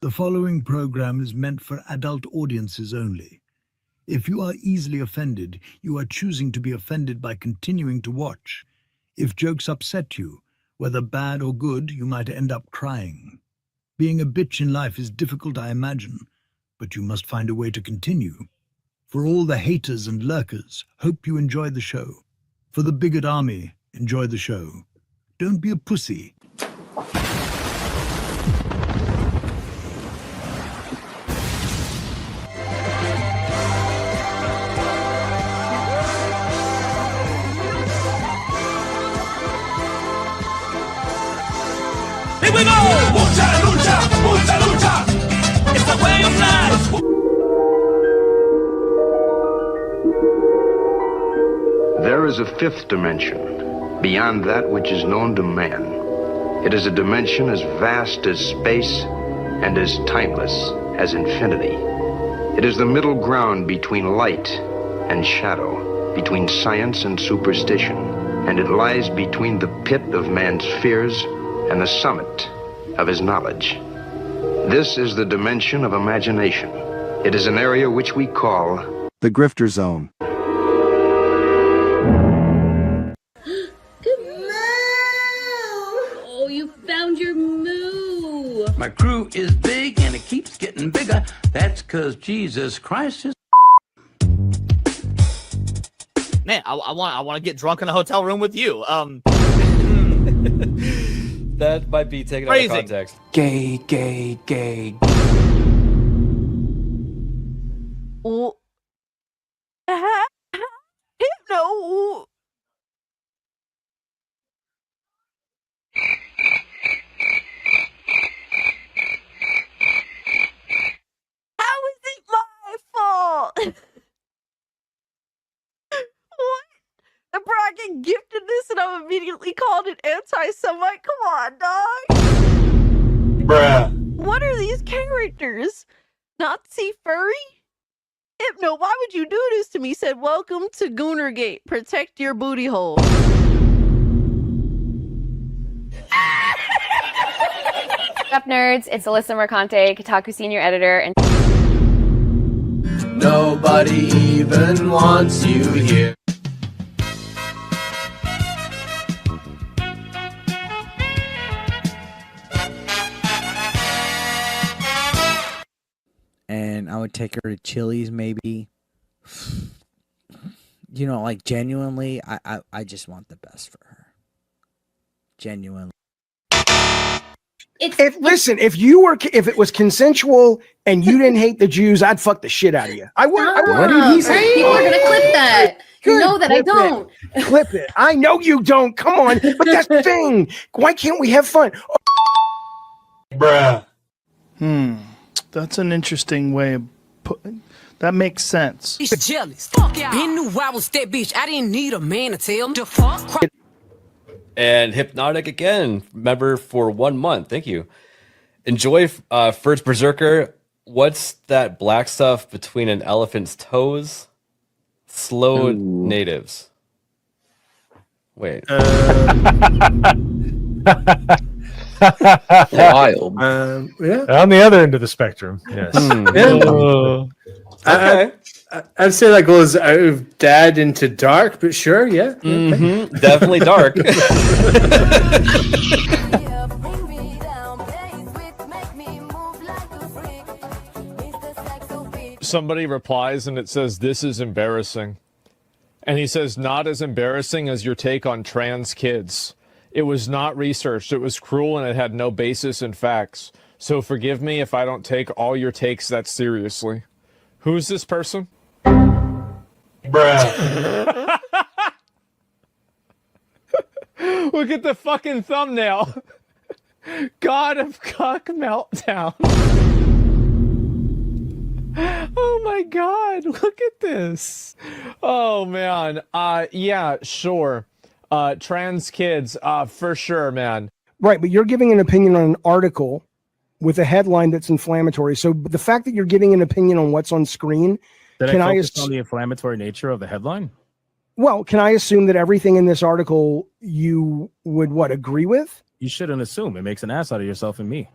The following program is meant for adult audiences only. If you are easily offended, you are choosing to be offended by continuing to watch. If jokes upset you, whether bad or good, you might end up crying. Being a bitch in life is difficult, I imagine, but you must find a way to continue. For all the haters and lurkers, hope you enjoy the show. For the bigot army, enjoy the show. Don't be a pussy. Here we go! Mucha lucha, mucha lucha. It's the way of life. There is a fifth dimension, beyond that which is known to man. It is a dimension as vast as space and as timeless as infinity. It is the middle ground between light and shadow, between science and superstition, and it lies between the pit of man's fears and the summit of his knowledge. This is the dimension of imagination. It is an area which we call the grifter zone. Oh, you found your moo. My crew is big and it keeps getting bigger. That's because Jesus Christ is. Man, I want to get drunk in a hotel room with you. That might be taken out of context. Gay, gay, gay. Oh. No. How is it my fault? What? The bracket gifted this and I'm immediately called an anti-Semite? Come on, dog. Bruh. What are these characters? Nazi furry? Hypno, why would you do this to me? Said, welcome to Goonergate. Protect your booty hole. What's up, nerds? It's Alyssa Mercante, Kotaku senior editor, and nobody even wants you here. And I would take her to Chili's, maybe. You know, like, genuinely, I just want the best for her. Genuinely. If it was consensual and you didn't hate the Jews, I'd fuck the shit out of you. I would. What did he say? People are gonna clip that. You know that I don't. Clip it. I know you don't. Come on. But that's the thing. Why can't we have fun? Bruh. That's an interesting way of putting. That makes sense. He's jealous. Fuck yeah. He knew I was that bitch. I didn't need a man to tell him to fuck. And Hypnotic again, member for 1 month. Thank you. Enjoy First Berserker. What's that black stuff between an elephant's toes? Slow natives. Wait. Wild. Yeah. On the other end of the spectrum. Yes. Okay. I'd say that goes out of dad into dark, but sure, yeah. Mm-hmm. Definitely dark. Somebody replies and it says, "This is embarrassing." And he says, "Not as embarrassing as your take on trans kids. It was not researched. It was cruel and it had no basis in facts. So forgive me if I don't take all your takes that seriously." Who's this person? Bruh. Look at the fucking thumbnail. God of Cuck Meltdown. Oh my God, look at this. Oh man. Yeah, sure. Trans kids, for sure, man. Right, but you're giving an opinion on an article with a headline that's inflammatory. So the fact that you're giving an opinion on what's on screen, can I focus on the inflammatory nature of the headline? Well, can I assume that everything in this article you would agree with? You shouldn't assume. It makes an ass out of yourself and me.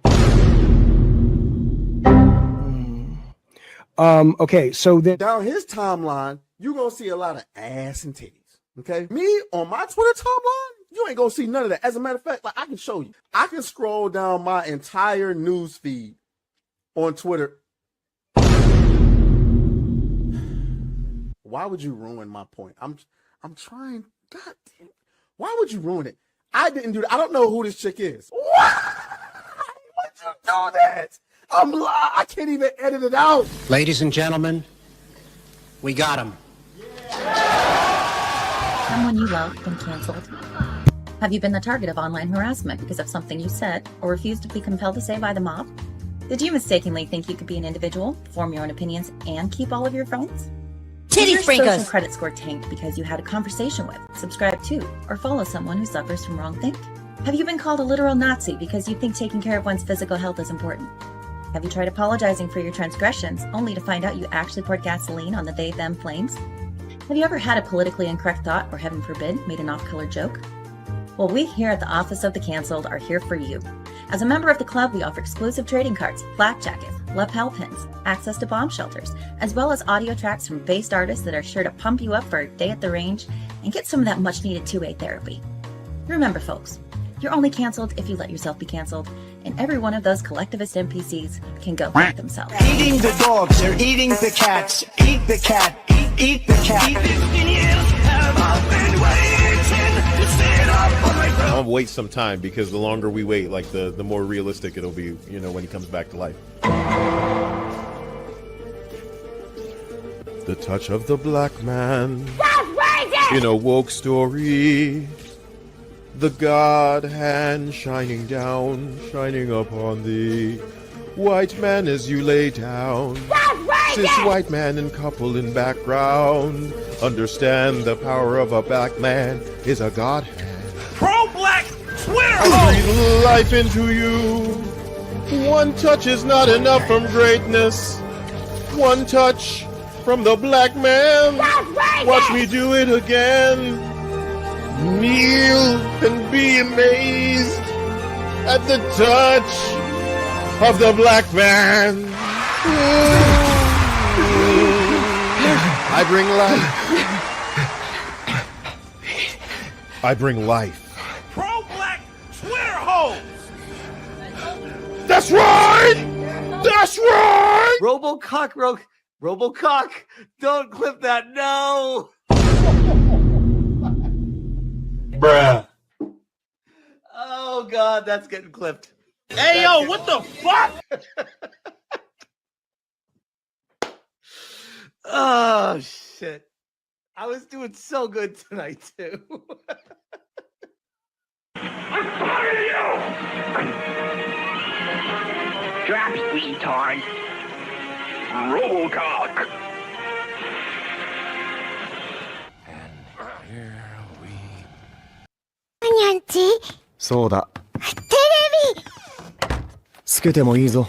Okay, so then down his timeline, you're gonna see a lot of ass and titties. Okay, me on my Twitter timeline, you ain't gonna see none of that. As a matter of fact, like I can show you, I can scroll down my entire news feed on Twitter. Why would you ruin my point? I'm trying. God damn. Why would you ruin it? I didn't do that. I don't know who this chick is. Why would you do that? I can't even edit it out. Ladies and gentlemen, we got him. Someone you love been canceled? Have you been the target of online harassment because of something you said or refused to be compelled to say by the mob? Did you mistakenly think you could be an individual, form your own opinions, and keep all of your friends? Titty Did your social sprinkles. credit score tanked because you had a conversation with, subscribe to, or follow someone who suffers from wrongthink? Have you been called a literal Nazi because you think taking care of one's physical health is important? Have you tried apologizing for your transgressions only to find out you actually poured gasoline on the they-them flames? Have you ever had a politically incorrect thought or, heaven forbid, made an off-color joke? Well, we here at the Office of the Cancelled are here for you. As a member of the club, we offer exclusive trading cards, flak jackets, lapel pins, access to bomb shelters, as well as audio tracks from based artists that are sure to pump you up for a day at the range and get some of that much-needed two-way therapy. Remember, folks, you're only canceled if you let yourself be canceled, and every one of those collectivist NPCs can go fuck themselves. Eating the dogs, they're eating the cats. Eat the cat, eat the cat. I'll wait some time because the longer we wait, like the more realistic it'll be, you know, when he comes back to life. The touch of the black man in a woke story. The God hand shining down, shining upon thee. White man as you lay down. Cis white man and couple in background. Understand the power of a black man is a God hand. Pro-black Twitter! I breathe life into you. One touch is not enough from greatness. One touch from the black man. Watch me do it again. Kneel and be amazed at the touch of the black man. I bring life. I bring life. Pro-black Twitter hoes! That's right! That's right! Robocock, don't clip that, no! Bruh. Oh God, that's getting clipped. Hey, yo, what the fuck? Oh shit. I was doing so good tonight too. I'm tired of you! Drop, retard. Robocock.そうだ。テレビつけてもいいぞ。冒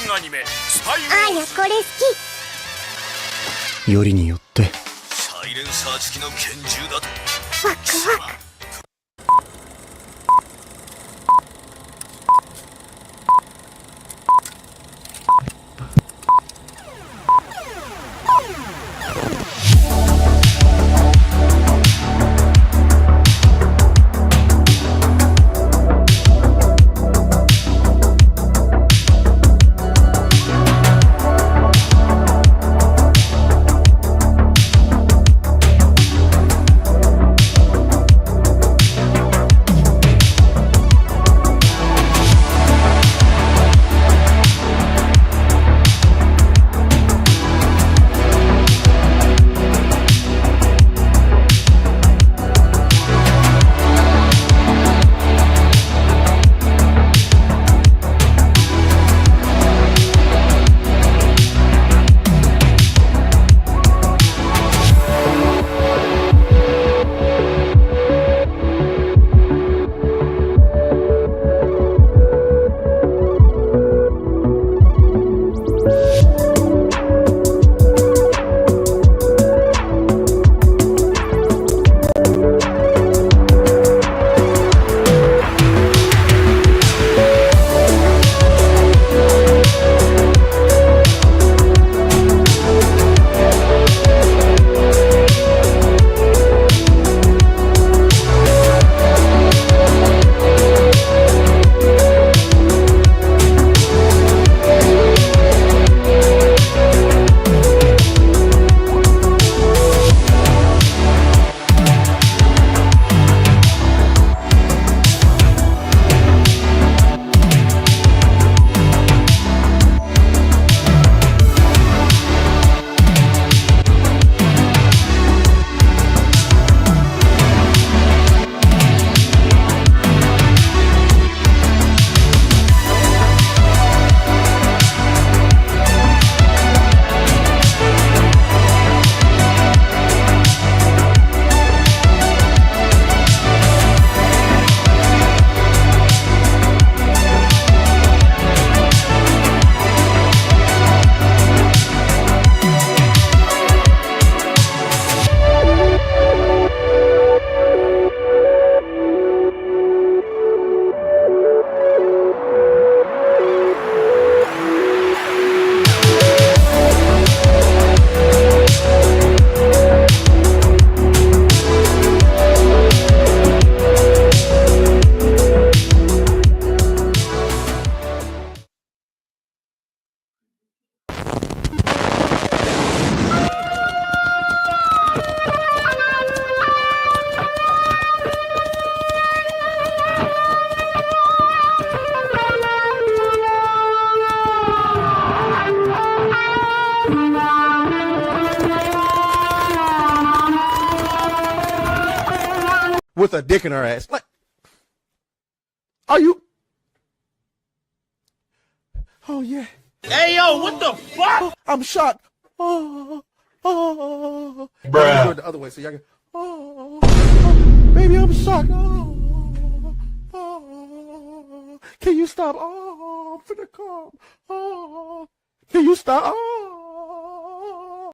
険アニメ、スパイあや、これ好き。よりによって。サイレンサー付きの拳銃だと。ワクワク。with a dick in her ass. Like, are you? Oh yeah. Hey yo, what the fuck? I'm shocked. Oh. Bruh. Do it the other way so y'all can. Oh, baby, I'm shocked. Oh, can you stop? Oh, I'm finna come. Oh, can you stop? Oh.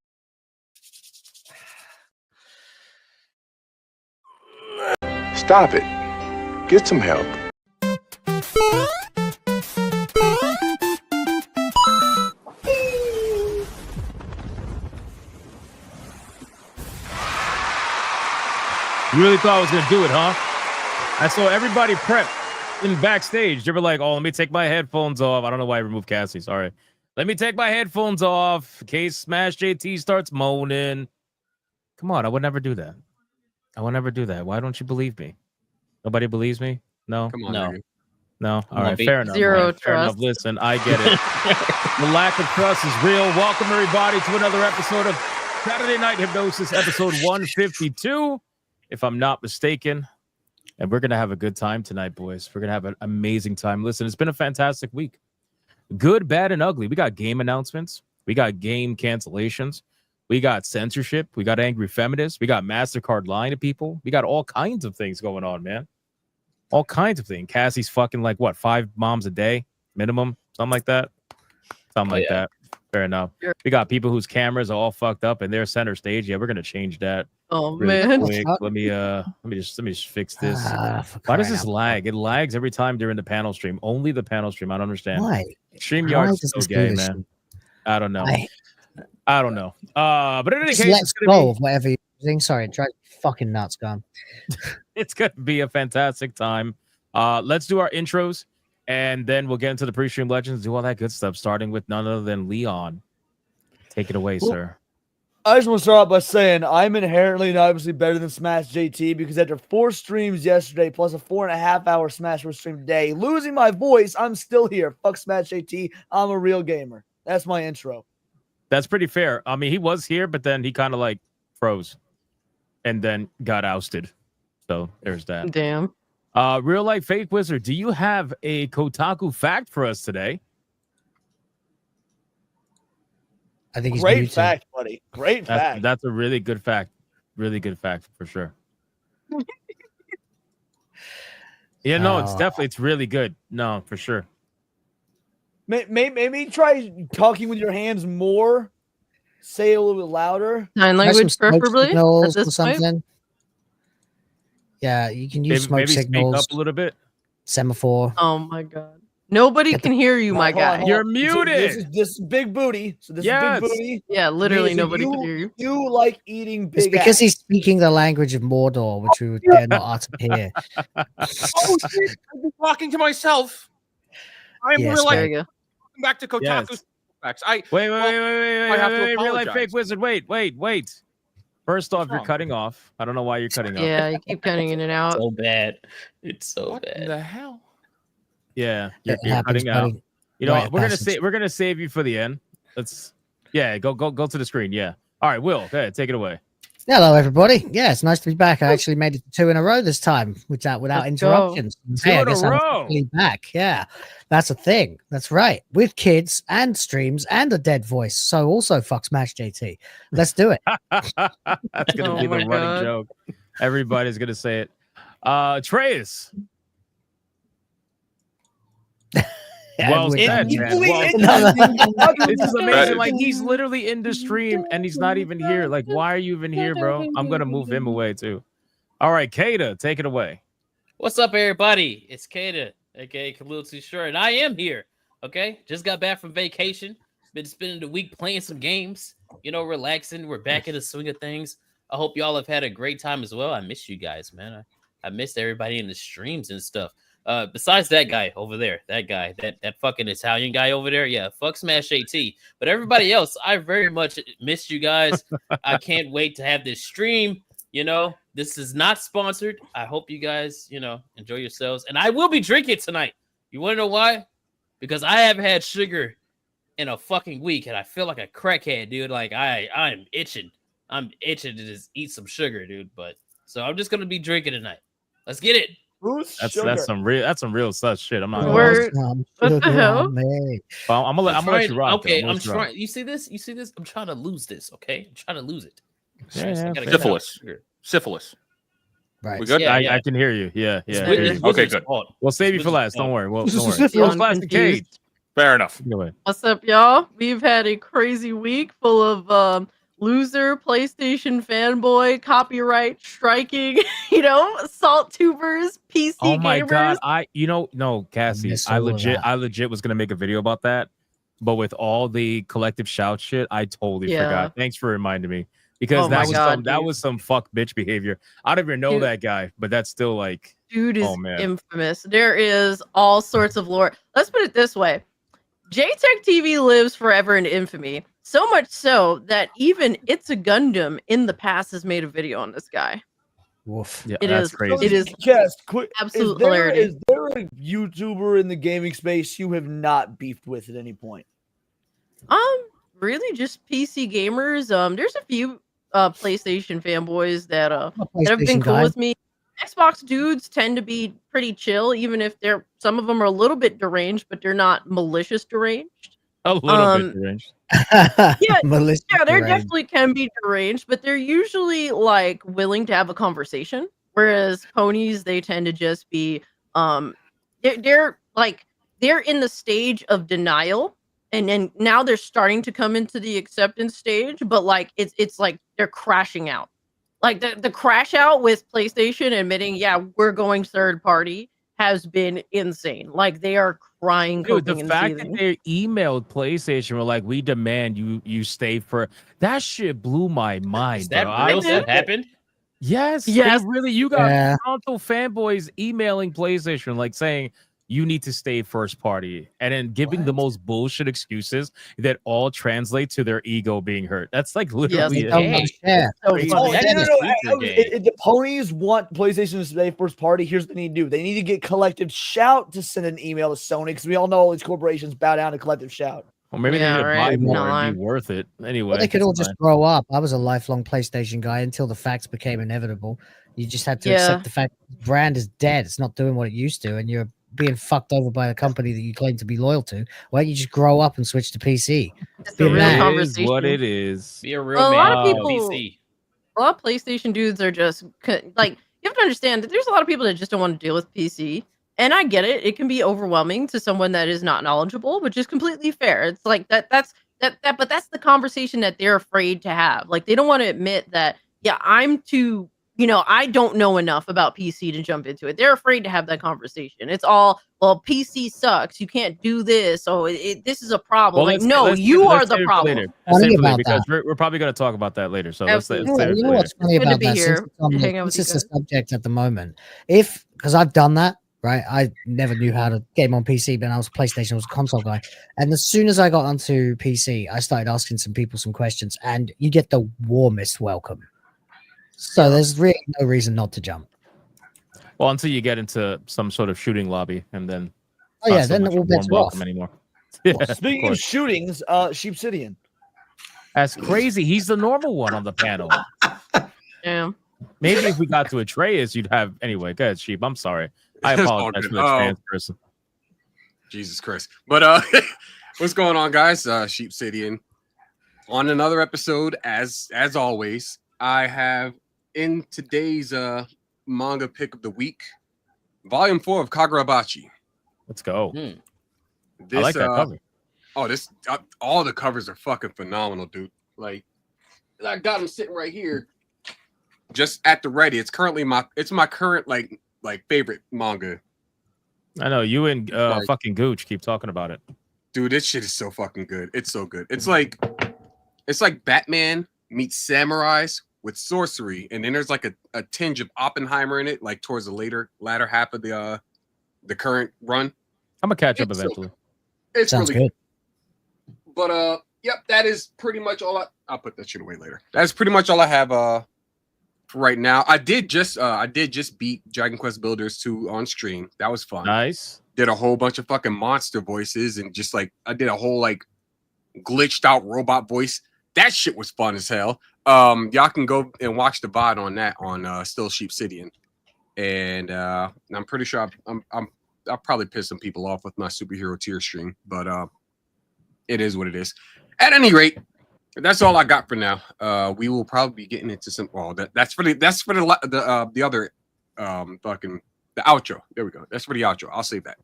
Stop it. Get some help. You really thought I was going to do it, huh? I saw everybody prep in backstage. They were like, oh, let me take my headphones off. I don't know why I removed Cassie. Sorry. Let me take my headphones off in case Smash JT starts moaning. Come on. I would never do that. I would never do that. Why don't you believe me? Nobody believes me? No? Come on, no. baby. No? All right. Fair enough. Zero man. Fair enough. trust. Listen, I get it. The lack of trust is real. Welcome, everybody, to another episode of Saturday Night Hypnosis, episode 152. If I'm not mistaken. And we're going to have a good time tonight, boys. We're going to have an amazing time. Listen, it's been a fantastic week. Good, bad, and ugly. We got game announcements. We got game cancellations. We got censorship. We got angry feminists. We got Mastercard lying to people. We got all kinds of things going on, man. All kinds of things. Cassie's fucking like, what, 5 moms a day minimum? Something like that? Something like that. Fair enough. We got people whose cameras are all fucked up and they're center stage. Yeah, we're gonna change that. Oh really man. quick. Let me just fix this. Why does this lag? It lags every time during the panel stream. Only the panel stream. I don't understand. Why? StreamYard's so gay, man. I don't know. I don't know. But in any Just case, let's go of whatever you're using. Sorry, it drives me fucking nuts, gone. it's gonna be a fantastic time. Let's do our intros. And then we'll get into the pre-stream legends, do all that good stuff, starting with none other than Leon. Take it away, sir. I just want to start off by saying I'm inherently and obviously better than Smash JT because after 4 streams yesterday, plus a 4.5-hour Smash Bros. Stream today, losing my voice, I'm still here. Fuck Smash JT. I'm a real gamer. That's my intro. That's pretty fair. I mean, he was here, but then he kind of like froze and then got ousted. So there's that. Damn. Real life fake wizard, do you have a Kotaku fact for us today? I think he's great muted. fact, buddy. Great fact. That's a really good fact. Really good fact for sure. Yeah, no, it's really good. No, for sure. Maybe try talking with your hands more. Say it a little bit louder. Sign language, preferably. At this point. Yeah, you can use smoke maybe signals. Speak up a little bit. Semaphore. Oh my god. Nobody can hear you, my guy. You're muted. This is big booty. So this is big booty. Yeah, literally nobody can hear you. You like eating big It's because he's speaking the language of Mordor, which we would dare not utter here. Oh shit! I've been talking to myself. I am Yes, real there life. you go. Welcome back to Kotaku. Facts. Wait, I have to real life apologize. fake wizard. Wait. First off, you're cutting off. I don't know why you're cutting off. Yeah, you keep cutting in and out. So bad. It's so bad. What the hell? Yeah, It you're happens, cutting out. buddy. You know, Right, we're gonna save you for the end. Let's go to the screen. Yeah. All right, Will, go ahead, take it away. Hello, everybody. Yeah, it's nice to be back. I actually made it 2 in a row this time without interruptions. Two I in a guess I'm row. officially back. Yeah, that's a thing. That's right. With kids and streams and a dead voice. So also fuck Smash JT. Let's do it. That's gonna be the running joke. Everybody's gonna say it. Treyas. Well said, man. This is amazing. Like, he's literally in the stream and he's not even here. Like, why are you even here, bro? I'm gonna move him away too. All right, Kada, take it away. What's up, everybody? It's Kada, aka Khalil Too Short, and I am here. Okay, just got back from vacation. Been spending the week playing some games. You know, relaxing. We're back in the swing of things. I hope y'all have had a great time as well. I miss you guys, man. I missed everybody in the streams and stuff. Besides that guy over there, that fucking Italian guy over there, yeah, fuck Smash AT. But everybody else, I very much missed you guys. I can't wait to have this stream. You know, this is not sponsored. I hope you guys, you know, enjoy yourselves. And I will be drinking tonight. You want to know why? Because I haven't had sugar in a fucking week, and I feel like a crackhead, dude. Like I'm itching. I'm itching to just eat some sugar, dude. But so I'm just gonna be drinking tonight. Let's get it. That's some real sus shit. I'm not. What the hell? Well, I'm gonna let you rock. Okay, though. I'm trying. You see this? I'm trying to lose this. Okay, I'm trying to lose it. Yeah, Syphilis. Right. We good? Yeah, I can hear you. Yeah. Okay, good. We'll save you for last. Don't worry. Don't worry. Feeling Classic Kate. confused. Fair enough. Anyway. What's up, y'all? We've had a crazy week full of loser, PlayStation fanboy, copyright striking, assault tubers, PC Oh my gamers. god! No, Cassie, I legit was gonna make a video about that, but with all the collective shout shit, I totally Yeah. forgot. Thanks for reminding me because Oh my God, that dude. was some fuck bitch behavior. I don't even know Dude. that guy, but that's still like, Dude is oh man, infamous. There is all sorts of lore. Let's put it this way. JTech TV lives forever in infamy. So much so that even It's a Gundam in the past has made a video on this guy. Woof. yeah, It that's is. crazy. It is Yes, quick. absolute hilarity. Is there a YouTuber in the gaming space you have not beefed with at any point? Really just PC gamers. There's a few PlayStation fanboys that have been PlayStation cool guy. with me. Xbox dudes tend to be pretty chill, even if some of them are a little bit deranged, but they're not malicious deranged. A little bit deranged. Malicious Yeah, there deranged. definitely can be deranged, but they're usually like willing to have a conversation. Whereas ponies, they tend to just be they're in the stage of denial, and then now they're starting to come into the acceptance stage, but like it's like they're crashing out. Like the crash out with PlayStation admitting, yeah, we're going third party has been insane. Like they are crying, Dude, the coping, and fact that seething. they emailed PlayStation were like, "We demand you stay for." That shit blew my mind. Is that bro. real? That happened? Yes. Yes. You got Yeah. console fanboys emailing PlayStation like saying you need to stay first party, and then giving the most bullshit excuses that all translate to their ego being hurt. That's like literally They don't want to share. So Crazy. funny. If the ponies want PlayStation to stay first party, here's what they need to do. They need to get Collective Shout to send an email to Sony, because we all know all these corporations bow down to Collective Shout. Or maybe Yeah, they need to right. buy more No, and I'm- be worth it. Anyway, Well, they could all it's just fine. grow up. I was a lifelong PlayStation guy until the facts became inevitable. You just had to Yeah. accept the fact the brand is dead. It's not doing what it used to, and you're being fucked over by the company that you claim to be loyal to. Why don't you just grow up and switch to PC? It's Be a a real man. It is conversation. what it is. Be a real Well, a man. lot of on people- PC. A lot of PlayStation dudes are just like, you have to understand that there's a lot of people that just don't want to deal with PC. And I get it. It can be overwhelming to someone that is not knowledgeable, which is completely fair. It's like but that's the conversation that they're afraid to have. Like they don't want to admit that, yeah, I'm too, I don't know enough about PC to jump into it. They're afraid to have that conversation. It's all, well, PC sucks. You can't do this. So this is a problem. Well, Like, no, you are the problem. Later. Funny Let's save it later, about because that. we're probably going to talk about that later. So Absolutely. let's save it You know for what's later. funny Good to about be that? here Since it's on and the- hang out with since you it's the subject at the moment, because I've done that, right? I never knew how to game on PC, but I was PlayStation, I was a console guy. And as soon as I got onto PC, I started asking some people some questions, and you get the warmest welcome. So there's really no reason not to jump. Well, until you get into some sort of shooting lobby, and then Oh yeah, not so then much all of a bets warm are welcome off. anymore. Well, Yeah, of speaking of course. shootings, Sheepsidian. That's crazy. He's the normal one on the panel. Yeah. Maybe if we got to Atreus, you'd have anyway. Go ahead, Sheep. I'm sorry. I It's all apologize good. for the trans person. Jesus Christ. But what's going on, guys? Sheepsidian. On another episode, as always, I have in today's manga pick of the week, Volume 4 of Kagurabachi. Let's go. This, I like that cover. Oh, this all the covers are fucking phenomenal, dude. Like, I got them sitting right here, just at the ready. It's currently my current like favorite manga. I know you and Like- fucking Gooch keep talking about it. Dude, this shit is so fucking good. It's so good. It's like Batman meets samurais with sorcery, and then there's like a tinge of Oppenheimer in it, like towards the latter half of the current run. I'm gonna catch up It's so eventually. It's Sounds really good. But yep, that is pretty much all I'll put that shit away later. That's pretty much all I have for right now. I did just beat Dragon Quest Builders 2 on stream. That was fun. Nice. Did a whole bunch of fucking monster voices, and just like I did a whole like glitched out robot voice. That shit was fun as hell. Y'all can go and watch the VOD on that on Still Sheepsidian. and I'm pretty sure I'll probably piss some people off with my superhero tier stream, but it is what it is. At any rate, that's all I got for now. We will probably be getting into some. Well, that's for the other fucking the outro. There we go. That's for the outro. I'll save that.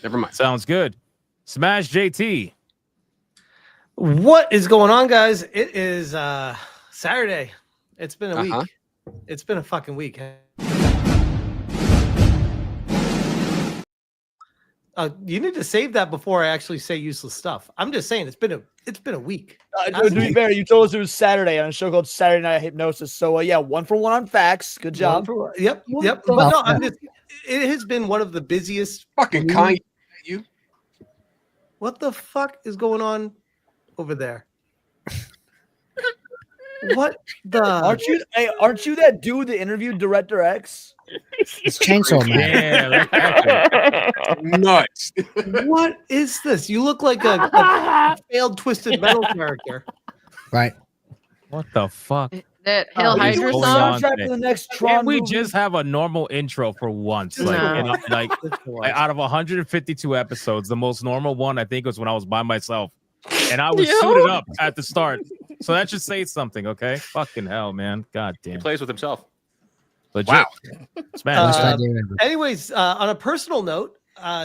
Never mind. Sounds good. Smash JT. What is going on, guys? It is Saturday. It's been a week. It's been a fucking week. You need to save that before I actually say useless stuff. I'm just saying it's been a week. To be fair, you told us it was Saturday on a show called Saturday Night Hypnosis. So yeah, 1 for 1 on facts. Good job. Yep. But no, it has been one of the busiest. Fucking kind. You. What the fuck is going on over there? What the? Aren't you that dude that interviewed Director X? It's Chainsaw Man. Nuts. What is this? You look like a failed Twisted Metal character. Right. What the fuck? That Hail Hydra song. Can't we just have a normal intro for once? Like, out of 152 episodes, the most normal one I think was when I was by myself, and I was suited up at the start. So that should say something, okay? Fucking hell, man. God damn. He plays with himself. Legit. Wow. Anyways, on a personal note,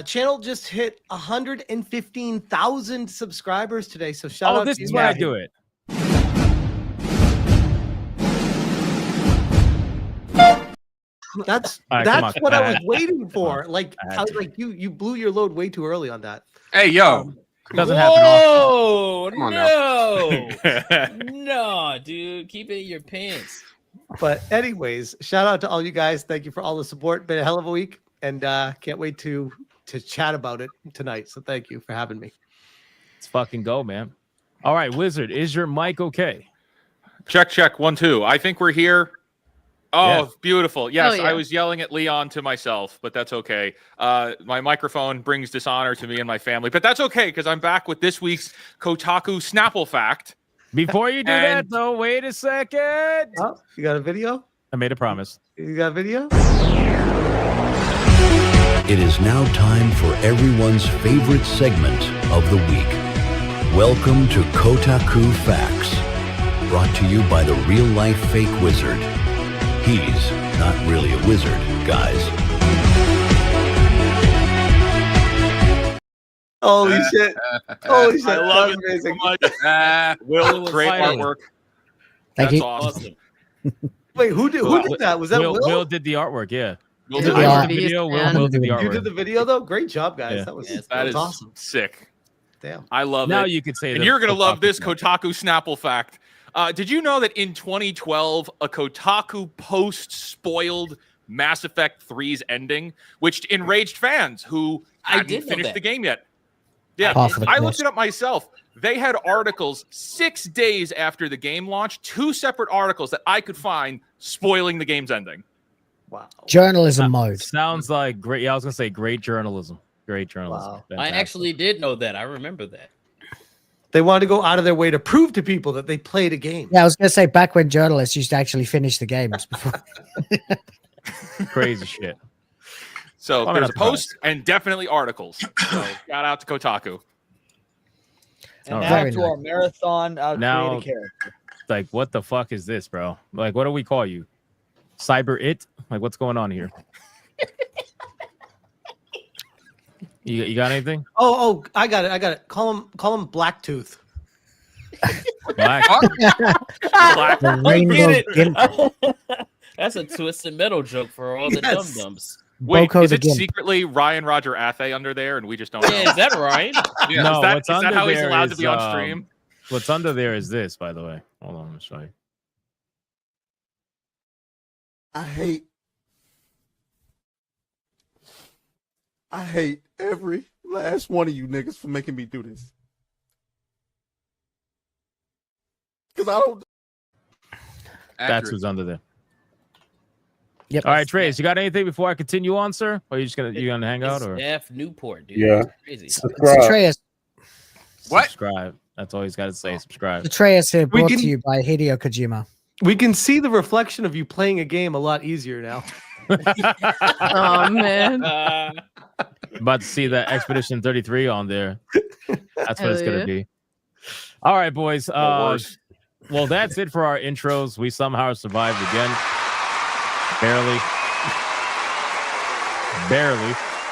channel just hit 115,000 subscribers today. So shout out. This to is you why I guys. do it. That's right, that's come on. what I was waiting for. Like I was like, you blew your load way too early on that. Hey, yo. Doesn't happen often. Come on No, no, dude, keep it in your pants. But anyways, shout out to all you guys. Thank you for all the support. Been a hell of a week, and can't wait to chat about it tonight. So thank you for having me. Let's fucking go, man. All right, Wizard, is your mic okay? Check 1 2. I think we're here. Oh, Yeah. beautiful. Yes, yeah. I was yelling at Leon to myself, but that's okay. My microphone brings dishonor to me and my family, but that's okay because I'm back with this week's Kotaku Snapple Fact. Before you do that, though, wait a second. Oh, you got a video? I made a promise. You got a video? It is now time for everyone's favorite segment of the week. Welcome to Kotaku Facts, brought to you by the real-life fake wizard. He's not really a wizard, guys. Holy shit. Holy shit. I love it Amazing. so much. Will, great fire. artwork. Thank That's you. awesome. Wait, who did that? Was that Will? Will did the artwork, yeah. Will did did the the art. Video, man. Will did the You artwork. did the video though? Great job, guys. Yeah. That was That is awesome. sick. Damn. I love Now it. you could say And the- you're going to the love this Kotaku Kotaku Snapple Fact. Did you know that in 2012, a Kotaku post spoiled Mass Effect 3's ending, which enraged fans who I hadn't did know finished that. the game yet? Yeah, Half of the I course. looked it up myself. They had articles 6 days after the game launched, 2 separate articles that I could find spoiling the game's ending. Wow. Journalism mode. Sounds like great. Yeah, I was gonna say great journalism. Great journalism. Wow. I Fantastic. actually did know that. I remember that. They wanted to go out of their way to prove to people that they played a game. Yeah, I was going to say back when journalists used to actually finish the games before. Crazy shit. So I'm there's not posts and definitely articles. So shout out to Kotaku. And All now right. to our marathon Now- create a character. Like, what the fuck is this, bro? Like, what do we call you? Cyber it? Like, what's going on here? You got anything? Oh, I got it. Call him Blacktooth. Black. Black. The I rainbow get it. gimp. That's a Twisted Metal joke for all the Yes. dum-dums. Wait, Boko is the it Gimp. secretly Ryan Roger Athe under there and we just don't know? Yeah, is that right? Yeah, No, is that, what's is that under how he's there allowed to is, be on stream? What's under there is this, by the way. Hold on, let me show you. I hate every last one of you niggas for making me do this. Because I don't. That's Accurate. who's under there. Yep. All right, Trace, you got anything before I continue on, sir? Or you gonna hang out It's or F Newport, dude. Yeah. That's crazy. Atreus, What? subscribe? That's all he's got to say. Subscribe. Atreus here, brought can- to you by Hideo Kojima. We can see the reflection of you playing a game a lot easier now. Oh man. About to see that Expedition 33 on there. That's what it's Hell gonna yeah. be. All right, boys. worse. Well, that's it for our intros. We somehow survived again. Barely.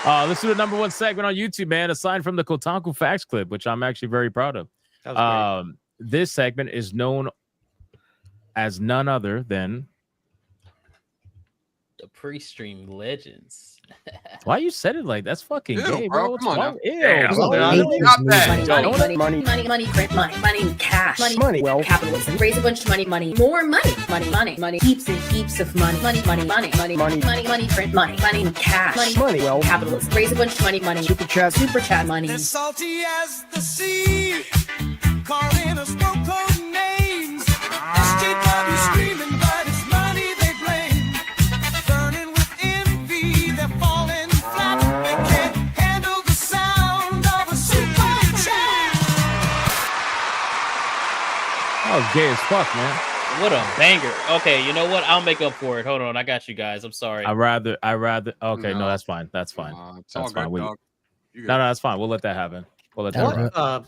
Let's do the number one segment on YouTube, man. Aside from the Kotaku Facts clip, which I'm actually very proud of. That was great. This segment is known as none other than. The pre-stream legends. Why you said it like that's fucking Ew, gay, bro, bro? come on What's now. wrong? Ew, Damn, bro. stop that. Money, print money, cash, money, wealth, capitalism, raise a bunch of money, more money, heaps and heaps of money, print money, cash, money, wealth, capitalism, raise a bunch of money, super chat, money. As salty as the sea, calling us no-code names. SJW screaming, but it's money they blame. Burning with envy, they're falling flat. They can't handle the sound of a super chat. That was gay as fuck, man. What a banger. Okay, you know what? I'll make up for it. Hold on. I got you guys. I'm sorry. I rather. Okay, no, No. that's fine. That's fine. It's all That's fine. good, dog. You No, that's fine. We'll let that happen. We'll let that That happen. was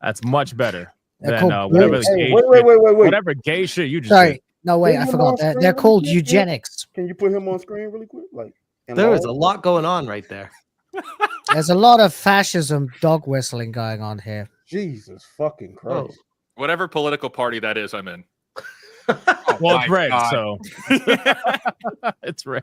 That's much better They're than called whatever bullies. gay wait, shit, wait. whatever gay shit you just Sorry. did. No, wait, Put I him forgot. on They're screen called really quick. eugenics. Can you put him on screen really quick? Like, in There is live? a lot going on right there. There's a lot of fascism dog whistling going on here. Jesus fucking Oh, Christ. Whatever political party that is, I'm in. Well, my it's red, God. so it's red.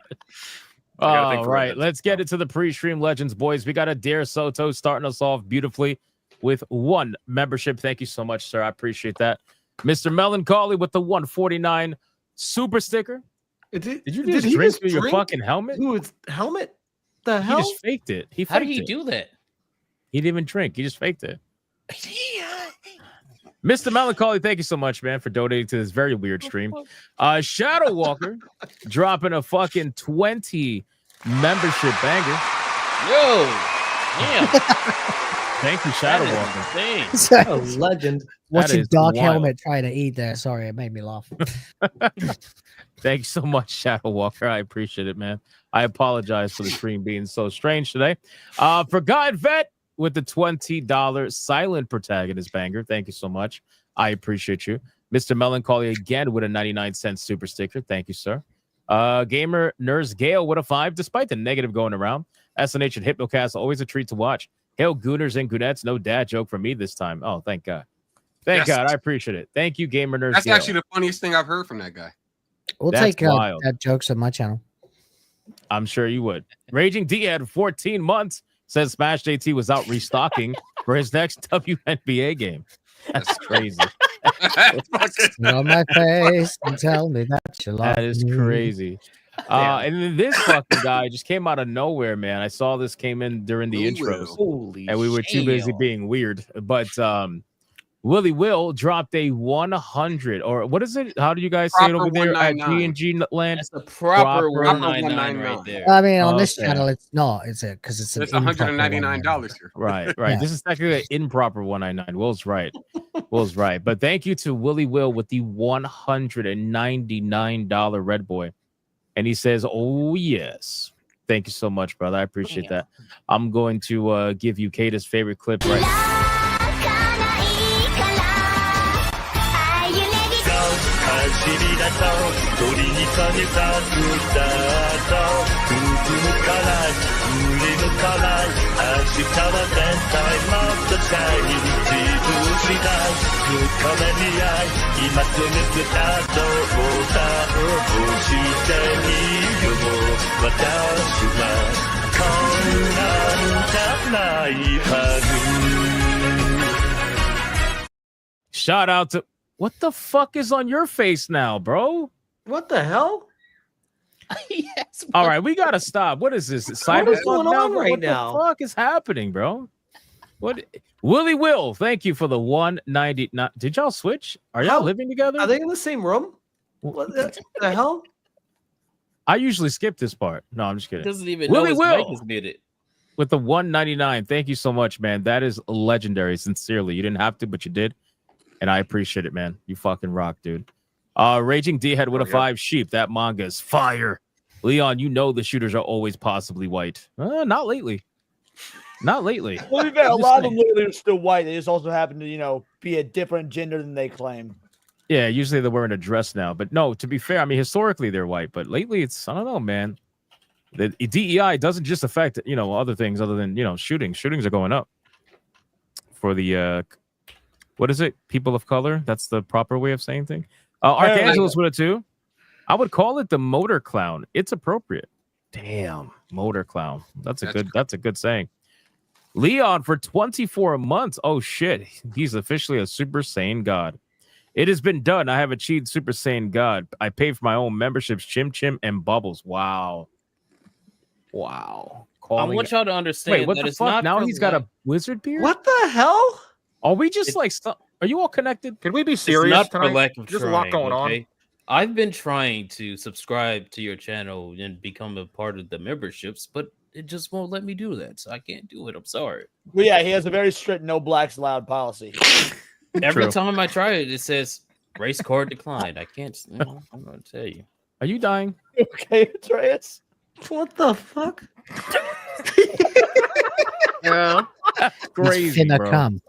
I gotta think All for right, red. let's get into the pre-stream legends, boys. We got Adair Soto starting us off beautifully with 1 membership. Thank you so much, sir. I appreciate that. Mr. Melancholy with the 149 super sticker. Did you did just he drink just through your drink fucking helmet? Dude's helmet? The He hell? just faked it. How did faked he it. do that? He didn't even drink. He just faked it. Mr. Melancholy, thank you so much, man, for donating to this very weird stream. Shadow Walker dropping a fucking 20 membership banger. Yo, damn. Thank you, Shadow That Walker. is insane. Sorry. A legend. Watching is Dark wild. Helmet trying to eat there. Sorry, it made me laugh. Thank you so much, Shadow Walker. I appreciate it, man. I apologize for the stream being so strange today. Forgotten Vet with the $20 silent protagonist banger. Thank you so much. I appreciate you. Mr. Melancholy again with a 99-cent super sticker. Thank you, sir. Gamer Nurse Gale with a 5, despite the negative going around. SNH and Hypnocast, always a treat to watch. Hail Gooners and Goonettes. No dad joke for me this time. Oh, thank God. Thank Yes. God. I appreciate it. Thank you, Gamer Nurse That's Gale. actually the funniest thing I've heard from that guy. We'll That's take wild. that jokes on my channel. I'm sure you would. Raging D at 14 months says Smash JT was out restocking for his next WNBA game. That's crazy. Sit on my face and tell me that you love That is me. crazy. And then this fucking guy just came out of nowhere, man. I saw this came in during the Willy intros, Holy and we were too busy shit. being weird. But Willie Will dropped a 100, or what is it? How do you guys say it Proper over there at 199. G&G land? That's a proper Proper 199 right 199. there. I mean, on this Okay. channel, it's not, is it? Because it's an It's improper $199 here. Right. Yeah. This is technically an improper 199. Will's right. Will's right. But thank you to Willie Will with the $199 Red Boy. And he says, oh, yes. Thank you so much, brother. I appreciate that. I'm going to give you Kata's favorite clip right now. 走り出そう鳥にかけた歌と進むから売れるから明日は絶対もっとチャイ自分次第深めに合い今すぐスタートボタンを押してみよう私はこんなんじゃないはず Shout out to what the fuck is on your face now, bro? What the hell? Yes. All right, we gotta stop. What is this? What is Cyberpunk going now? on right What now? the fuck is happening, bro? What? Willie Will, thank you for the 199. Did y'all switch? Are y'all How- living together? Are they in the same room? What the hell? I usually skip this part. No, I'm just kidding. Doesn't even Willie know his Will. mic is muted. With the 199. Thank you so much, man. That is legendary. Sincerely. You didn't have to, but you did. And I appreciate it, man. You fucking rock, dude. Raging D head with a 5 sheep. That manga is fire. Leon, you know the shooters are always possibly white. Not lately. Not lately. Well, to be fair, a I'm just lot of saying. them lately are still white. They just also happen to, be a different gender than they claim. Yeah, usually they're wearing a dress now. But no, to be fair, I mean, historically they're white. But lately it's, I don't know, man. The DEI doesn't just affect, other things other than, shootings. Shootings are going up. For the, what is it? People of color? That's the proper way of saying thing. Archangelus with it too. I would call it the motor clown. It's appropriate. Damn, motor clown. That's a good saying. Leon for 24 months. Oh shit. He's officially a Super Saiyan God. It has been done. I have achieved Super Saiyan God. I pay for my own memberships, Chim Chim and Bubbles. Wow. I want y'all to understand. Wait, what that the it's fuck? not Now for he's got a wizard beard? What the hell? Are we just are you all connected? Can we be It's serious not for tonight? lack of There's a trying, lot going on. okay? I've been trying to subscribe to your channel and become a part of the memberships, but it just won't let me do that. So I can't do it. I'm sorry. Well, yeah, he has a very strict no blacks allowed policy. Every True. time I try it, it says race card declined. I can't. I'm going to tell you. Are you dying? Okay, Atreus. What the fuck? Yeah. Crazy, finna bro. come.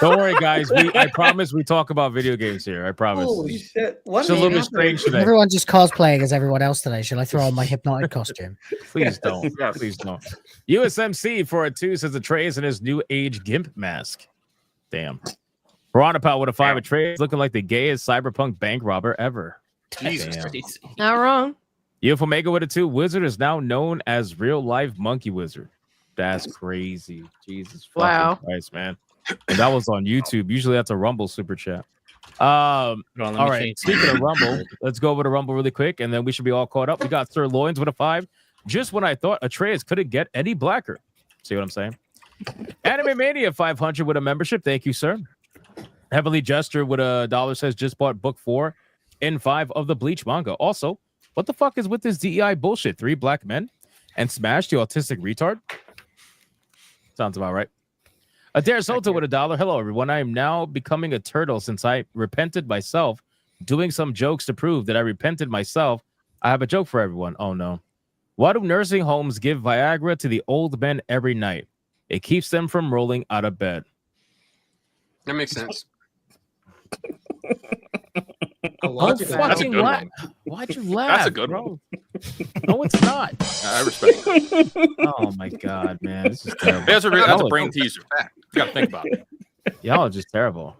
Don't worry, guys. I promise we talk about video games here. I promise. Holy shit! What It's a little bit strange today. Everyone just cosplaying as everyone else today. Should I throw on my hypnotic costume? Please don't. Please don't. USMC for a 2 says Atreus in his new age gimp mask. Damn. Veronica with a 5. Atreus looking like the gayest cyberpunk bank robber ever. Jesus. Damn. Not wrong. Omega with a 2. Wizard is now known as real life monkey wizard. That's crazy. Jesus fucking Wow. Christ, man. And that was on YouTube. Usually that's a Rumble super chat. All right. Speaking of Rumble, let's go over to Rumble really quick, and then we should be all caught up. We got Sir Loins with a 5. Just when I thought Atreus couldn't get any blacker. See what I'm saying? Anime Mania 500 with a membership. Thank you, sir. Heavenly Jester with a $1 says just bought book 4 in 5 of the Bleach manga. Also, what the fuck is with this DEI bullshit? 3 black men and Smash the autistic retard? Sounds about right. Adair Soto with a $1. Hello, everyone. I am now becoming a turtle since I repented myself, doing some jokes to prove that I repented myself. I have a joke for everyone. Oh, no. Why do nursing homes give Viagra to the old men every night? It keeps them from rolling out of bed. That makes sense. Don't fucking laugh. Why'd you laugh? That's a good bro? No, it's not. I respect it. Oh my god, man, this is terrible. That's a brain teaser. You got to think about it. Y'all are just terrible.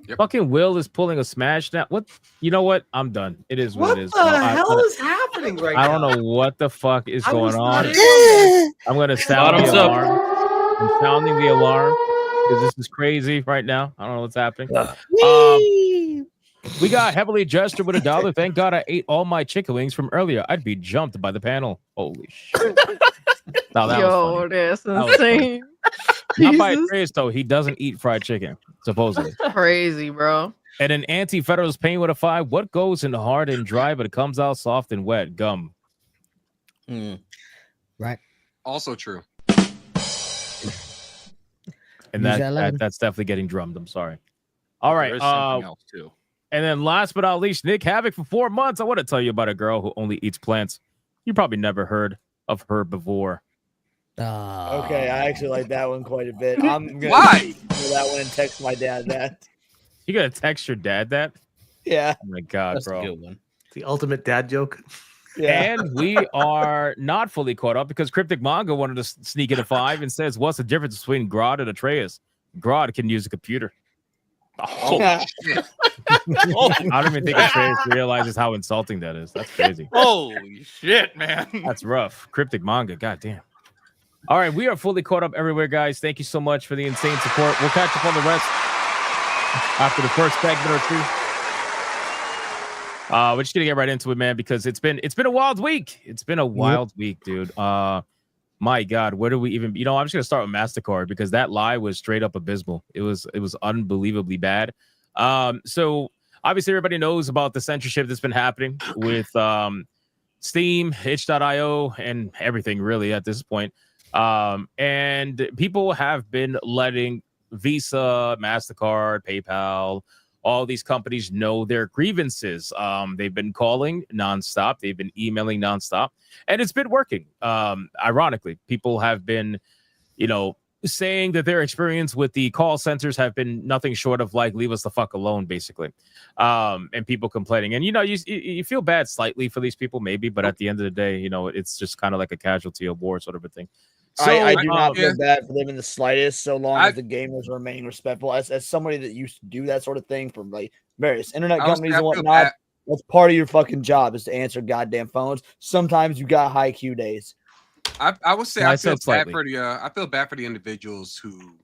Yep. Fucking Will is pulling a smash now. What? You know what? I'm done. It is what, What it is. the hell is happening right now? I don't know what the fuck is going on. not I'm gonna sound Bottoms the up. alarm. I'm sounding the alarm because this is crazy right now. I don't know what's happening. We got Heavily Jester with a $1. Thank God I ate all my chicken wings from earlier. I'd be jumped by the panel. Holy shit. No, that was Yo, funny. that's That was insane. Not by Jesus. Atreus, though. He doesn't eat fried chicken, supposedly. Crazy, bro. And an anti-federalist pain with a 5. What goes in hard and dry, but it comes out soft and wet? Gum. Right. Also true. And Use that lemon. that's definitely getting drummed. I'm sorry. All right. There's something else too. And then last but not least, Nick Havoc for 4 months. I want to tell you about a girl who only eats plants. You probably never heard of her before. Okay, I actually like that one quite a bit. I'm gonna Why? do that one and text my dad that. You gonna text your dad that? Yeah. Oh my god, That's bro. a good one. The ultimate dad joke. Yeah. And we are not fully caught up because Cryptic Manga wanted to sneak in a 5 and says, "What's the difference between Grodd and Atreus? Grodd can use a computer." Oh, shit. I don't even think Atreus realizes how insulting that is. That's crazy. Holy shit, man. That's rough. Cryptic Manga. Goddamn. All right, we are fully caught up everywhere, guys. Thank you so much for the insane support. We'll catch up on the rest after the first segment or two. We're just gonna get right into it, man, because it's been a wild week. It's been a wild week, dude. My God, where do we even? I'm just gonna start with Mastercard because that lie was straight up abysmal. It was unbelievably bad. So obviously everybody knows about the censorship that's been happening with Steam, itch.io, and everything really at this point. And people have been letting Visa, Mastercard, PayPal, all these companies know their grievances. They've been calling nonstop. They've been emailing nonstop, and it's been working. Ironically, people have been, saying that their experience with the call centers have been nothing short of like, leave us the fuck alone, basically. And people complaining. And, you feel bad slightly for these people, maybe, but at the end of the day, it's just kind of like a casualty of war sort of a thing. So, I do not feel bad for them in the slightest, so long as the gamers remain respectful. As somebody that used to do that sort of thing for like various internet companies and whatnot, that's part of your fucking job is to answer goddamn phones. Sometimes you got high Q days. I would say I feel bad for the individuals who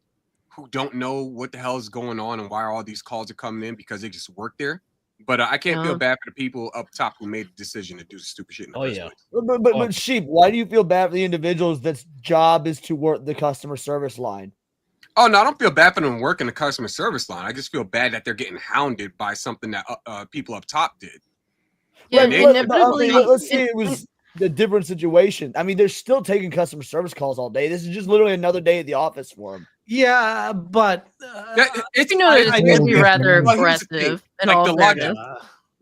don't know what the hell is going on and why all these calls are coming in because they just work there. But I can't feel bad for the people up top who made the decision to do stupid shit. But Sheep, why do you feel bad for the individuals that's job is to work the customer service line? Oh no, I don't feel bad for them working the customer service line. I just feel bad that they're getting hounded by something that people up top did. Yeah, let's say it was a different situation. I mean, they're still taking customer service calls all day. This is just literally another day at the office for them. Yeah, but it's going to be rather aggressive and all fairness.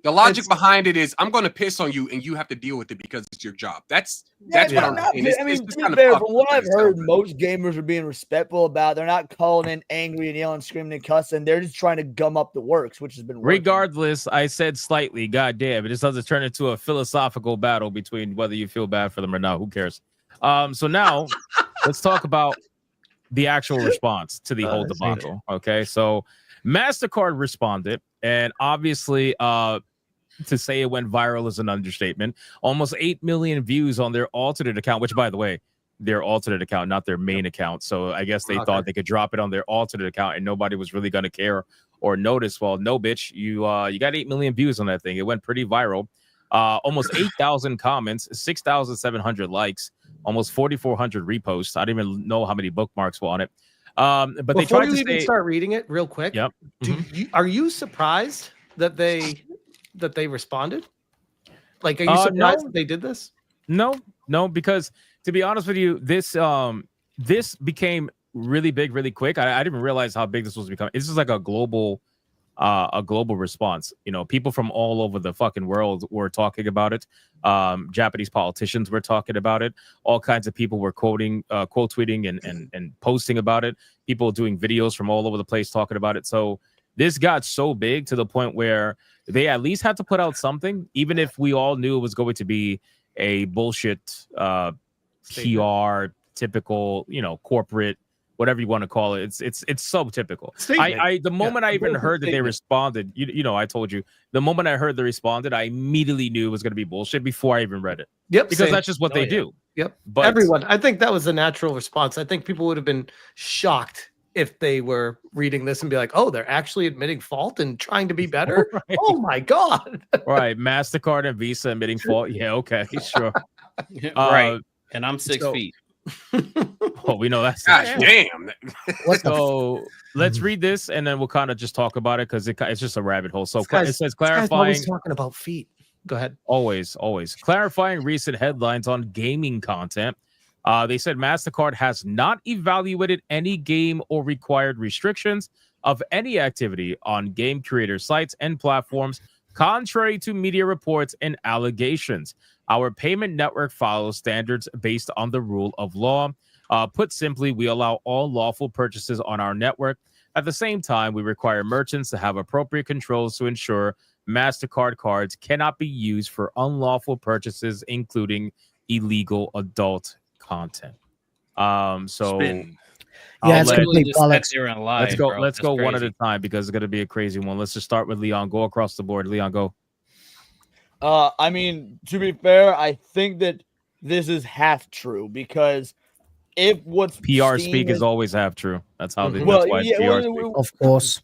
The logic behind it is, I'm going to piss on you, and you have to deal with it because it's your job. That's what I'm saying. I mean, to be fair, from what I've heard, most gamers are being respectful about. They're not calling in angry and yelling, screaming, and cussing. They're just trying to gum up the works, which has been working. Regardless, I said slightly. Goddamn, it just doesn't turn into a philosophical battle between whether you feel bad for them or not. Who cares? So now let's talk about the actual response to the whole debacle. Okay, so Mastercard responded, and obviously, to say it went viral is an understatement. Almost 8 million views on their alternate account, which, by the way, their alternate account, not their main account. So I guess they thought they could drop it on their alternate account, and nobody was really going to care or notice. Well, no, bitch, you got 8 million views on that thing. It went pretty viral. Almost 8,000 comments, 6,700 likes, almost 4,400 reposts. I didn't even know how many bookmarks were on it. But before they tried you to even start reading it real quick. Yep. Are you surprised that they responded? Like, are you surprised that they did this? No, because to be honest with you, this became really big, really quick. I didn't realize how big this was becoming. This is like a global response. People from all over the fucking world were talking about it. Japanese politicians were talking about it. All kinds of people were quote tweeting and posting about it. People doing videos from all over the place talking about it. So this got so big to the point where they at least had to put out something, even if we all knew it was going to be a bullshit PR, typical, corporate, whatever you want to call it. It's so typical. The moment I even heard that they responded, I told you, the moment I heard they responded, I immediately knew it was going to be bullshit before I even read it. Yep. Because that's just what they do. Yep. But everyone, I think that was a natural response. I think people would have been shocked if they were reading this and be like, oh, they're actually admitting fault and trying to be better. Right. Oh my God. Right. MasterCard and Visa admitting fault. Yeah. Okay. Sure. Right. And I'm 6 feet. Well, we know that's gosh damn. So let's read this and then we'll kind of just talk about it because it's just a rabbit hole. So it says clarifying. Always talking about feet. Go ahead. Always clarifying recent headlines on gaming content. They said Mastercard has not evaluated any game or required restrictions of any activity on game creator sites and platforms, contrary to media reports and allegations. Our payment network follows standards based on the rule of law. Put simply, we allow all lawful purchases on our network. At the same time, we require merchants to have appropriate controls to ensure Mastercard cards cannot be used for unlawful purchases, including illegal adult content. So it's complete bollocks. Let's go one at a time because it's going to be a crazy one. Let's just start with Leon. Go across the board. Leon, go. I mean, to be fair, I think that this is half true because if what's PR speak is always half true. That's how they. That's why PR speak. Of course.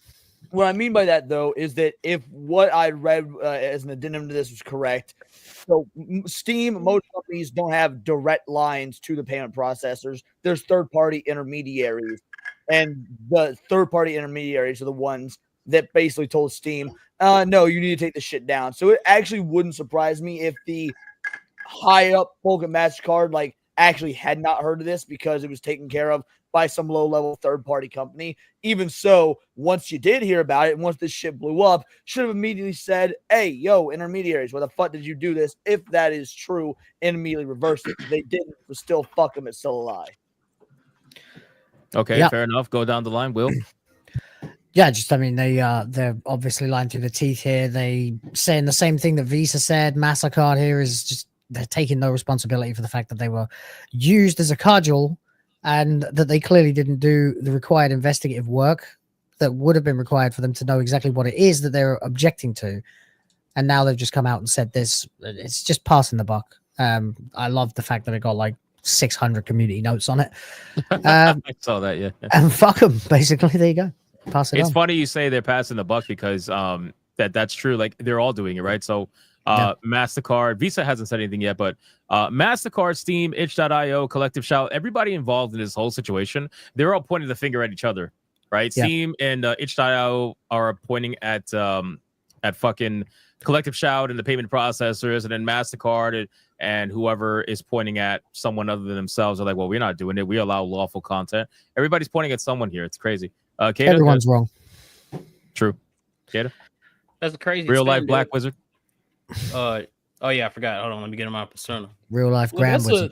What I mean by that, though, is that if what I read as an addendum to this was correct, so Steam, most companies don't have direct lines to the payment processors. There's third-party intermediaries, and the third-party intermediaries are the ones that basically told Steam, no, you need to take this shit down. So it actually wouldn't surprise me if the high-up folk at MasterCard actually had not heard of this because it was taken care of by some low-level third-party company. Even so, once you did hear about it, and once this shit blew up, should have immediately said, hey, yo, intermediaries, why the fuck did you do this? If that is true, and immediately reverse it. They didn't, but still fuck them, it's still a lie. Okay, Yep. fair enough. Go down the line, Will. Yeah, just I mean they're obviously lying through the teeth here. They saying the same thing that Visa said. Mastercard here is just they're taking no responsibility for the fact that they were used as a cudgel and that they clearly didn't do the required investigative work that would have been required for them to know exactly what it is that they're objecting to. And now they've just come out and said this. It's just passing the buck. I love the fact that it got like 600 community notes on it. I saw that, yeah. And fuck them, basically. There you go. Pass it It's on. funny you say they're passing the buck because that's true. Like they're all doing it, right? So Mastercard, Visa hasn't said anything yet, but Mastercard, Steam, itch.io, Collective Shout, everybody involved in this whole situation, they're all pointing the finger at each other, right? Yeah. Steam and itch.io are pointing at fucking Collective Shout and the payment processors, and then Mastercard and whoever is pointing at someone other than themselves are like, well, we're not doing it. We allow lawful content. Everybody's pointing at someone here. It's crazy. Kata, Everyone's wrong. True. Kata? That's a crazy Real life spin, Black dude. Wizard. Oh yeah, I forgot. Hold on, let me get in my persona. Real life Grand Wizard.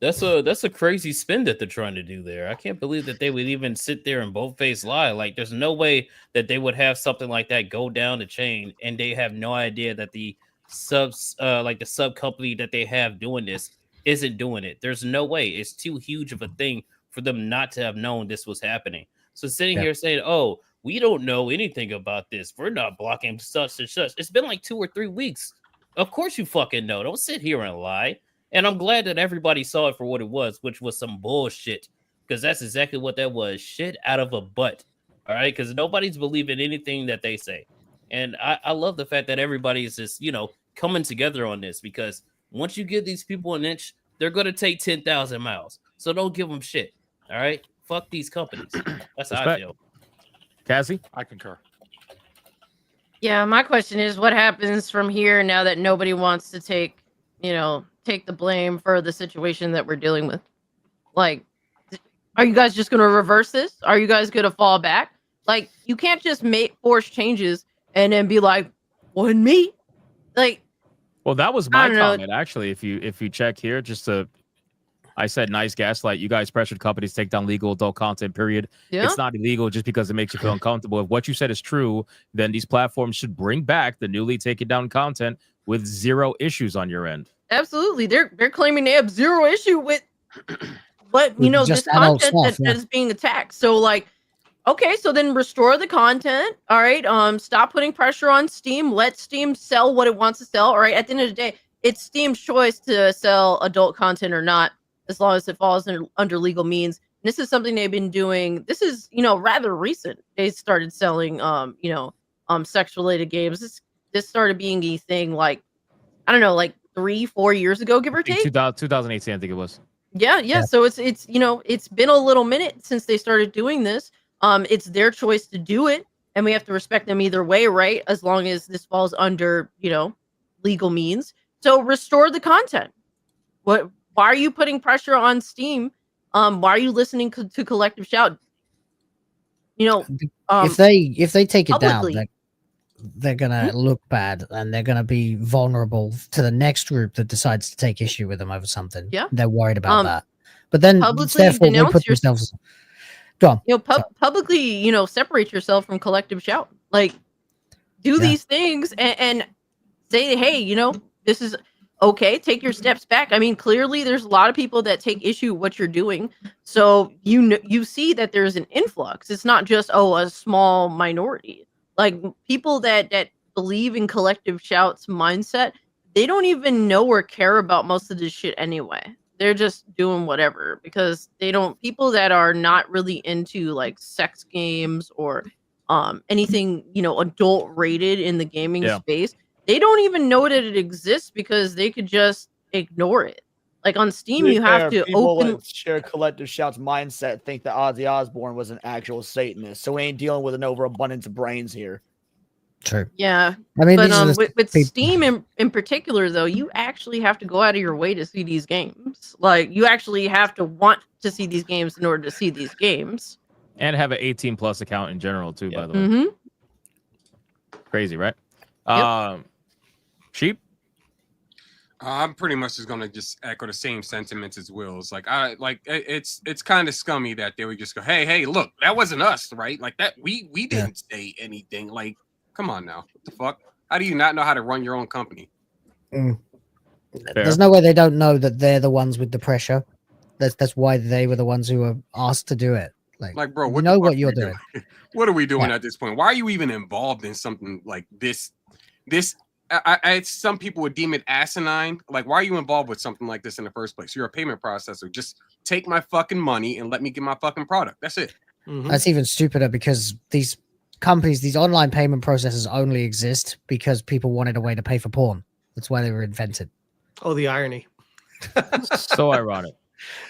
That's a crazy spin that they're trying to do there. I can't believe that they would even sit there and bold-faced lie. Like, there's no way that they would have something like that go down the chain, and they have no idea that the sub company that they have doing this isn't doing it. There's no way. It's too huge of a thing for them not to have known this was happening. So sitting here saying, "Oh, we don't know anything about this. We're not blocking such and such." It's been like 2 or 3 weeks. Of course you fucking know. Don't sit here and lie. And I'm glad that everybody saw it for what it was, which was some bullshit. Because that's exactly what that was. Shit out of a butt. All right? Because nobody's believing anything that they say. And I love the fact that everybody is just, coming together on this. Because once you give these people an inch, they're going to take 10,000 miles. So don't give them shit. All right? Fuck these companies. That's how I feel. Cassie? I concur. Yeah, my question is what happens from here now that nobody wants to take the blame for the situation that we're dealing with? Like, are you guys just going to reverse this? Are you guys going to fall back? Like, you can't just force changes and then be like, wasn't me. Like, well, that was my comment actually. If you check here, I said nice gaslight. You guys pressured companies to take down legal adult content, period. Yeah. It's not illegal just because it makes you feel uncomfortable. If what you said is true, then these platforms should bring back the newly taken down content with zero issues on your end. absolutely. They're claiming they have zero issue with what this content that is being attacked. So like, okay, so then restore the content. All right. Stop putting pressure on Steam. Let Steam sell what it wants to sell. All right. At the end of the day, it's Steam's choice to sell adult content or not, as long as it falls under legal means. And this is something they've been doing. This is, rather recent. They started selling, sex related games. This started being a thing like, I don't know, like 3-4 years ago, give or take. 2018, I think it was. Yeah. So it's it's been a little minute since they started doing this. It's their choice to do it, and we have to respect them either way, right? As long as this falls under, legal means. So restore the content. Why are you putting pressure on Steam? Why are you listening to Collective Shout? If they take it publicly. down, they're gonna look bad, and they're gonna be vulnerable to the next group that decides to take issue with them over something. Yeah, they're worried about that. But then, publicly therefore, they denounce put themselves. Go on. Publicly, separate yourself from Collective Shout. Like, do these things and say, hey, this is okay. Take your steps back. I mean, clearly, there's a lot of people that take issue with what you're doing. So you see that there's an influx. It's not just a small minority. Like people that believe in Collective Shout's mindset, they don't even know or care about most of this shit anyway. They're just doing whatever because people that are not really into like sex games or anything, adult rated in the gaming space, they don't even know that it exists because they could just ignore it. Like on Steam, you have to open. That share Collective Shout's mindset think that Ozzy Osbourne was an actual Satanist, so we ain't dealing with an overabundance of brains here. True. Yeah. I mean, but these are the with people- Steam in particular, though, you actually have to go out of your way to see these games. Like, you actually have to want to see these games in order to see these games. And have an 18 plus account in general too, by the way. Mm-hmm. Crazy, right? Sheep. I'm pretty much just gonna just echo the same sentiments as Will's. Like it's kind of scummy that they would just go, hey, look, that wasn't us, right? Like that we didn't say anything. Like, come on now, what the fuck? How do you not know how to run your own company? There's no way they don't know that they're the ones with the pressure. That's why they were the ones who were asked to do it. Like bro, you what know what you're doing. What are we doing at this point? Why are you even involved in something like this? Some people would deem it asinine. Like, why are you involved with something like this in the first place? You're a payment processor. Just take my fucking money and let me get my fucking product. That's it. That's even stupider because these companies, these online payment processors only exist because people wanted a way to pay for porn. That's why they were invented. Oh, the irony. So ironic.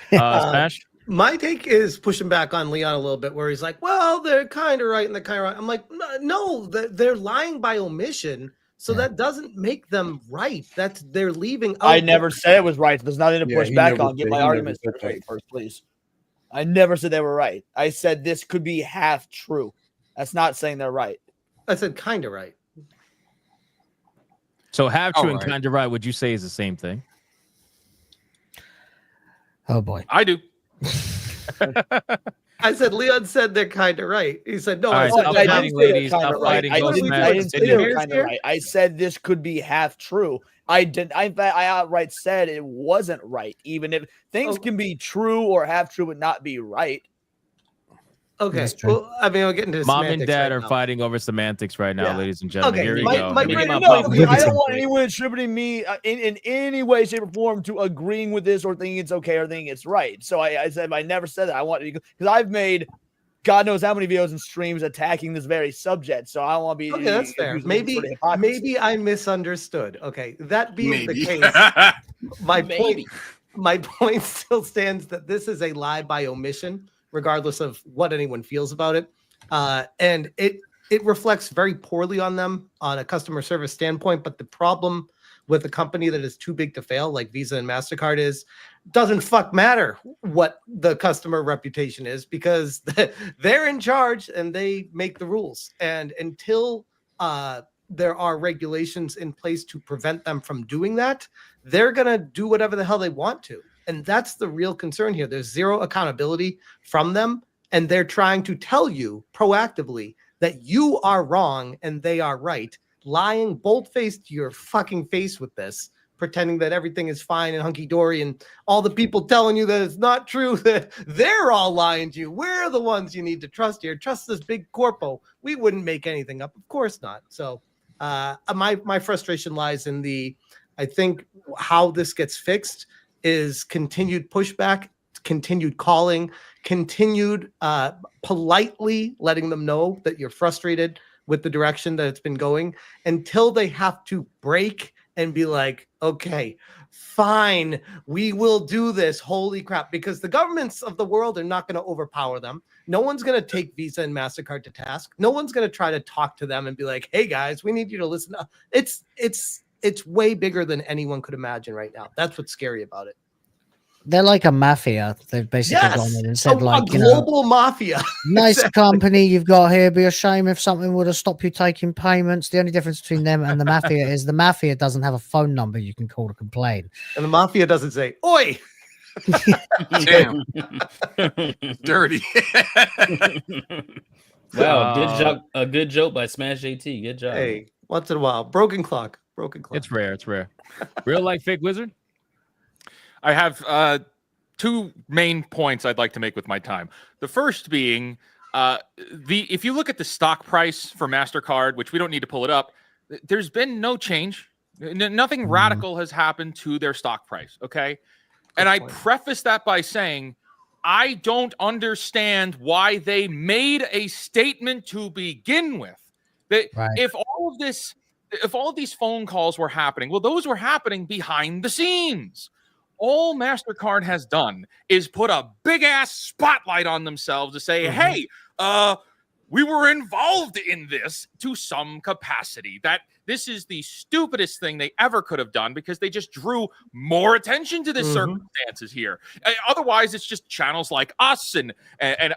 Smash? My take is pushing back on Leon a little bit, where he's like, well, they're kind of right and they're kind of right. I'm like, no, they're lying by omission. So that doesn't make them right. They're leaving. I never said it was right. There's nothing to push back on. Get my argument straight first, please. I never said they were right. I said this could be half true. That's not saying they're right. I said kind of right. So half true and kind of right, would you say is the same thing? Oh boy. I do. I said Leon said they're kind of right. He said no. All right, stop fighting, ladies. Stop fighting. I didn't say they were kind of right. I said this could be half true. I outright said it wasn't right. Even if things can be true or half true but not be right. Okay. Well, I mean, we'll get into Mom and dad are fighting over semantics right now, ladies and gentlemen. Here we go. I don't want anyone attributing me in any way, shape, or form to agreeing with this or thinking it's okay or thinking it's right. So I said I never said that. I want to because I've made God knows how many videos and streams attacking this very subject. So I don't want to be okay. That's fair. Maybe I misunderstood. Okay, that being the case, my point still stands that this is a lie by omission, regardless of what anyone feels about it. And it reflects very poorly on them on a customer service standpoint. But the problem with a company that is too big to fail, like Visa and MasterCard doesn't matter what the customer reputation is, because they're in charge and they make the rules. And until there are regulations in place to prevent them from doing that, they're going to do whatever the hell they want to. And that's the real concern here. There's zero accountability from them. And they're trying to tell you proactively that you are wrong and they are right, lying bold-faced to your fucking face with this, pretending that everything is fine and hunky-dory, and all the people telling you that it's not true, that they're all lying to you. We're the ones you need to trust here. Trust this big corpo. We wouldn't make anything up. Of course not. So my frustration lies in I think how this gets fixed is continued pushback, continued calling, continued politely letting them know that you're frustrated with the direction that it's been going, until they have to break and be like, okay, fine, we will do this. Holy crap. Because the governments of the world are not going to overpower them. No one's going to take Visa and MasterCard to task. No one's going to try to talk to them and be like, hey guys, we need you to listen. It's way bigger than anyone could imagine right now. That's what's scary about it. They're like a mafia. They've basically gone in and said, a global mafia. Nice company you've got here. Be a shame if something would have stopped you taking payments. The only difference between them and the mafia is the mafia doesn't have a phone number you can call to complain. And the mafia doesn't say, oi. Damn. Dirty. Wow, a good joke by Smash JT. Good job. Hey, once in a while. Broken clock. It's rare. Real life fake wizard. I have two main points I'd like to make with my time. The first being, if you look at the stock price for MasterCard, which we don't need to pull it up, there's been no change. Nothing radical has happened to their stock price, okay? And I preface that by saying, I don't understand why they made a statement to begin with. That if all of these phone calls were happening, well, those were happening behind the scenes. All MasterCard has done is put a big ass spotlight on themselves to say, hey, we were involved in this to some capacity. That this is the stupidest thing they ever could have done because they just drew more attention to the circumstances here. Otherwise, it's just channels like us and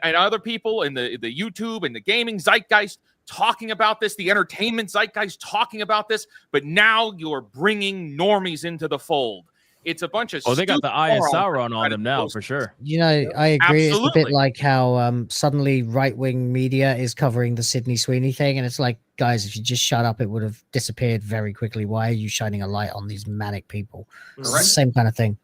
other people in the YouTube and the gaming zeitgeist talking about this, the entertainment zeitgeist talking about this. But now you're bringing normies into the fold. It's a bunch of they got the Eye of stupid Sauron on them now for sure. You know, I agree. It's a Absolutely. bit like how suddenly right-wing media is covering the Sydney Sweeney thing, and it's like, guys, if you just shut up, it would have disappeared very quickly. Why are you shining a light on these manic people? It's the same kind of thing.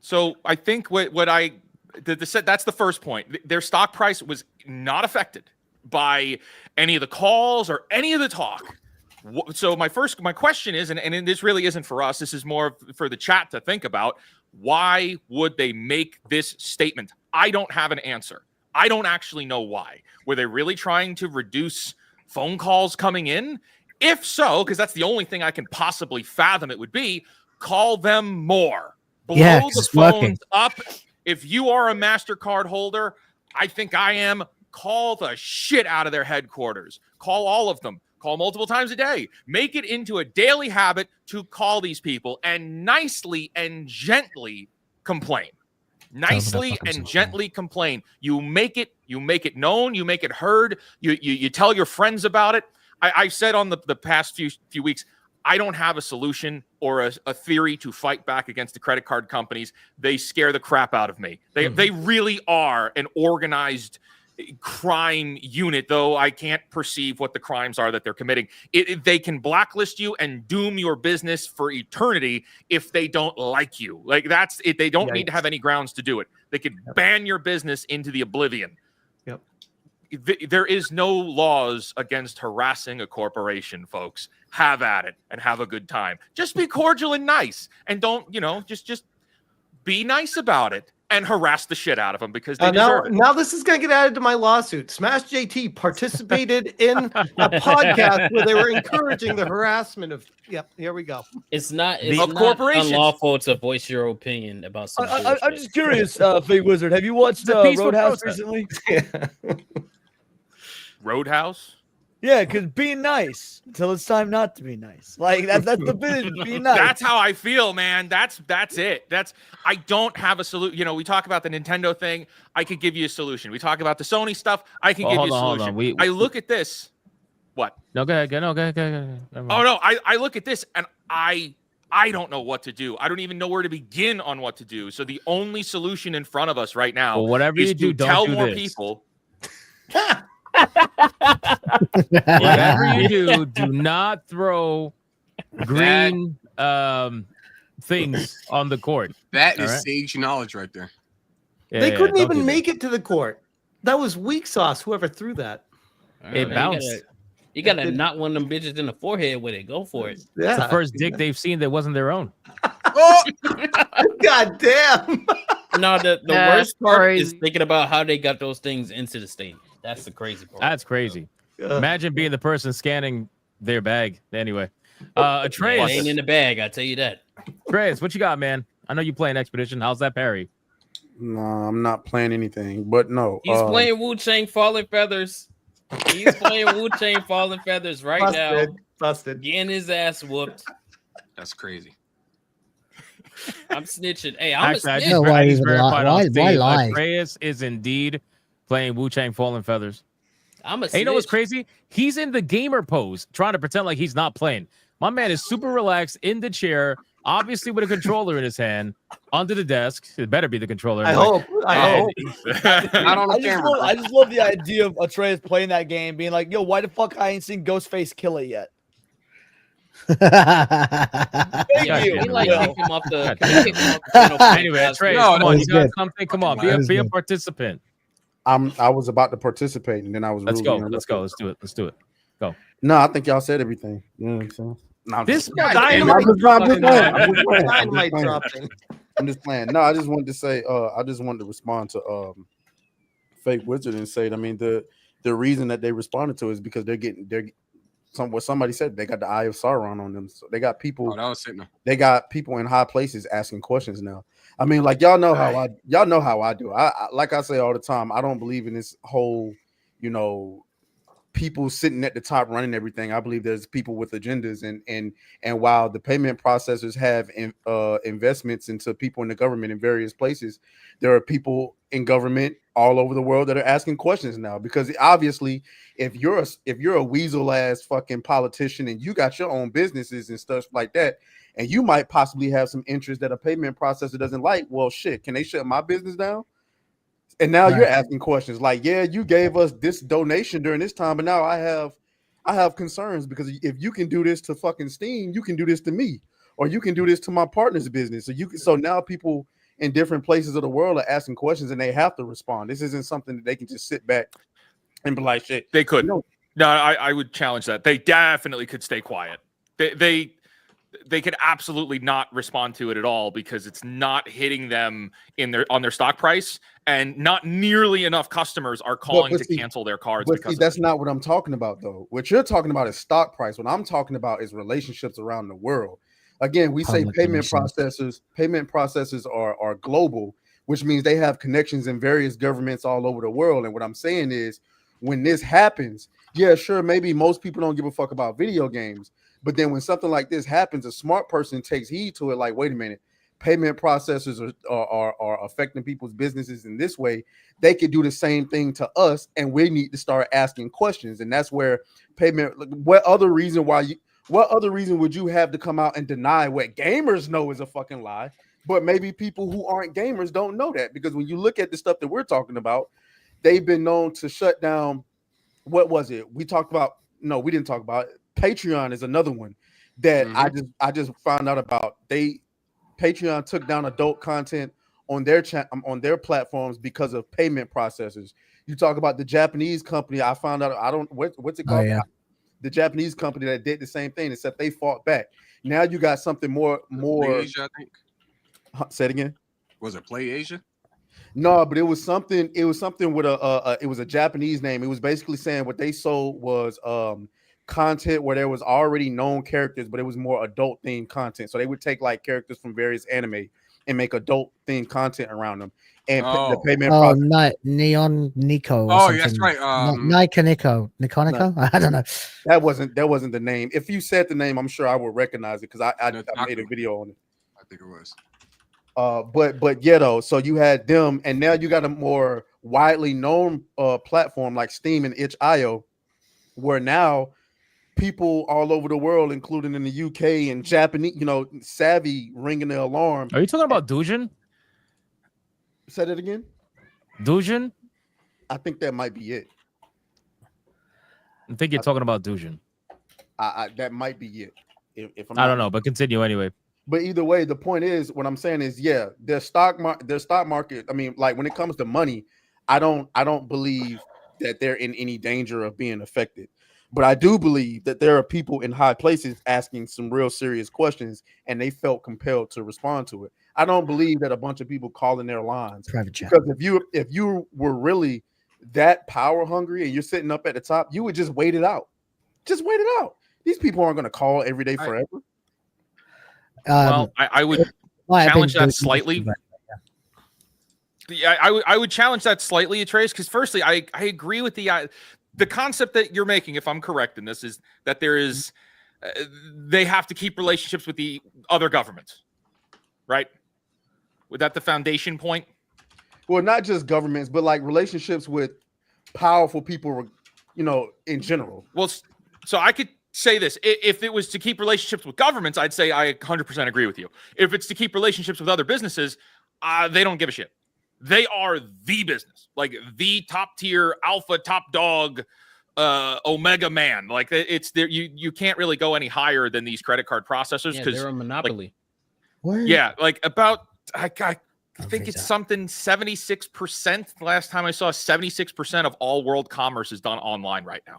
So I think that's the first point. Their stock price was not affected by any of the calls or any of the talk. So my question is, and this really isn't for us, this is more for the chat to think about, why would they make this statement? I don't have an answer. I don't actually know why. Were they really trying to reduce phone calls coming in? If so, because that's the only thing I can possibly fathom it would be, call them more. Blow the phones up. If you are a Mastercard holder, I think I am, call the shit out of their headquarters. Call all of them. Call multiple times a day. Make it into a daily habit to call these people and nicely and gently complain. Nicely and gently complain. You make it known. You make it heard. You tell your friends about it. I said on the past few weeks, I don't have a solution or a theory to fight back against the credit card companies. They scare the crap out of me. They really are an organized crime unit, though I can't perceive what the crimes are that they're committing. They can blacklist you and doom your business for eternity if they don't like you. Like that's it. They don't need to have any grounds to do it. They could ban your business into the oblivion. Yep. There is no laws against harassing a corporation, folks. Have at it and have a good time. Just be cordial and nice, and don't just be nice about it. And harass the shit out of them because they deserve it. Now this is going to get added to my lawsuit. Smash JT participated in a podcast where they were encouraging the harassment of. Yep, here we go. It's not corporations. unlawful to voice your opinion about something. I'm just curious, Fake Wizard. Have you watched Roadhouse recently? Roadhouse? Yeah, because being nice until it's time not to be nice. Like that's the bit. Being nice. That's how I feel, man. That's it. I don't have a solution. We talk about the Nintendo thing. I could give you a solution. We talk about the Sony stuff. I can give you a solution. I look at this. What? No, go ahead. Go ahead. Oh no, I look at this and I don't know what to do. I don't even know where to begin on what to do. So the only solution in front of us right now whatever is you do, to don't tell do more this. people. Whatever you do not throw green things on the court. That is sage knowledge right there. They couldn't even make it to the court. That was weak sauce. Whoever threw that. It bounced. You gotta knock one of them bitches in the forehead with it. Go for it. Yeah. It's the first dick they've seen that wasn't their own. God damn. No, the worst part is thinking about how they got those things into the stadium. That's the crazy part. That's crazy. Imagine being the person scanning their bag. Anyway, Atreus ain't in the bag. I tell you that. Atreus, what you got, man? I know you playing Expedition. How's that parry? No, I'm not playing anything. But no, He's playing Wu-Chang Fallen Feathers. He's playing Wu-Chang Fallen Feathers right now. Busted. Getting his ass whooped. That's crazy. I'm snitching. Hey, I'm Actually, I a just know why he would lie. Why lie? Atreus is indeed playing Wu-Chang Fallen Feathers. I'm a Hey, you know what's crazy? He's in the gamer pose, trying to pretend like he's not playing. My man is super relaxed in the chair, obviously with a controller in his hand, under the desk. It better be the controller. I hope. Not on the camera. I just love the idea of Atreus playing that game, being like, "Yo, why the fuck I ain't seen Ghostface kill it yet?" Yeah, you. he like kick him off the. Anyway, Atreus, come on, you got something. Come on, be a participant. I was about to participate, and then I was. Let's go. Let's do it. Go. No, I think y'all said everything. You know what I'm saying? No, I'm This just guy- I'm just playing. Dynamite dropping. I'm just playing. No, I just wanted to say. I just wanted to respond to Fake Wizard and say. I mean, the reason that they responded to is because what somebody said, they got the Eye of Sauron on them. So they got people. Oh, that was sitting there. They got people in high places asking questions now. I mean, like y'all know how I do. I like I say all the time, I don't believe in this whole you know, people sitting at the top running everything. I believe there's people with agendas, and while the payment processors have investments into people in the government in various places, there are people in government all over the world that are asking questions now, because obviously if you're a weasel ass fucking politician and you got your own businesses and stuff like that, and you might possibly have some interest that a payment processor doesn't like, well shit, can they shut my business down? And now you're asking questions like, yeah, you gave us this donation during this time, but now I have concerns, because if you can do this to fucking Steam, you can do this to me, or you can do this to my partner's business. So now people in different places of the world are asking questions, and they have to respond. This isn't something that they can just sit back and be like, shit. They could. No, I would challenge that. They definitely could stay quiet. They could absolutely not respond to it at all, because it's not hitting them on their stock price, and not nearly enough customers are calling to cancel their cards. But that's not what I'm talking about, though. What you're talking about is stock price. What I'm talking about is relationships around the world. Again, we say payment processors are global, which means they have connections in various governments all over the world. And what I'm saying is, when this happens, yeah, sure, maybe most people don't give a fuck about video games. But then when something like this happens, a smart person takes heed to it. Like, wait a minute, payment processors are affecting people's businesses in this way. They could do the same thing to us, and we need to start asking questions. And that's where payment. What other reason would you have to come out and deny what gamers know is a fucking lie? But maybe people who aren't gamers don't know that, because when you look at the stuff that we're talking about, they've been known to shut down. What was it? We talked about? No, we didn't talk about it. Patreon is another one that I just found out about. Patreon took down adult content on their platforms because of payment processors. You talk about the Japanese company. I found out, what's it called? Oh, yeah. The Japanese company that did the same thing, except they fought back. Now you got something more. Play Asia, I think. Say it again. Was it Play Asia? No, but it was something. It was something with it was a Japanese name. It was basically saying what they sold was content where there was already known characters, but it was more adult themed content. So they would take like characters from various anime and make adult themed content around them. And the payment process. Neon Nico. Oh, that's right. Nika Nico. Niconico? I don't know. That wasn't the name. If you said the name, I'm sure I would recognize it, because I made a video on it. I think it was. But yeah, though. So you had them, and now you got a more widely known platform like Steam and itch.io, where now people all over the world, including in the UK and Japanese, savvy, ringing the alarm. Are you talking about Dujin? Say that again. Dujin? I think that might be it. I think you're talking about Dujin. That might be it. If I'm I don't know, but continue anyway. But either way, the point is, what I'm saying is, yeah, their stock market. I mean, like when it comes to money, I don't believe that they're in any danger of being affected. But I do believe that there are people in high places asking some real serious questions, and they felt compelled to respond to it. I don't believe that a bunch of people calling their lines. Private chat. Because if you were really that power hungry and you're sitting up at the top, you would just wait it out. Just wait it out. These people aren't going to call every day forever. Well, I would challenge that slightly. Yeah, I would challenge that slightly, Trace, because firstly, I agree with the concept that you're making, if I'm correct in this, is that there is they have to keep relationships with the other governments, right? Was that the foundation point? Well, not just governments, but like relationships with powerful people, in general. Well, so I could say this. If it was to keep relationships with governments, I'd say I 100% agree with you. If it's to keep relationships with other businesses, they don't give a shit. They are the business, like the top tier alpha top dog, Omega man. Like it's there. You can't really go any higher than these credit card processors because they're a monopoly. Like about I think it's something 76%. Last time I saw 76% of all world commerce is done online right now.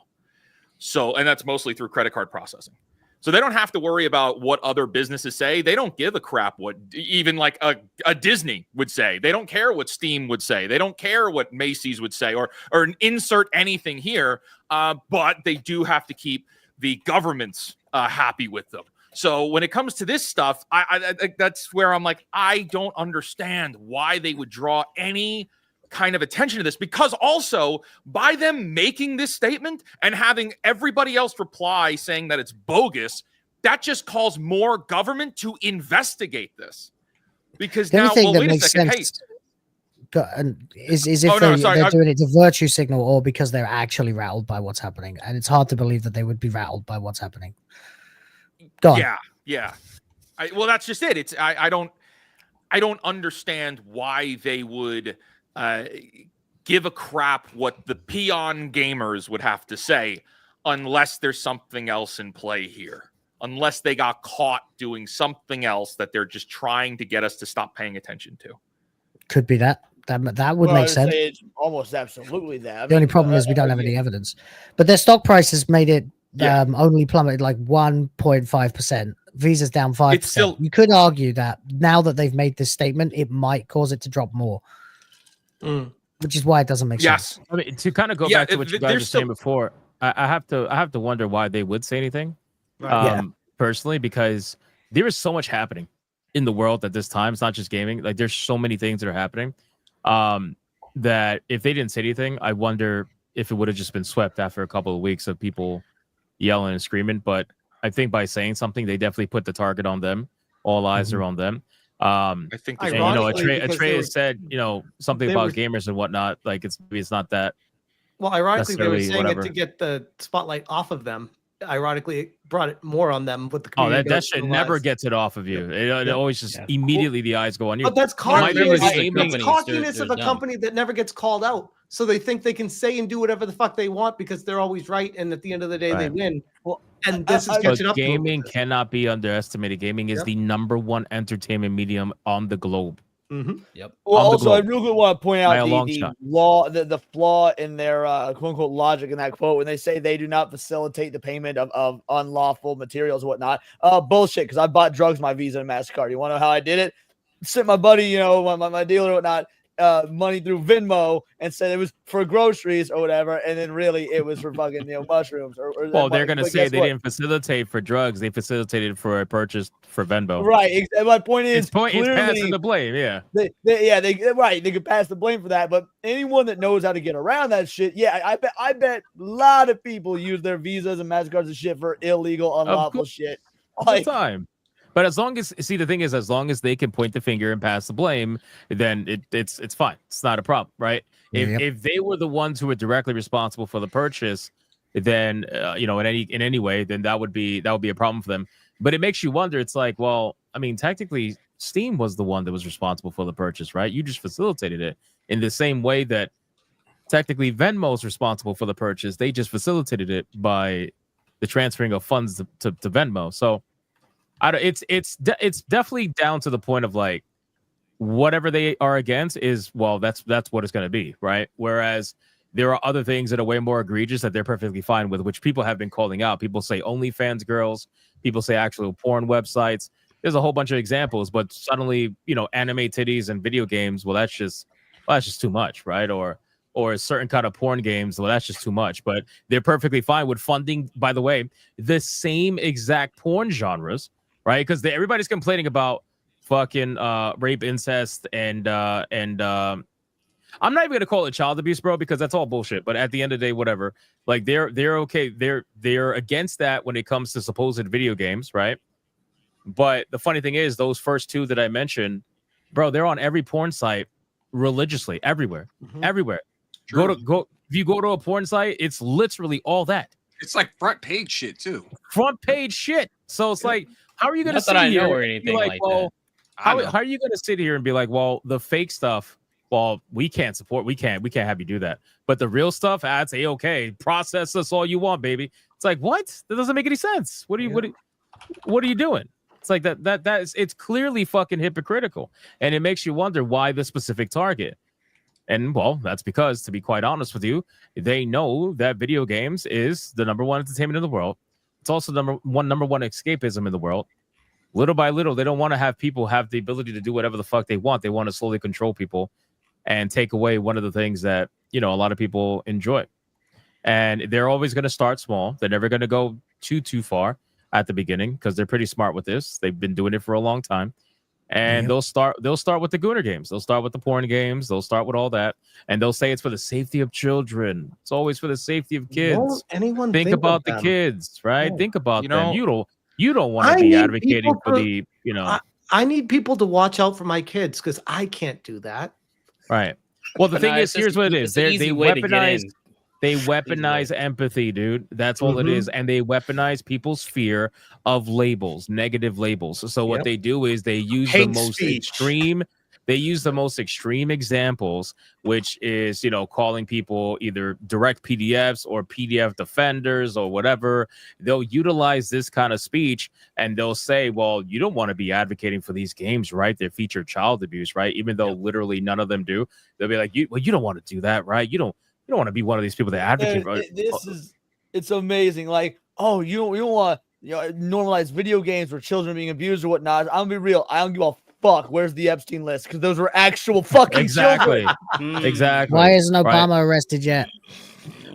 So, and that's mostly through credit card processing. So they don't have to worry about what other businesses say. They don't give a crap what even like a Disney would say. They don't care what Steam would say. They don't care what Macy's would say or insert anything here. But they do have to keep the governments happy with them. So when it comes to this stuff, I that's where I'm like, I don't understand why they would draw any kind of attention to this, because also by them making this statement and having everybody else reply saying that it's bogus, that just calls more government to investigate this. Because The now, only thing well, that wait a makes second. sense is if Oh, no, they're sorry, doing it to virtue signal or because they're actually rattled by what's happening. And it's hard to believe that they would be rattled by what's happening. Go on. Yeah. Well, that's just it. I don't understand why they would give a crap what the peon gamers would have to say unless there's something else in play here. Unless they got caught doing something else that they're just trying to get us to stop paying attention to. Could be that. That would Well, make I'd sense. say it's almost absolutely that. The only problem is we don't have any evidence. But their stock price has made it only plummeted like 1.5%. Visa's down 5%. You could argue that now that they've made this statement, it might cause it to drop more. Which is why it doesn't make sense. I mean, to kind of go back to what you guys were saying before, I have to wonder why they would say anything. Personally, because there is so much happening in the world at this time. It's not just gaming. Like, there's so many things that are happening that if they didn't say anything, I wonder if it would have just been swept after a couple of weeks of people yelling and screaming. But I think by saying something, they definitely put the target on them. All eyes are on them. I think, and, Atreus said, something about gamers and whatnot. Like, it's not that. Well, ironically, they were saying whatever. it to get the spotlight off of them. Ironically, it brought it more on them with the community. That shit never gets it off of you. It always just immediately the eyes go on you. But that's cockiness. It's cockiness of a dumb. company that never gets called out. So they think they can say and do whatever the fuck they want because they're always right. And at the end of the day, they win. Well, and this is catching up to them. Gaming cannot be underestimated. Gaming is the number one entertainment medium on the globe. Yep. Well, also, I really want to point out the flaw in their quote unquote logic in that quote when they say they do not facilitate the payment of unlawful materials and whatnot. Bullshit, because I bought drugs, my Visa and Mastercard. You want to know how I did it? Sent my buddy, my dealer or whatnot, money through Venmo and said it was for groceries or whatever, and then really it was for fucking mushrooms. Well, they're gonna say they didn't facilitate for drugs; they facilitated for a purchase for Venmo. Right. My point is, it's passing the blame. Yeah. They could pass the blame for that, but anyone that knows how to get around that shit, I bet a lot of people use their Visas and Mastercards and shit for illegal, unlawful shit all the time. But as long as the thing is, as long as they can point the finger and pass the blame, then it's fine. It's not a problem, right? If they were the ones who were directly responsible for the purchase, then in any way, then that would be a problem for them. But it makes you wonder. It's like, well, I mean, technically, Steam was the one that was responsible for the purchase, right? You just facilitated it in the same way that technically Venmo is responsible for the purchase. They just facilitated it by the transferring of funds to Venmo. So. It's definitely down to the point of like whatever they are against is that's what it's going to be, right? Whereas there are other things that are way more egregious that they're perfectly fine with, which people have been calling out. People say OnlyFans girls, people say actual porn websites. There's a whole bunch of examples, but suddenly anime titties and video games. That's just too much, right? Or a certain kind of porn games. Well, that's just too much. But they're perfectly fine with funding. By the way, the same exact porn genres. Right, because everybody's complaining about fucking rape, incest, and I'm not even gonna call it child abuse, bro, because that's all bullshit. But at the end of the day, whatever. Like they're okay. They're against that when it comes to supposed video games, right? But the funny thing is, those first two that I mentioned, bro, they're on every porn site religiously, everywhere. True. If you go to a porn site, it's literally all that. It's like front page shit too. Front page shit. So it's like. How are you going to Not sit that I here know or and anything be like well, that. How are you going to sit here and be like, well, the fake stuff, well, we can't support, we can't have you do that. But the real stuff, I'd say, okay, process us all you want, baby. It's like, what? That doesn't make any sense. What are you doing? It's like it's clearly fucking hypocritical. And it makes you wonder why the specific target. And well, that's because, to be quite honest with you, they know that video games is the number one entertainment in the world. It's also number one escapism in the world. Little by little, they don't want to have people have the ability to do whatever the fuck they want. They want to slowly control people and take away one of the things that, a lot of people enjoy. And they're always going to start small. They're never going to go too far at the beginning because they're pretty smart with this. They've been doing it for a long time. and they'll start with the Gooner games. They'll start with the porn games. They'll start with all that, and they'll say it's for the safety of children. It's always for the safety of kids. Won't anyone think think about of the them? kids, right? No. Think about You them. know, You don't want I to be need advocating people for to- the, I need people to watch out for my kids because I can't do that. right. Well, the But thing nah, is, it's just here's what it it's is. an They easy way to get weaponize. in. They weaponize empathy, dude. That's all it is. And they weaponize people's fear of labels, negative labels. So what Yep. they do is they use the Hate most speech. extreme. They use the most extreme examples, which is, calling people either direct PDFs or PDF defenders or whatever. They'll utilize this kind of speech and they'll say, well, you don't want to be advocating for these games, right? They feature child abuse, right? Even though literally none of them do. They'll be like, you don't want to do that, right? You don't want to be one of these people that advocate for It's amazing. Like, oh, you don't want to normalize video games where children are being abused or whatnot. I'm gonna be real. I don't give a fuck. Where's the Epstein list? Because those were actual fucking Exactly. children. Exactly. Why isn't Right. Obama arrested yet?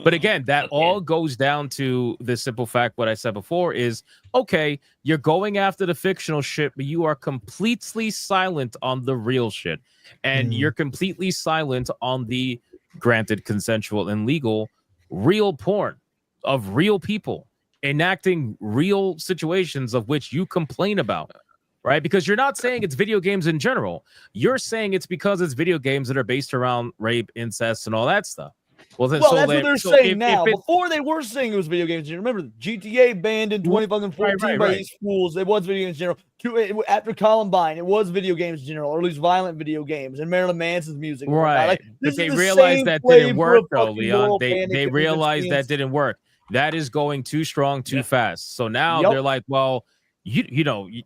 But again, that all goes down to the simple fact what I said before is, okay, you're going after the fictional shit, but you are completely silent on the real shit. And you're completely silent on the granted consensual and legal real porn of real people enacting real situations of which you complain about. Right? Because you're not saying it's video games in general. You're saying it's because it's video games that are based around rape, incest, and all that stuff. Well, then, Well, that's what they're saying now. If Before they were saying it was video games. Remember, GTA banned in 2014 by these fools. It was video games in general. After Columbine, it was video games in general, or at least violent video games, and Marilyn Manson's music. and whatnot. right. Like, But this they is the realized same that didn't flavor work, of though, fucking Leon. moral They panic that realized convinced that didn't work. That is going too strong, too fast. So now Yep. they're like, well,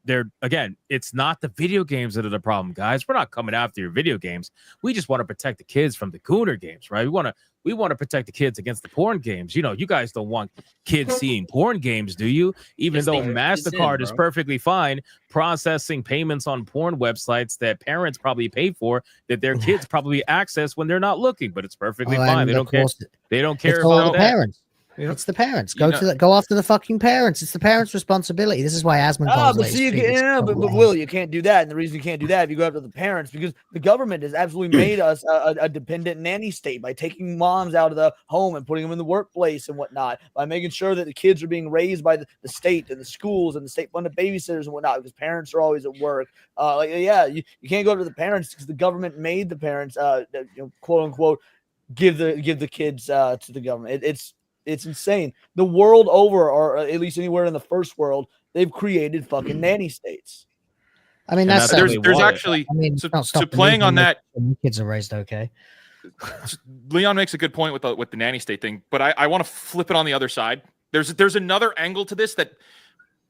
they're again, it's not the video games that are the problem, guys. We're not coming after your video games. We just want to protect the kids from the Gooner games, right? We want to protect the kids against the porn games. You guys don't want kids seeing porn games, do you? Even though Mastercard is perfectly fine processing payments on porn websites that parents probably pay for, that their kids probably access when they're not looking, but it's perfectly fine. They don't care. They don't care It's all about the that. parents. It's the parents. Go after the fucking parents. It's the parents' responsibility. This is why Asmund calls but it see, but Will, you can't do that. And the reason you can't do that if you go after the parents, because the government has absolutely made us a dependent nanny state by taking moms out of the home and putting them in the workplace and whatnot, by making sure that the kids are being raised by the state and the schools and the state-funded babysitters and whatnot, because parents are always at work. You can't go to the parents because the government made the parents, quote unquote, give the kids to the government. It's insane. The world over, or at least anywhere in the first world, they've created fucking nanny states. I mean, that's there's actually so playing on that. Kids are raised okay. Leon makes a good point with the nanny state thing, but I want to flip it on the other side. There's another angle to this that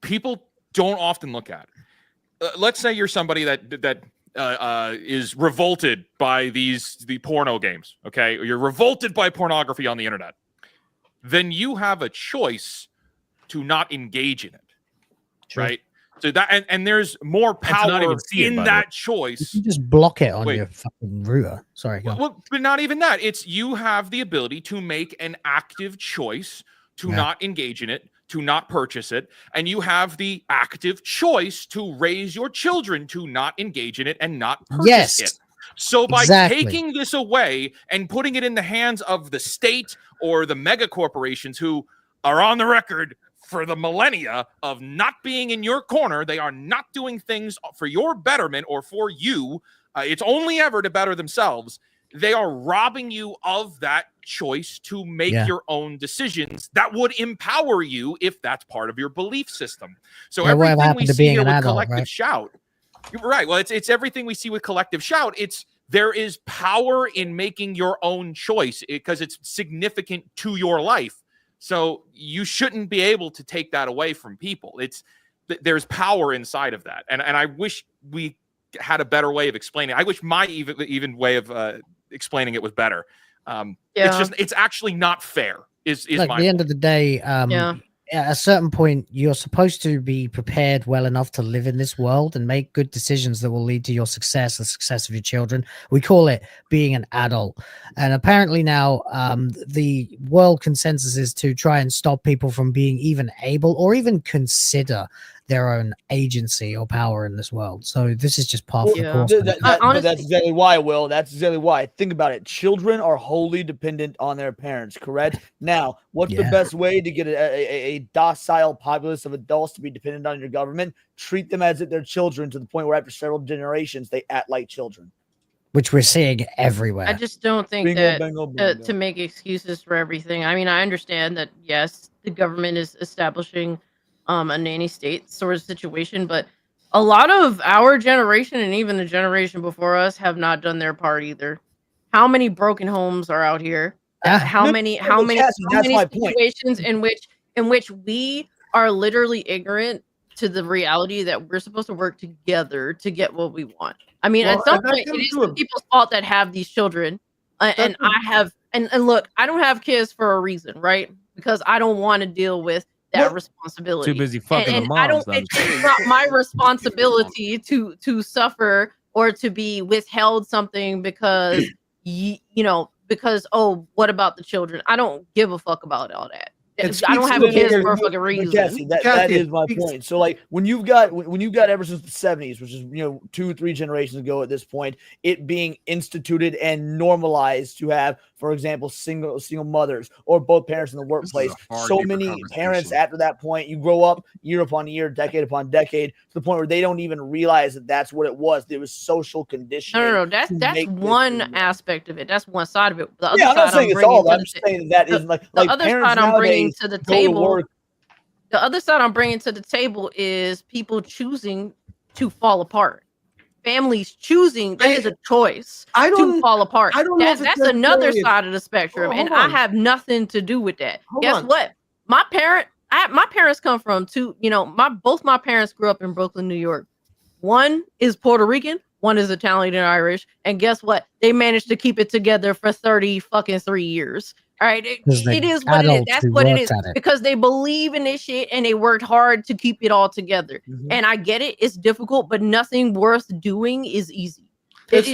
people don't often look at. Let's say you're somebody that is revolted by the porno games. Okay, you're revolted by pornography on the internet. Then you have a choice to not engage in it, right? So that and there's more power in that choice. You can just block it on your fucking router. Sorry. Well, but not even that. It's you have the ability to make an active choice to not engage in it, to not purchase it, and you have the active choice to raise your children to not engage in it and not purchase it. So by taking this away and putting it in the hands of the state or the mega corporations who are on the record for the millennia of not being in your corner, they are not doing things for your betterment or for you. It's only ever to better themselves. They are robbing you of that choice to make your own decisions that would empower you if that's part of your belief system. So everything we see here with collective shout. Right. Well, it's everything we see with collective shout. There is power in making your own choice because it's significant to your life. So you shouldn't be able to take that away from people. There's power inside of that. And I wish we had a better way of explaining it. I wish my even way of explaining it was better. It's actually not fair is Look, my at the end of the day, at a certain point, you're supposed to be prepared well enough to live in this world and make good decisions that will lead to your success, the success of your children. We call it being an adult. And apparently now the world consensus is to try and stop people from being even able or even consider their own agency or power in this world. So this is just part of the course. But that's exactly why, Will. That's exactly why. Think about it. Children are wholly dependent on their parents, correct? Now, what's the best way to get a docile populace of adults to be dependent on your government? Treat them as if they're children to the point where after several generations, they act like children. Which we're seeing everywhere. I just don't think Bingo, that bingo, bingo. to make excuses for everything. I mean, I understand that yes, the government is establishing a nanny state sort of situation, but a lot of our generation and even the generation before us have not done their part either. How many broken homes are out here? How many situations in which we are literally ignorant to the reality that we're supposed to work together to get what we want. I mean, at some point, it is the people's fault that have these children, and I have. And look, I don't have kids for a reason, right? Because I don't want to deal with that responsibility. Too busy fucking the moms. I don't. It's not my responsibility to suffer or to be withheld something because because what about the children? I don't give a fuck about all that. I don't have kids for a fucking reason. Cassie, that is my point. So, like, when you've got ever since the 70s, which is 2-3 generations ago at this point, it being instituted and normalized to have, for example, single mothers or both parents in the workplace. So many parents after that point, you grow up year upon year, decade upon decade, to the point where they don't even realize that that's what it was. There was social conditioning. No. That's one aspect of it. That's one side of it. The other I'm not side saying it's all. I'm just saying that is like the other side I'm bringing to the table. The other side I'm bringing to the table is people choosing to fall apart. Families choosing, that is a choice to fall apart. I don't know if that's another side of the spectrum, and I have nothing to do with that. Guess what? My parents come from both my parents grew up in Brooklyn, New York. One is Puerto Rican, one is Italian and Irish, and guess what? They managed to keep it together for 3 years. All right, it is what it is. That's what it is because they believe in this shit and they worked hard to keep it all together. And I get it; it's difficult, but nothing worth doing is easy. That's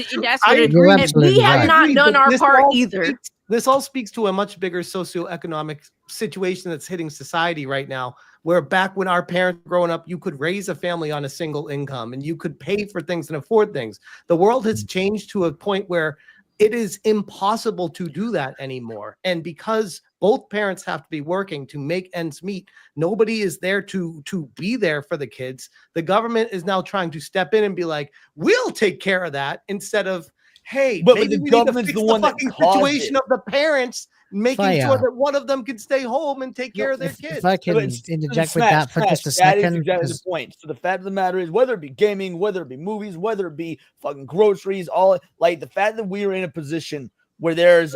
what it is. And we have not done our part either. This all speaks to a much bigger socioeconomic situation that's hitting society right now. Where back when our parents were growing up, you could raise a family on a single income and you could pay for things and afford things. The world has changed to a point where it is impossible to do that anymore. And because both parents have to be working to make ends meet, nobody is there to be there for the kids. The government is now trying to step in and be like, we'll take care of that, instead of, hey, but maybe the we need to government's fix the the one that fucking caused situation it. of the parents, making sure that one of them can stay home and take care of their kids. If I can interject with that for just a second. That is exactly the point. So the fact of the matter is, whether it be gaming, whether it be movies, whether it be fucking groceries, all like the fact that we are in a position where there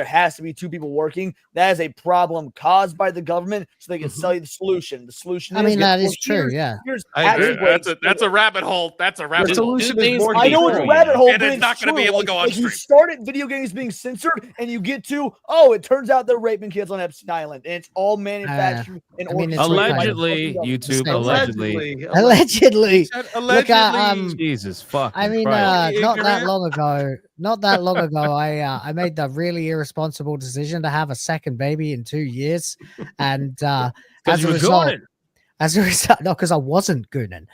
has to be two people working, that is a problem caused by the government, so they can sell you the solution. The solution I mean, that is true, yeah. I agree. That's a rabbit hole. That's a rabbit hole. I know it's a rabbit hole, and but it's not going to be able to go on stream. You stream. start at video games being censored, and you get to, it turns out they're raping kids on Epstein Island, and it's all manufactured and allegedly, YouTube, allegedly. Look, Jesus fuck. I mean, not that long ago, I made the really irresponsible decision to have a second baby in 2 years, and as a result, no, because I wasn't gooning.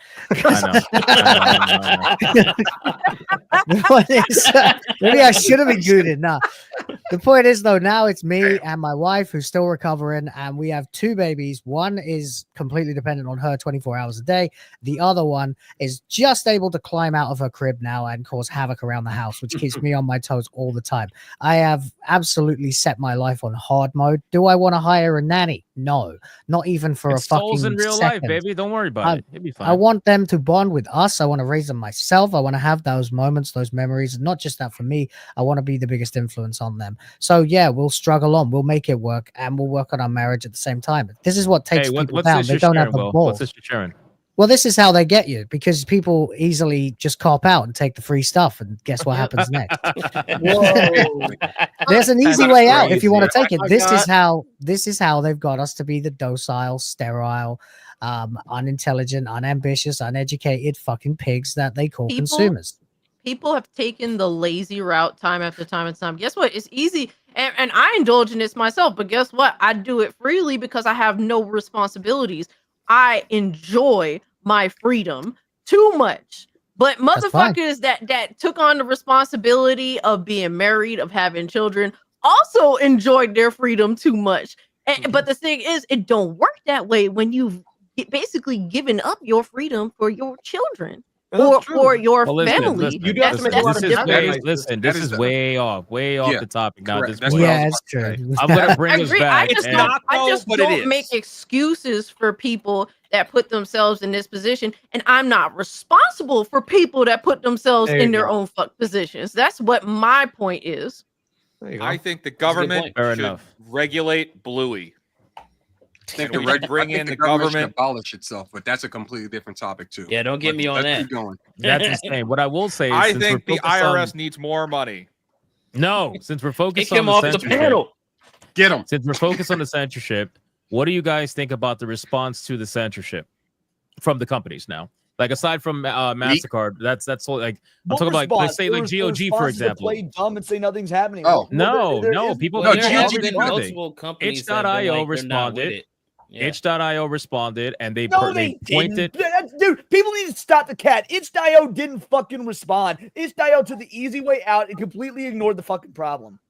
The point is, maybe I should have been gooning. No, the point is though, now it's me and my wife who's still recovering, and we have two babies. One is completely dependent on her 24 hours a day. The other one is just able to climb out of her crib now and cause havoc around the house, which keeps me on my toes all the time. I have absolutely set my life on hard mode. Do I want to hire a nanny? No, not even for a fucking souls in real second. life, baby. Don't worry about it. It'll be fine. I want them to bond with us. I want to raise them myself. I want to have those moments, those memories. And not just that for me. I want to be the biggest influence on them. So yeah, we'll struggle on. We'll make it work, and we'll work on our marriage at the same time. This is what takes people down. They don't have the balls. What's this you're sharing? Well, this is how they get you, because people easily just cop out and take the free stuff, and guess what happens next? There's an easy way out if you want to take it. This is how they've got us to be the docile, sterile, unintelligent, unambitious, uneducated fucking pigs that they call consumers. People have taken the lazy route time after time and time. Guess what? It's easy. And I indulge in this myself, but guess what? I do it freely because I have no responsibilities. I enjoy my freedom too much. But motherfuckers that took on the responsibility of being married, of having children, also enjoyed their freedom too much. But the thing is, it don't work that way when you've basically given up your freedom for your children or for your family. This is way off the topic now. Correct. This point. it's true. I'm gonna bring us back. I just don't make excuses for people that put themselves in this position, and I'm not responsible for people that put themselves in their own fuck positions. That's what my point is. I think the government should regulate Bluey. I think bring in the government should abolish itself, but that's a completely different topic too. Yeah, don't get me on that. Keep going. That's insane. What I will say is, I think the IRS needs more money. No, since we're focused Kick on him the off the censorship, panel. Get him. Since we're focused on the censorship, what do you guys think about the response to the censorship from the companies now? Like aside from Mastercard, that's like I'm talking about. Let's say like GOG for example. Play dumb and say nothing's happening. Oh no, people. Well, multiple companies Itch.io responded. Itch.io responded, and they pointed. Dude, people need to stop the cat. Itch.io didn't fucking respond. Itch.io took the easy way out and completely ignored the fucking problem.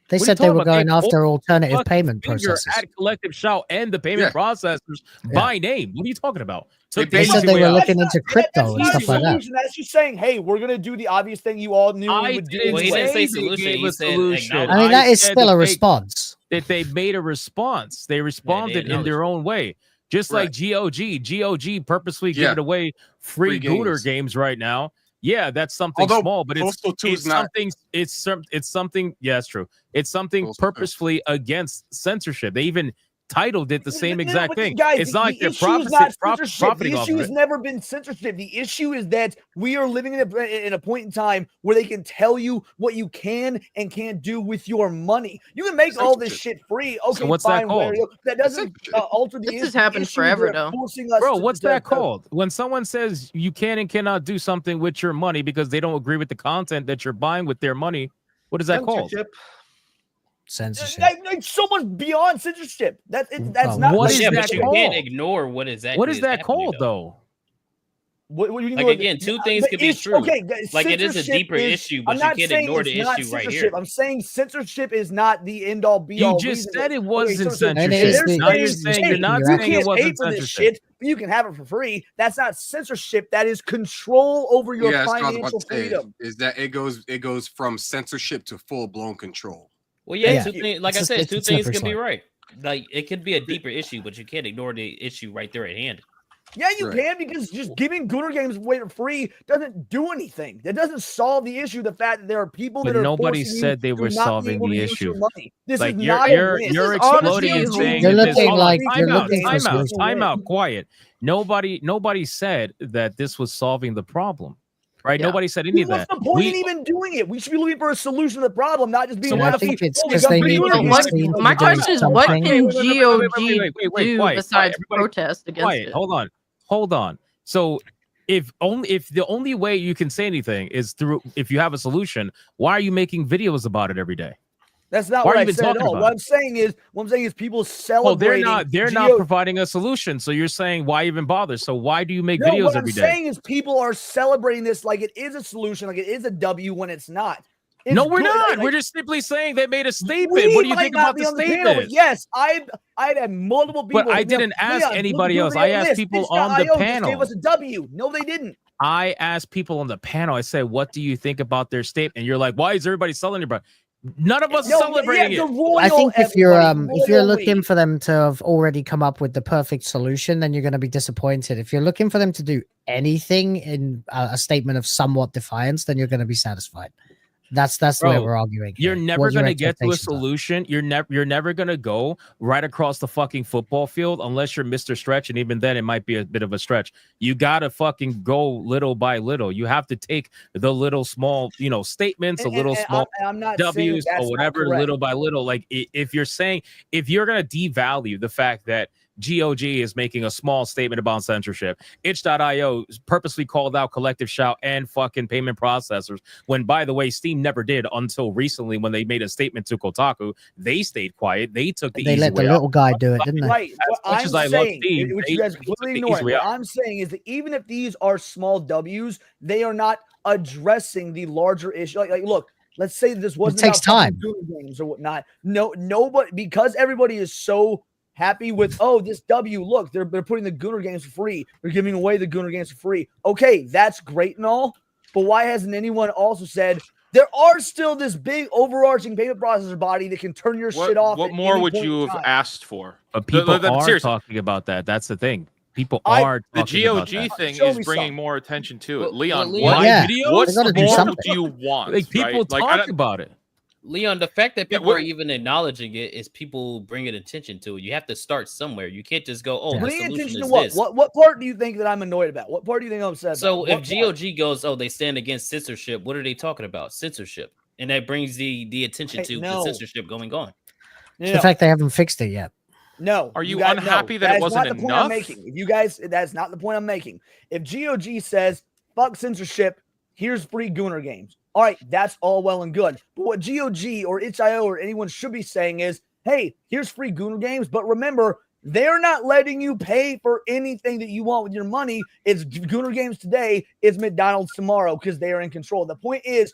They said they were going after alternative payment processors. At Collective Shout and the payment processors by name. What are you talking about? So They said they were looking into crypto and stuff like that. That's just saying, hey, we're gonna do the obvious thing you all knew we would do. Well, he didn't say solution. He said acknowledge. I mean, that is still a response. That they made a response. They responded in their own way. Just like GOG purposely giving away free Gooter games right now. Yeah, that's something small, but it's something. It's something. Yeah, it's true. It's something purposefully against censorship. They even titled it the same exact thing. Guys, it's not like they're profiting the off issue of has it. never been censorship. The issue is that we are living in a point in time where they can tell you what you can and can't do with your money. You can make all this shit free. Okay, So what's fine, that called? Wario. That doesn't alter the issue. This has happened forever, though. Bro, what's that called? When someone says you can and cannot do something with your money because they don't agree with the content that you're buying with their money, what is that called? Censorship. Like so much beyond censorship. That's not. What is that but you called? can't ignore what exactly. What is that called, though? What do you mean? Like again, two things could be true. Okay, like it is a deeper issue, but you can't ignore the issue right here. I'm saying censorship is not the end all be all. You just said it wasn't censorship. censorship. Now you're saying you're not saying it wasn't censorship. Shit, but you can have it for free. That's not censorship. That is control over your financial freedom. Is that it goes from censorship to full blown control. Well, two things. Like I said, two things can be right. Like it could be a deeper issue, but you can't ignore the issue right there at hand. Yeah, you can, because just giving Gooter games away for free doesn't do anything. That doesn't solve the issue. The fact that there are people that are nobody said they were solving the issue. This like is you're exploding and saying time out, quiet. Nobody said that this was solving the problem. Right? Yeah. Nobody said any of that. What's the point in even doing it? We should be looking for a solution to the problem, not just being. So I think it's because they need. My question is, what can GOG do besides protest against it? Hold on. So if the only way you can say anything is through if you have a solution, why are you making videos about it every day? That's not what I said at all. What I'm saying is people celebrating. They're not providing a solution. So you're saying why even bother? So why do you make videos every day? What I'm saying is people are celebrating this like it is a solution, like it is a W when it's not. No, we're not. We're just simply saying they made a statement. What do you think about the statement? Yes, I've had multiple people. But I didn't ask anybody else. I asked people on the panel. Gave us a W. No, they didn't. I asked people on the panel. I said, "What do you think about their statement?" And you're like, "Why is everybody celebrating?" None of us celebrating it. I think if you're looking for them to have already come up with the perfect solution, then you're going to be disappointed. If you're looking for them to do anything in a statement of somewhat defiance, then you're going to be satisfied. That's the way we're arguing. You're never going to get to a solution. You're never going to go right across the fucking football field unless you're Mr. Stretch, and even then it might be a bit of a stretch. You got to fucking go little by little. You have to take the little small, statements, small W's or whatever, little by little. Like if you're going to devalue the fact that GOG is making a small statement about censorship. Itch.io purposely called out collective shout and fucking payment processors, when, by the way, Steam never did until recently when they made a statement to Kotaku. They stayed quiet. They took the They easy let the way little out. guy do it, didn't they? Right. What As much I'm as I love saying, Steam, which they you guys took the completely easy ignoring, way what out. I'm saying is that even if these are small W's, they are not addressing the larger issue. Like look, let's say this wasn't takes about fucking time. Google games or whatnot. Nobody, because everybody is so happy with, oh, this W, look, they're putting the Gooner games for free. They're giving away the Gooner games for free. Okay, that's great and all, but why hasn't anyone also said there are still this big overarching payment processor body that can turn your shit off? What at more any would point you in have time? asked for? But people are seriously, talking about that. That's the thing. People I- are the talking about GOG that. thing Show is me bringing some. more attention to it. Well, Leon, Leon, what, Yeah, what they gotta do more something. do you want? Like, people right? Like, I talk don't- about it. Leon, the fact that Yeah, people are what- even acknowledging it is people bringing attention to it. You have to start somewhere. You can't just go, "Oh, the Bring solution attention to is what? this." What part do you think that I'm annoyed about? What part do you think I'm upset So about? if GOG goes, "Oh, they stand against censorship," what are they talking about? Censorship, and that brings the attention Hey, to no. the censorship going on. It's the fact they haven't fixed it yet. No. Are you guys, unhappy no. that it is wasn't not the point I'm enough? making. If you guys, that's not the point I'm making. If GOG says, fuck censorship, here's free Gooner games. All right, that's all well and good. But what GOG or itch.io or anyone should be saying is, hey, here's free Gooner games, but remember, they're not letting you pay for anything that you want with your money. It's Gooner games today, it's McDonald's tomorrow, because they are in control. The point is,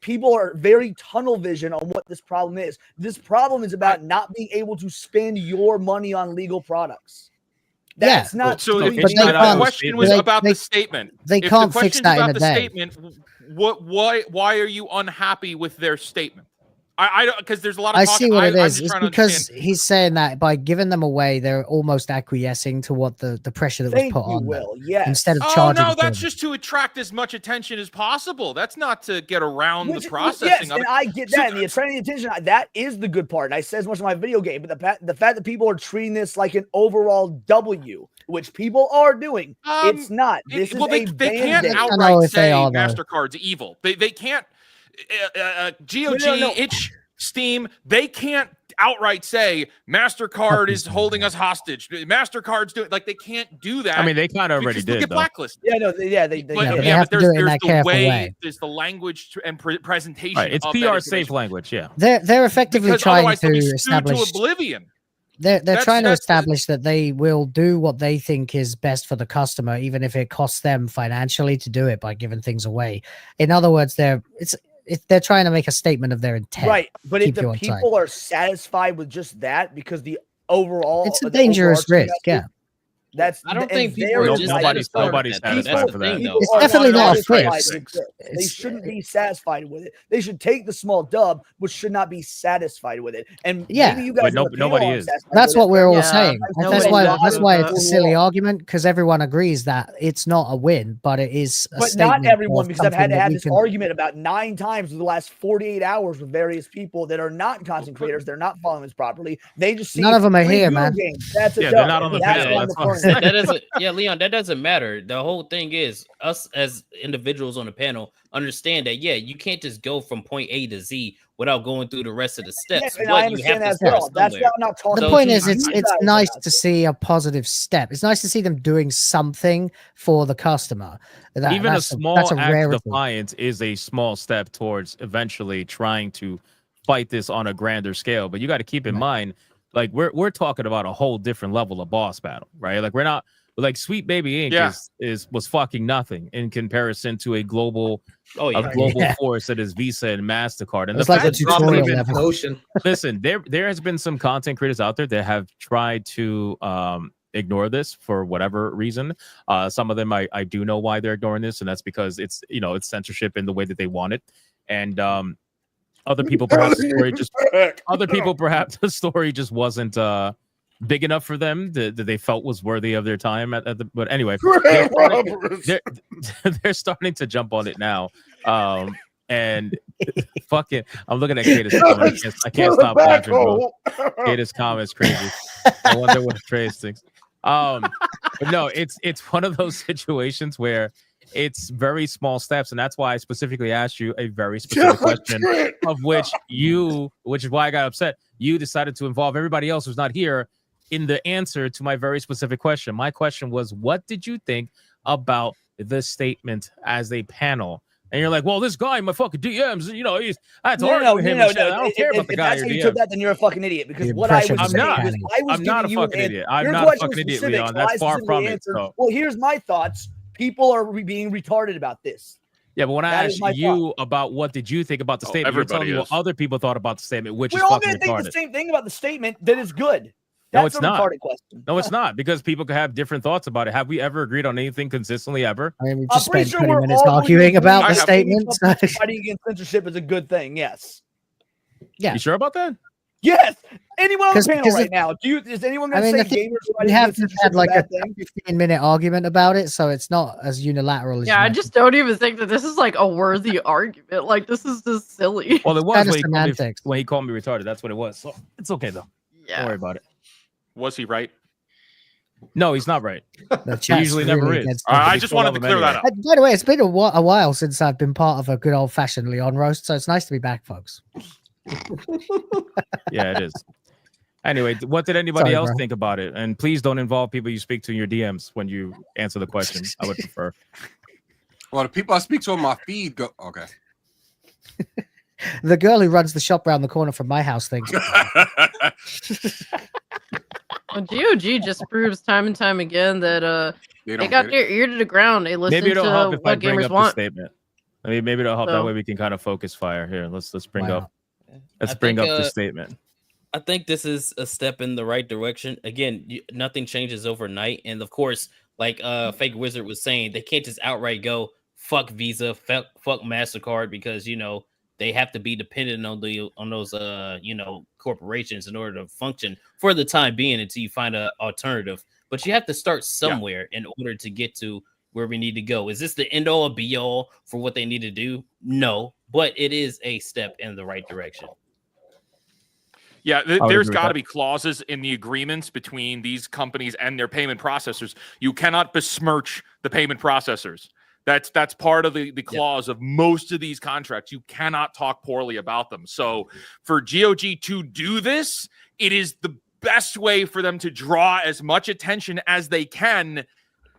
people are very tunnel vision on what this problem is. This problem is about not being able to spend your money on legal products. That's not. So doing if the the job. question was about the statement. They If can't the fix question's that in about a the day. statement, why are you unhappy with their statement? I don't, because there's a lot of I talk. see what it I'm is. just It's trying to because understand. he's saying that by giving them away, they're almost acquiescing to what the pressure that was Thank put you, on them. Will. Yes. Instead of Oh charging. no, for that's them. just to attract as much attention as possible. That's not to get around Which, the processing yes, of and it. I get that. And the attracting attention, that is the good part. And I said as much in my video game, but the fact that people are treating this like an overall W, which people are doing, it's not. This is They a can't Band-Aid. outright say Mastercard's evil. They can't. GOG, No. Itch, Steam, they can't outright say Mastercard is holding us hostage. Mastercard's doing, like, they can't do that. I mean, they kind of already because they'll did, get though. blacklisted. Yeah, no, they But, they have to do it in that the careful way. there's the language and presentation. Right, it's of that PR safe information. language, yeah. They're effectively Because trying otherwise they'll be to sued establish. to oblivion. They're That's- trying to that's- establish that they will do what they think is best for the customer, even if it costs them financially to do it by giving things away. In other words, they're trying to make a statement of their intent. Right, but if Keep the you on side. people are satisfied with just that, because the overall, It's a the dangerous overarching risk, message- yeah. That's I don't and think people there are is just my- satisfied with nobody's that. That's satisfied the for thing, that. though. It's are definitely not a satisfied fix. with it. They It's- shouldn't be satisfied with it. They should take the small dub, but should not be satisfied with it. And Yeah. maybe you guys, But on the panel nobody aren't is. satisfied That's with what it, we're but all yeah, saying. there's That's a why. lot That's of why it's a people silly who are. argument, because everyone agrees that it's not a win, but it is a But statement. not everyone, of because I've had something to that have we this can- argument about 9 times in the last 48 hours with various people that are not content creators. They're not following this properly. They just see None of them are free here, Google man. games. That's a Yeah, dub. they're not on the That's panel, what I'm that's why I'm referring to. That doesn't, yeah, Leon, that doesn't matter. The whole thing is us as individuals on the panel understand that, yeah, you can't just go from point A to Z without going through the rest of the steps. Yes, and but I you understand have that to as start well. That's somewhere. why I'm not talking. The So point to is, you it's guys nice about to see a positive step. It's nice to see them doing something for the customer. Even a That's small that's a act of rarity. defiance is a small step towards eventually trying to fight this on a grander scale. But you got to keep in mind, like we're talking about a whole different level of boss battle, right? Like we're not like Sweet Baby Inc. was fucking nothing in comparison to a global force that is Visa and Mastercard. And It's the like fact a that tutorial even- level. Ocean. Listen, there has been some content creators out there that have tried to ignore this for whatever reason. Some of them I do know why they're ignoring this, and that's because it's it's censorship in the way that they want it. And other people perhaps the story just wasn't big enough for them that they felt was worthy of their time but anyway, they're starting to jump on it now. And fucking, I'm looking at Kata's comment. I can't stop laughing, bro. Kata's comment is crazy. I wonder what Trace thinks. But no, it's one of those situations where it's very small steps, and that's why I specifically asked you a very specific question, of which is why I got upset. You decided to involve everybody else who's not here in the answer to my very specific question. My question was, what did you think about the statement as a panel? And you're like, well, this guy in my fucking DMs, you know, I had to argue with him. I don't care about the guy. If that's how you took that, then you're a fucking idiot. Because what I was saying was, I was giving you an answer. I'm not a fucking idiot, Leon. That's far from it. So. Well, here's my thoughts. People are being retarded about this. Yeah, but when I asked you about what did you think about the statement, you're telling me what other people thought about the statement, which is fucking retarded. We're all going to think the same thing about the statement that is good. No, it's not. Question. No, it's not, because people can have different thoughts about it. Have we ever agreed on anything consistently ever? I mean, we just spent 20 minutes arguing about the statement. Fighting against censorship is a good thing. Yes. Yeah. You sure about that? Yes. Anyone on the panel right now? Is anyone going to say gamers? We have had like a 15-minute argument about it, so it's not as unilateral as. Yeah, I just don't even think that this is like a worthy argument. Like, this is just silly. Well, it was when he called me retarded. That's what it was. So it's okay though. Yeah. Don't worry about it. Was he right? No, he's not right. He usually never is. I just wanted to clear that up. By the way, it's been a while since I've been part of a good old-fashioned Leon roast, so it's nice to be back, folks. Yeah, it is. Anyway, what did anybody else think about it? And please don't involve people you speak to in your DMs when you answer the question. I would prefer. Well, the people I speak to on my feed go, okay. The girl who runs the shop around the corner from my house thinks. Well, GOG just proves time and time again that they got their ear to the ground. They listen maybe it'll to help if I what bring gamers up want. the statement. I mean, maybe it'll help that way we can kind of focus fire here. Let's bring up the statement. I think this is a step in the right direction. Again, nothing changes overnight, and of course, like Fake Wizard was saying, they can't just outright go fuck Visa, fuck Mastercard, because they have to be dependent on those corporations in order to function for the time being until you find an alternative. But you have to start somewhere in order to get to where we need to go. Is this the end all be all for what they need to do? No, but it is a step in the right direction. Yeah, there's got to be clauses in the agreements between these companies and their payment processors. You cannot besmirch the payment processors. That's part of the clause of most of these contracts. You cannot talk poorly about them. So for GOG to do this, it is the best way for them to draw as much attention as they can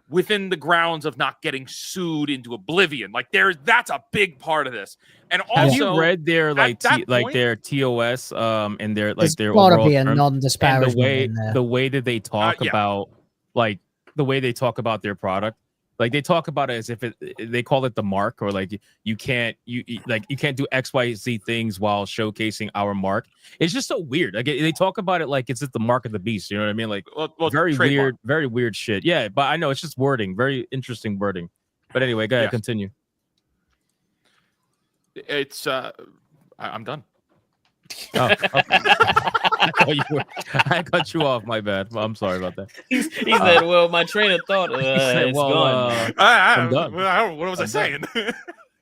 within the grounds of not getting sued into oblivion. Like that's a big part of this. And also, have you read their their TOS and their there's their got to overall be a terms? non-disparagement And the way that they talk about the way they talk about their product. Like they talk about it as if they call it the mark, or like you can't do XYZ things while showcasing our mark. It's just so weird. Like they talk about it like it's just the mark of the beast. You know what I mean? Like very weird shit. Yeah, but I know it's just wording, very interesting wording. But anyway, go ahead, continue. It's I'm done. Oh, okay. I cut you off. My bad. I'm sorry about that. He said, "Well, my train of thought is gone." I'm done. What was I saying?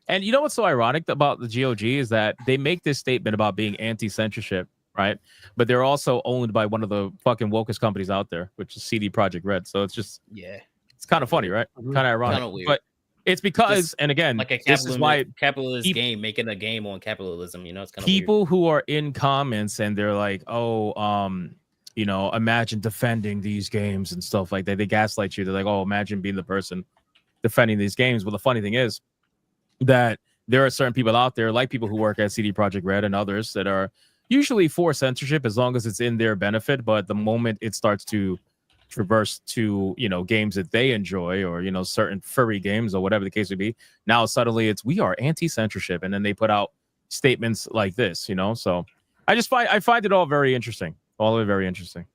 And you know what's so ironic about the GOG is that they make this statement about being anti-censorship, right? But they're also owned by one of the fucking wokest companies out there, which is CD Projekt Red. So it's just it's kind of funny, right? Kind of ironic, Kind of weird. but it's because, and again, like a this is why capitalist game making a game on capitalism. It's kind of people who are in comments and they're like, imagine defending these games and stuff like that. They gaslight you. They're like, oh, imagine being the person defending these games. Well, the funny thing is that there are certain people out there, like people who work at CD Projekt Red and others, that are usually for censorship as long as it's in their benefit. But the moment it starts to traverse to games that they enjoy, or certain furry games or whatever the case would be, now suddenly we are anti-censorship, and then they put out statements like this. So I find it all very interesting, all of it very interesting.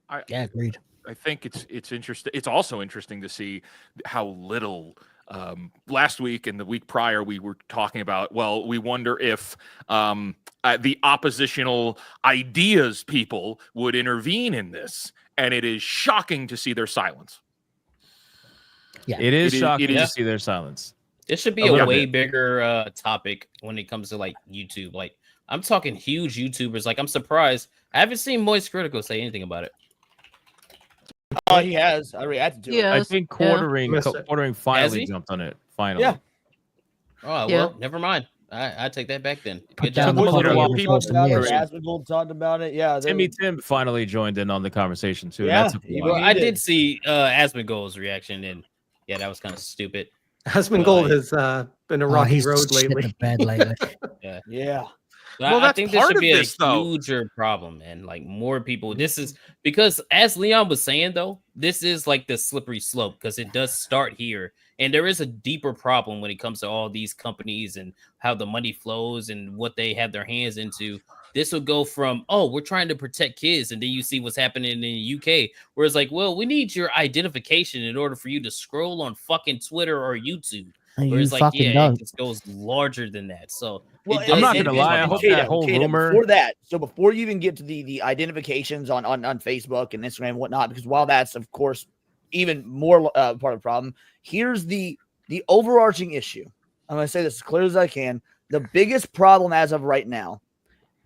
Agreed. I think it's interesting. It's also interesting to see how little last week and the week prior we were talking about, well, we wonder if the oppositional ideas people would intervene in this. And it is shocking to see their silence. Yeah, it is shocking to see their silence. It should be a way bigger topic when it comes to like YouTube. Like I'm talking huge YouTubers. Like I'm surprised. I haven't seen Moist Critical say anything about it. Oh, he has. I reacted to it. I think Quartering finally jumped on it. Finally. Yeah. Oh well, never mind. I take that back then. Put Good down job. the Took 'em a little while. copy People for some years. Asmongold talked about it. Yeah, Timmy Tim finally joined in on the conversation too. Yeah, That's a he- Well, he I did. did see Asmongold's reaction, and yeah, that was kind of stupid. Asmongold has been a Oh, rocky he's road shit lately. the bed lately. Yeah. Yeah. But Well, I that's think there part should of be a this, though. huger problem, and like more people. This is because, as Leon was saying, though, this is like the slippery slope because it does start here, and there is a deeper problem when it comes to all these companies and how the money flows and what they have their hands into. This will go from, oh, we're trying to protect kids, and then you see what's happening in the UK, where it's like, well, we need your identification in order for you to scroll on fucking Twitter or YouTube. And Where you it's like, fucking yeah, don't. it just goes larger than that. So Well, it I'm does not hit gonna a lie, I button. hope that whole rumor- Before that, so before you even get to the identifications on Facebook and Instagram and whatnot, because while that's of course even more part of the problem, here's the overarching issue. I'm going to say this as clear as I can. The biggest problem as of right now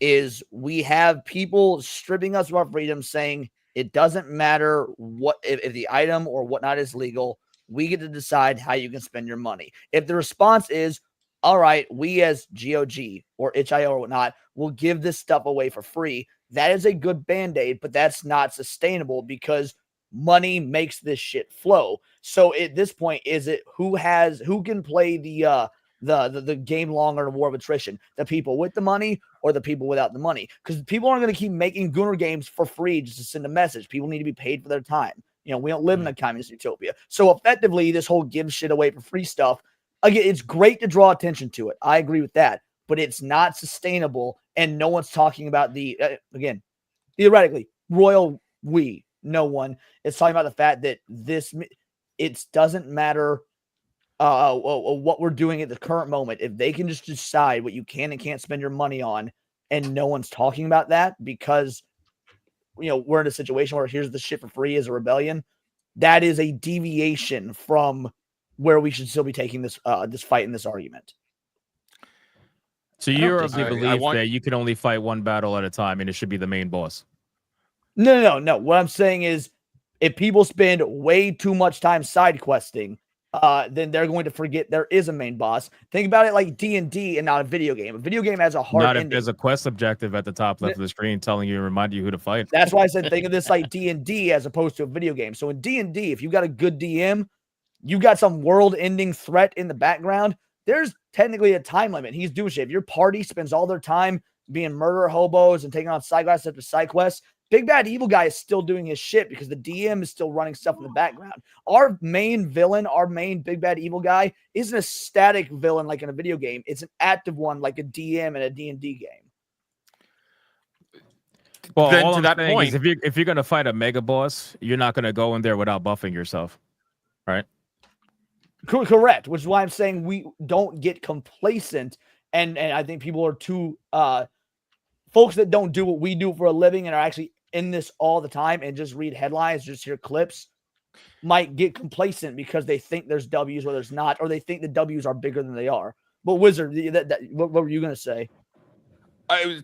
is we have people stripping us of our freedom, saying it doesn't matter what if the item or whatnot is legal. We get to decide how you can spend your money. If the response is, all right, we as GOG or HIO or whatnot will give this stuff away for free, that is a good band-aid, but that's not sustainable because money makes this shit flow. So at this point, is it who can play the game longer in war of attrition? The people with the money or the people without the money? Because people aren't going to keep making Gooner games for free just to send a message. People need to be paid for their time. You know, we don't live in a communist utopia. So effectively, this whole give shit away for free stuff, again, it's great to draw attention to it. I agree with that, but it's not sustainable. And no one's talking about the, again, theoretically, no one is talking about the fact that it doesn't matter what we're doing at the current moment. If they can just decide what you can and can't spend your money on, and no one's talking about that because, you know, we're in a situation where here's the shit for free as a rebellion, that is a deviation from where we should still be taking this fight and this argument. So you're of the belief that you can only fight one battle at a time, and it should be the main boss. No. What I'm saying is, if people spend way too much time side questing, then they're going to forget there is a main boss. Think about it like D&D and not a video game. A video game has a hard Not if ending. there's a quest objective at the top left of the screen telling you and remind you who to fight. That's why I said think of this like D&D as opposed to a video game. So in D&D, if you got a good DM, you got some world-ending threat in the background, there's technically a time limit. He's doing shit. If your party spends all their time being murder hobos and taking on side quests after side quests, Big Bad Evil Guy is still doing his shit because the DM is still running stuff in the background. Our main villain, our main Big Bad Evil Guy, isn't a static villain like in a video game. It's an active one like a DM in a D&D game. Well, Then all to I'm that saying is point- if you're gonna fight a mega boss, you're not gonna go in there without buffing yourself, right? Correct, which is why I'm saying we don't get complacent, and I think people are too folks that don't do what we do for a living and are actually in this all the time and just read headlines, just hear clips, might get complacent because they think there's W's where there's not, or they think the W's are bigger than they are. But Wizard, what were you going to say?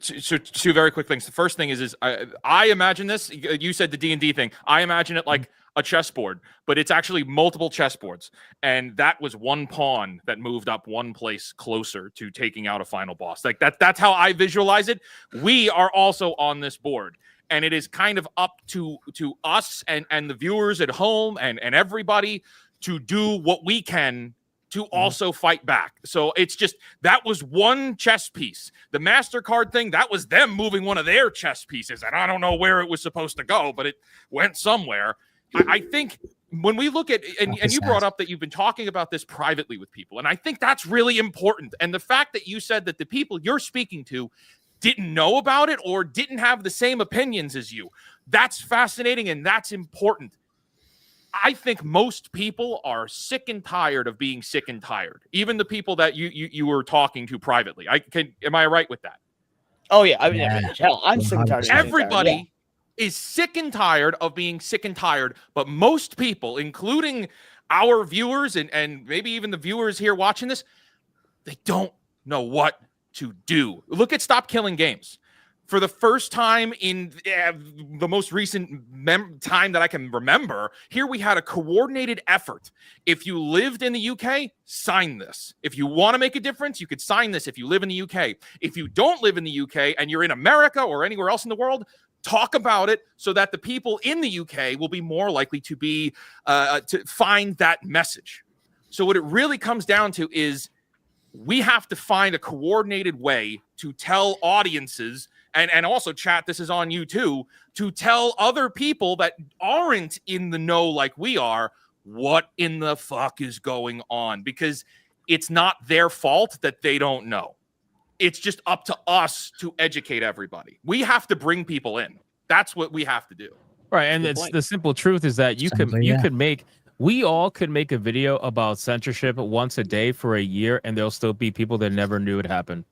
So two very quick things. The first thing is I imagine this. You said the D&D thing. I imagine it like a chessboard, but it's actually multiple chessboards, and that was one pawn that moved up one place closer to taking out a final boss. Like that's how I visualize it. We are also on this board, and it is kind of up to us and the viewers at home and everybody to do what we can to also fight back. So it's just, that was one chess piece. The Mastercard thing, that was them moving one of their chess pieces, and I don't know where it was supposed to go, but it went somewhere. I think when we look at, and you brought up that you've been talking about this privately with people, and I think that's really important. And the fact that you said that the people you're speaking to didn't know about it or didn't have the same opinions as you, that's fascinating and that's important. I think most people are sick and tired of being sick and tired. Even the people that you were talking to privately. Am I right with that? Oh yeah, I mean, hell, I'm sick and tired. Of Everybody is sick and tired of being sick and tired, but most people, including our viewers and maybe even the viewers here watching this, they don't know what to do. Look at Stop Killing Games. For the first time in the most recent time that I can remember, here we had a coordinated effort. If you lived in the UK, sign this. If you want to make a difference, you could sign this if you live in the UK. If you don't live in the UK and you're in America or anywhere else in the world, talk about it so that the people in the UK will be more likely to be to find that message. So what it really comes down to is we have to find a coordinated way to tell audiences, and also, chat, this is on you too, to tell other people that aren't in the know like we are what in the fuck is going on, because it's not their fault that they don't know. It's just up to us to educate everybody. We have to bring people in. That's what we have to do. Right, and it's the simple truth is that we all could make a video about censorship once a day for a year, and there'll still be people that never knew it happened.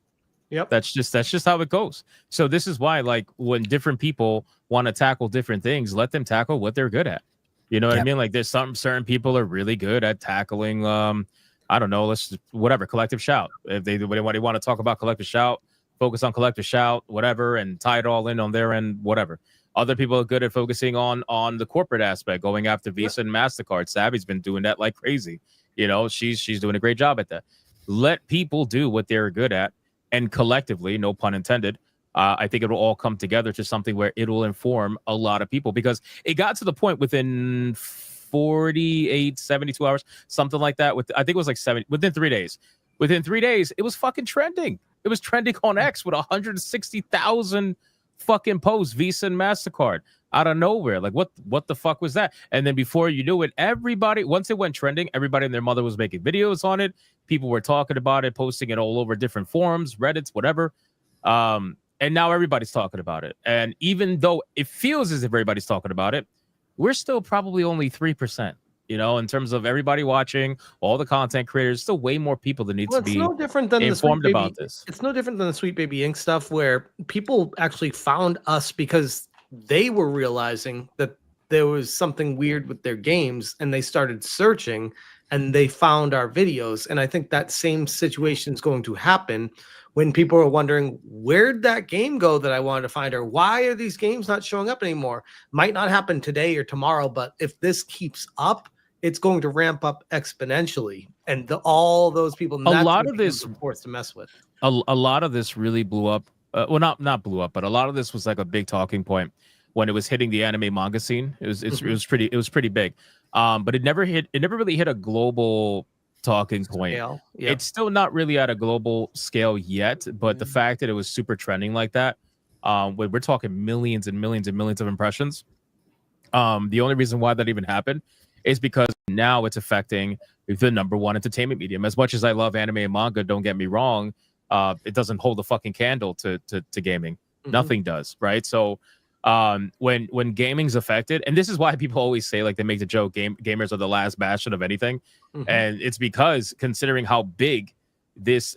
Yep. That's just how it goes. So this is why, like, when different people want to tackle different things, let them tackle what they're good at. You know what I mean? Like, there's some certain people are really good at tackling I don't know, whatever, collective shout. If they want to talk about collective shout, focus on collective shout, whatever, and tie it all in on their end, whatever. Other people are good at focusing on the corporate aspect, going after Visa and Mastercard. Savvy's been doing that like crazy. You know, she's doing a great job at that. Let people do what they're good at, and collectively, no pun intended, I think it will all come together to something where it will inform a lot of people, because it got to the point within 48, 72 hours, something like that. I think it was like within 3 days. Within 3 days, it was fucking trending. It was trending on X with 160,000 fucking posts, Visa and Mastercard, out of nowhere. Like, what the fuck was that? And then before you knew it, everybody, once it went trending, everybody and their mother was making videos on it. People were talking about it, posting it all over different forums, Reddits, whatever. And now everybody's talking about it. And even though it feels as if everybody's talking about it, we're still probably only 3%. You know, in terms of everybody watching, all the content creators, still way more people that need to be no different than informed about this. It's no different than the Sweet Baby Ink stuff, where people actually found us because they were realizing that there was something weird with their games, and they started searching and they found our videos. And I think that same situation is going to happen when people are wondering, where'd that game go that I wanted to find, or why are these games not showing up anymore? Might not happen today or tomorrow, but if this keeps up, it's going to ramp up exponentially, and all those people. A lot of this forced to mess with. A lot of this really blew up. Well, not blew up, but a lot of this was like a big talking point when it was hitting the anime manga scene. It was pretty big. But it never really hit a global talking point. Yep. It's still not really at a global scale yet, but the fact that it was super trending like that, when we're talking millions and millions and millions of impressions, the only reason why that even happened is because now it's affecting the number one entertainment medium. As much as I love anime and manga, don't get me wrong, it doesn't hold a fucking candle to gaming. Mm-hmm. Nothing does, right? So when gaming's affected, and this is why people always say, like, they make the joke, gamers are the last bastion of anything. Mm-hmm. And it's because, considering how big this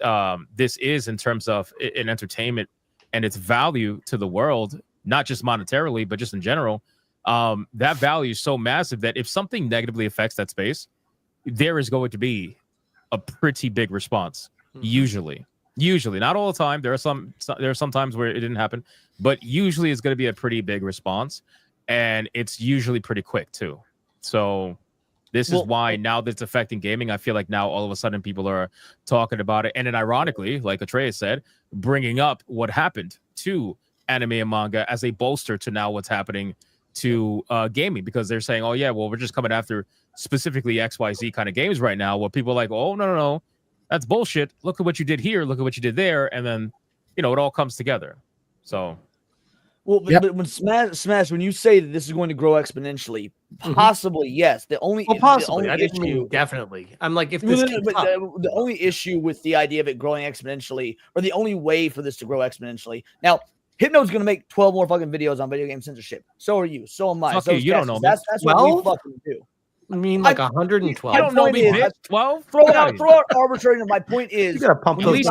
is in terms of in entertainment and its value to the world, not just monetarily, but just in general, that value is so massive that if something negatively affects that space, there is going to be a pretty big response. Mm-hmm. Usually, not all the time. There are some times where it didn't happen, but usually it's going to be a pretty big response, and it's usually pretty quick too. So this is why, now that it's affecting gaming, I feel like now all of a sudden people are talking about it, and then ironically, like Atreus said, bringing up what happened to anime and manga as a bolster to now what's happening to gaming, because they're saying, oh yeah, well, we're just coming after specifically XYZ kind of games right now, where people are like, oh no, that's bullshit. Look at what you did here. Look at what you did there. And then, it all comes together. So, well, but when Smash, when you say that this is going to grow exponentially, possibly yes. The only I didn't mean definitely. I'm like, if this the only issue with the idea of it growing exponentially, or the only way for this to grow exponentially. Now, Hypno's going to make 12 more fucking videos on video game censorship. So are you. So am I. Okay, you don't know me. That's what we fucking do. I mean, like 112. You don't know me, bitch. 12? Throw out arbitrary. My point is, you gotta pump those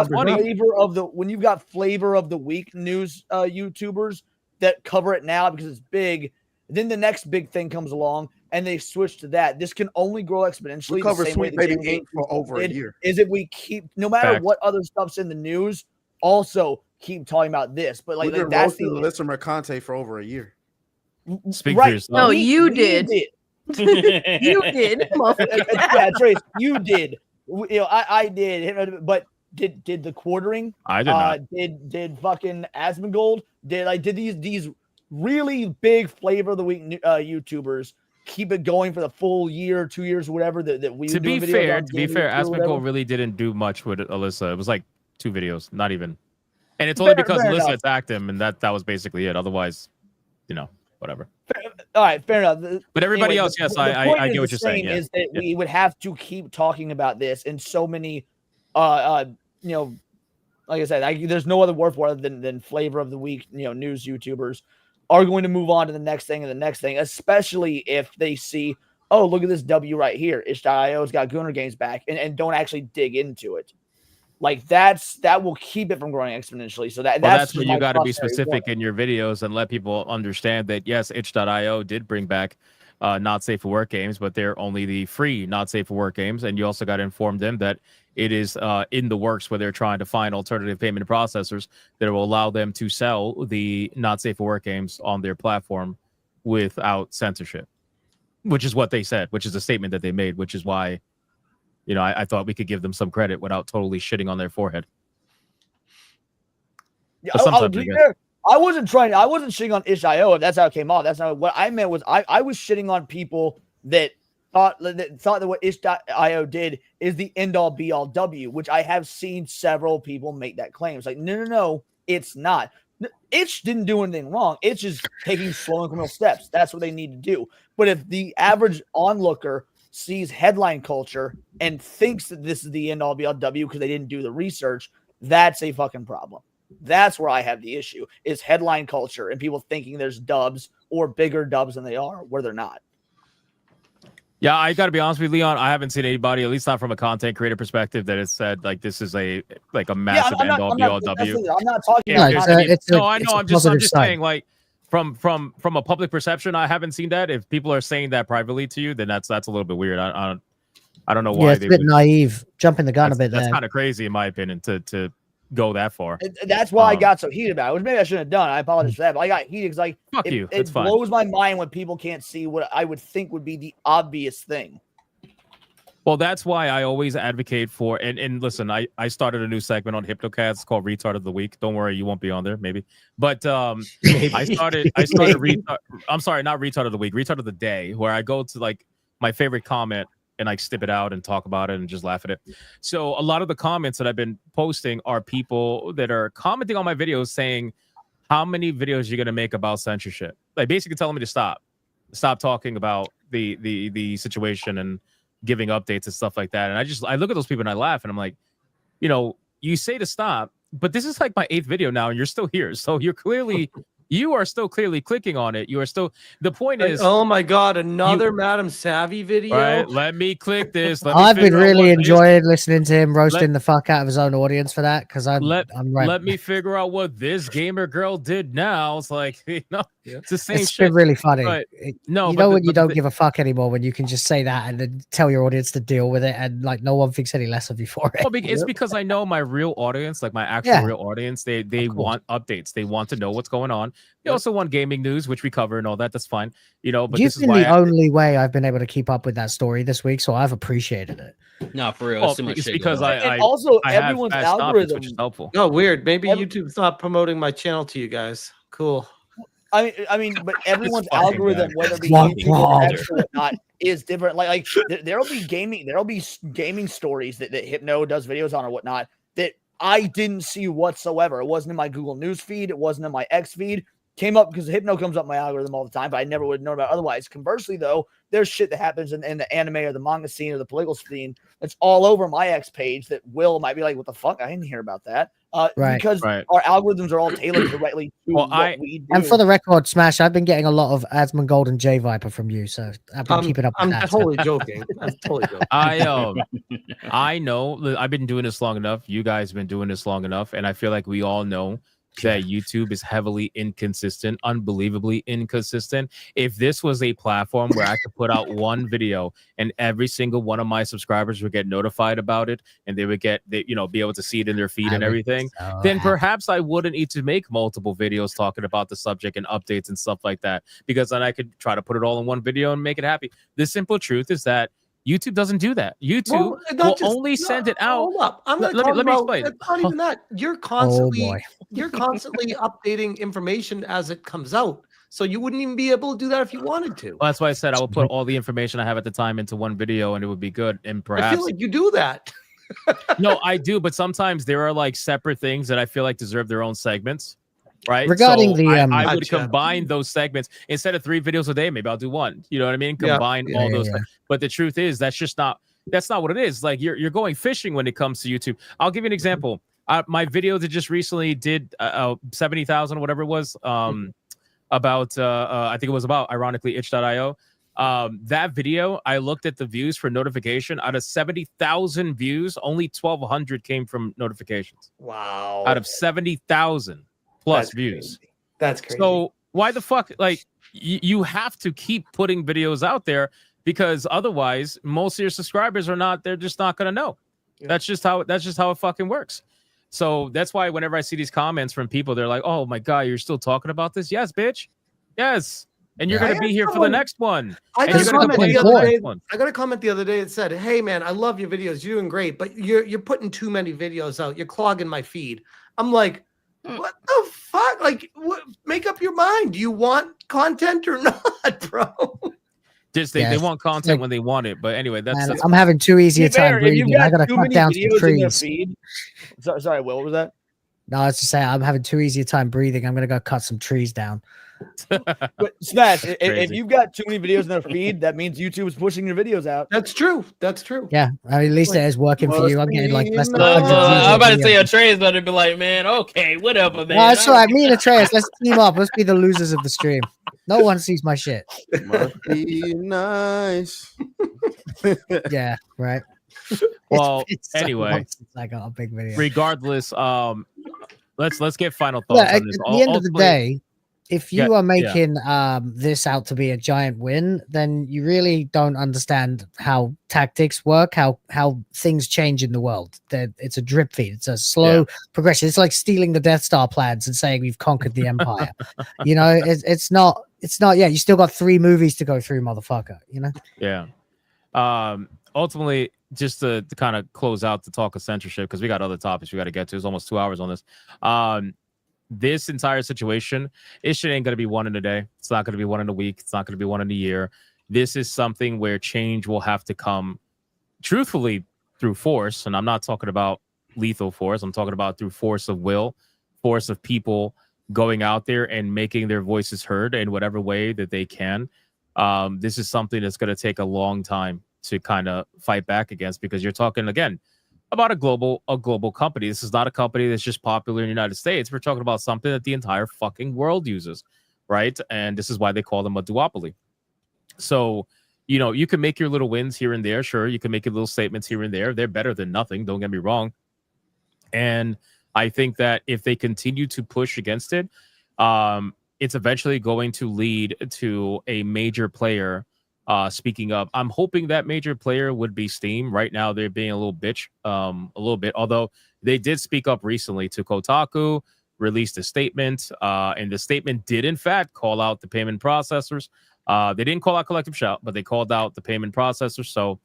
when you've got flavor of the week news YouTubers that cover it now because it's big, then the next big thing comes along and they switch to that. This can only grow exponentially. We cover Sweet Baby Ink for over a year. Is it we keep, no matter what other stuff's in the news, also keep talking about this. But We've like been that's roasting Alyssa Mercante for over a year. Speak for right. yourself. No, you did. You did. Yeah, Trace, you did. I did. But did the quartering? I did not. Did fucking Asmongold? Did these really big flavor of the week YouTubers keep it going for the full year, 2 years, whatever that we To be videos fair, on Asmongold really didn't do much with Alyssa. It was like 2 videos, not even. And it's Fair- only because fair Alyssa enough. attacked him, and that was basically it. Otherwise, whatever. All right, fair enough. But everybody Anyway, else, yes, the I point get is what the you're saying. same, Yeah. is that Yeah. we would have to keep talking about this, and so many, like I said, there's no other word for it than flavor of the week, news YouTubers are going to move on to the next thing and the next thing, especially if they see, oh, look at this W right here. Itch.io's got Gooner Games back and don't actually dig into it. Like that will keep it from growing exponentially. So that's where you got to be specific in your videos and let people understand that yes, itch.io did bring back not safe for work games, but they're only the free not safe for work games. And you also got to inform them that it is in the works where they're trying to find alternative payment processors that will allow them to sell the not safe for work games on their platform without censorship, which is what they said, which is a statement that they made, which is why, I thought we could give them some credit without totally shitting on their forehead. Yeah, But sometimes I guess. I wasn't shitting on itch.io. If that's how it came off. That's not what I meant. Was I was shitting on people that thought that what itch.io did is the end all be all W, which I have seen several people make that claim. It's like, no, it's not. Itch didn't do anything wrong. Itch is taking slow incremental steps. That's what they need to do. But if the average onlooker sees headline culture and thinks that this is the end all be all W because they didn't do the research, that's a fucking problem. That's where I have the issue, is headline culture and people thinking there's dubs or bigger dubs than they are, where they're not. Yeah, I got to be honest with you, Leon. I haven't seen anybody, at least not from a content creator perspective, that has said like this is a massive end all be all W. I'm not talking Yeah, about I know. I'm just saying, like from a public perception, I haven't seen that. If people are saying that privately to you, then that's a little bit weird. I don't know why. Yeah, it's a bit naive, jumping the gun a bit there. That's kind of crazy, in my opinion, to go that far. That's why I got so heated about it. Which maybe I shouldn't have done. I apologize for that. But I got heated because Fuck you. It It's fine. blows my mind when people can't see what I would think would be the obvious thing. Well, that's why I always advocate for, and listen, I started a new segment on HypnoCats called Retard of the Week. Don't worry, you won't be on there, maybe. But I started I'm sorry, not Retard of the Week, Retard of the Day, where I go to like my favorite comment and I snip it out and talk about it and just laugh at it. So a lot of the comments that I've been posting are people that are commenting on my videos saying, how many videos are you going to make about censorship? Like basically telling me to stop talking about the situation and giving updates and stuff like that. And I look at those people and I laugh and I'm like, you say to stop, but this is like my 8th video now and you're still here. So you are still clearly clicking on it. You are still, the point is, oh my God, another Madam Savvy video. Right, let me click this. I've been really enjoying listening to him roasting the fuck out of his own audience for that, because I'm right. Let me figure out what this gamer girl did now. It's like, it's the same It's shit. been really funny. But, when you don't give a fuck anymore, when you can just say that and then tell your audience to deal with it, and like no one thinks any less of you for it. Well, it's because I know my real audience, like my actual real audience, they want updates. They want to know what's going on. They also want gaming news, which we cover and all that. That's fine, But You've this been is why the only way I've been able to keep up with that story this week, so I've appreciated it. No, for real. Well, it's too much it's shit because going on. I And also I have everyone's fast topics, algorithm. which is helpful. Oh, weird. Maybe YouTube stopped promoting my channel to you guys. Cool. I mean, but everyone's fucking algorithm, bad. whether it be Womp YouTube or womp. X or whatnot, is different. Like there'll be gaming stories that Hypno does videos on or whatnot that I didn't see whatsoever. It wasn't in my Google News feed. It wasn't in my X feed. Came up because Hypno comes up my algorithm all the time, but I never would have known about it otherwise. Conversely, though, there's shit that happens in the anime or the manga scene or the political scene that's all over my X page that Will might be like, what the fuck? I didn't hear about that. Because our algorithms are all tailored directly to what we do. And for the record, Smash, I've been getting a lot of Asmongold and J Viper from you, so I've been keeping up with I'm that. totally joking. I'm totally joking. I know I've been doing this long enough. You guys have been doing this long enough, and I feel like we all know that YouTube is heavily inconsistent, unbelievably inconsistent. If this was a platform where I could put out one video and every single one of my subscribers would get notified about it and they would get, be able to see it in their feed and everything, then perhaps I wouldn't need to make multiple videos talking about the subject and updates and stuff like that, because then I could try to put it all in one video and make it happy. The simple truth is that YouTube doesn't do that. YouTube will only send it out. Hold up. Let me explain. It's not even that. You're constantly updating information as it comes out. So you wouldn't even be able to do that if you wanted to. Well, that's why I said I would put all the information I have at the time into one video and it would be good. And perhaps I feel like you do that. No, I do, but sometimes there are like separate things that I feel like deserve their own segments. Right. Regarding so I would Gotcha. combine those segments instead of 3 videos a day. Maybe I'll do one. You know what I mean? Yeah. Combine all those. But the truth is, that's not what it is. Like you're going fishing when it comes to YouTube. I'll give you an example. My video that just recently did 70,000 or whatever it was. About I think it was about, ironically, itch.io. That video, I looked at the views for notification. Out of 70,000 views, only 1,200 came from notifications. Wow. Out of 70,000 plus views. Crazy. That's crazy. So why the fuck, like, you have to keep putting videos out there, because otherwise most of your subscribers they're just not gonna know. That's just how it fucking works. So that's why whenever I see these comments from people, they're like, oh my God, you're still talking about this? Yes, bitch. Yes. And you're gonna be here for the next one. I And got you're a gonna comment complain the for the other next day. one. I got a comment the other day that said, "Hey man, I love your videos. You're doing great, but you're putting too many videos out. You're clogging my feed." I'm like, what the fuck? Like, make up your mind. Do you want content or not, bro? Just they want content when they want it. But anyway, that's I'm having too easy a time If you've breathing. I got gotta too cut many down some videos in their trees. feed. Sorry, Will, what was that? No, I was just saying I'm having too easy a time breathing. I'm gonna go cut some trees down. But Smash, if Crazy. you've got too many videos in their feed, that means YouTube is pushing your videos out. That's true. That's true. Yeah, I mean, at least it is working for you. I'm getting like less than I'm 100 views on about a to say video. Atreus better be like, man, okay, whatever, man. No, it's all right. Me and Atreus, let's team up. Let's be the losers of the stream. No one sees my shit. Must be nice. Yeah, right. Well, It's so anyway, long since I got a big video. regardless, let's get final thoughts Yeah, on at this. the end of the Ultimately- day, if you Yeah, are making this out to be a giant win, then you really don't understand how tactics work, how things change in the world. That it's a drip feed. It's a slow progression. It's like stealing the Death Star plans and saying we've conquered the Empire. You know, it's not. Yeah, you still got 3 movies to go through, motherfucker. You know. Yeah. Ultimately, just to kind of close out the talk of censorship, because we got other topics we got to get to. It's almost 2 hours on this. This entire situation, it shit ain't going to be one in a day. It's not going to be one in a week. It's not going to be one in a year. This is something where change will have to come, truthfully, through force. And I'm not talking about lethal force. I'm talking about through force of will, force of people going out there and making their voices heard in whatever way that they can. This is something that's going to take a long time to kind of fight back against, because you're talking, again, about a global company. This is not a company that's just popular in the United States. We're talking about something that the entire fucking world uses, right? And this is why they call them a duopoly. So, you know, you can make your little wins here and there. Sure, you can make your little statements here and there. They're better than nothing. Don't get me wrong. And I think that if they continue to push against it, it's eventually going to lead to a major player speaking up. I'm hoping that major player would be Steam. Right now, they're being a little bitch, a little bit. Although they did speak up recently to Kotaku, released a statement, and the statement did in fact call out the payment processors. They didn't call out Collective Shout, but they called out the payment processors. So,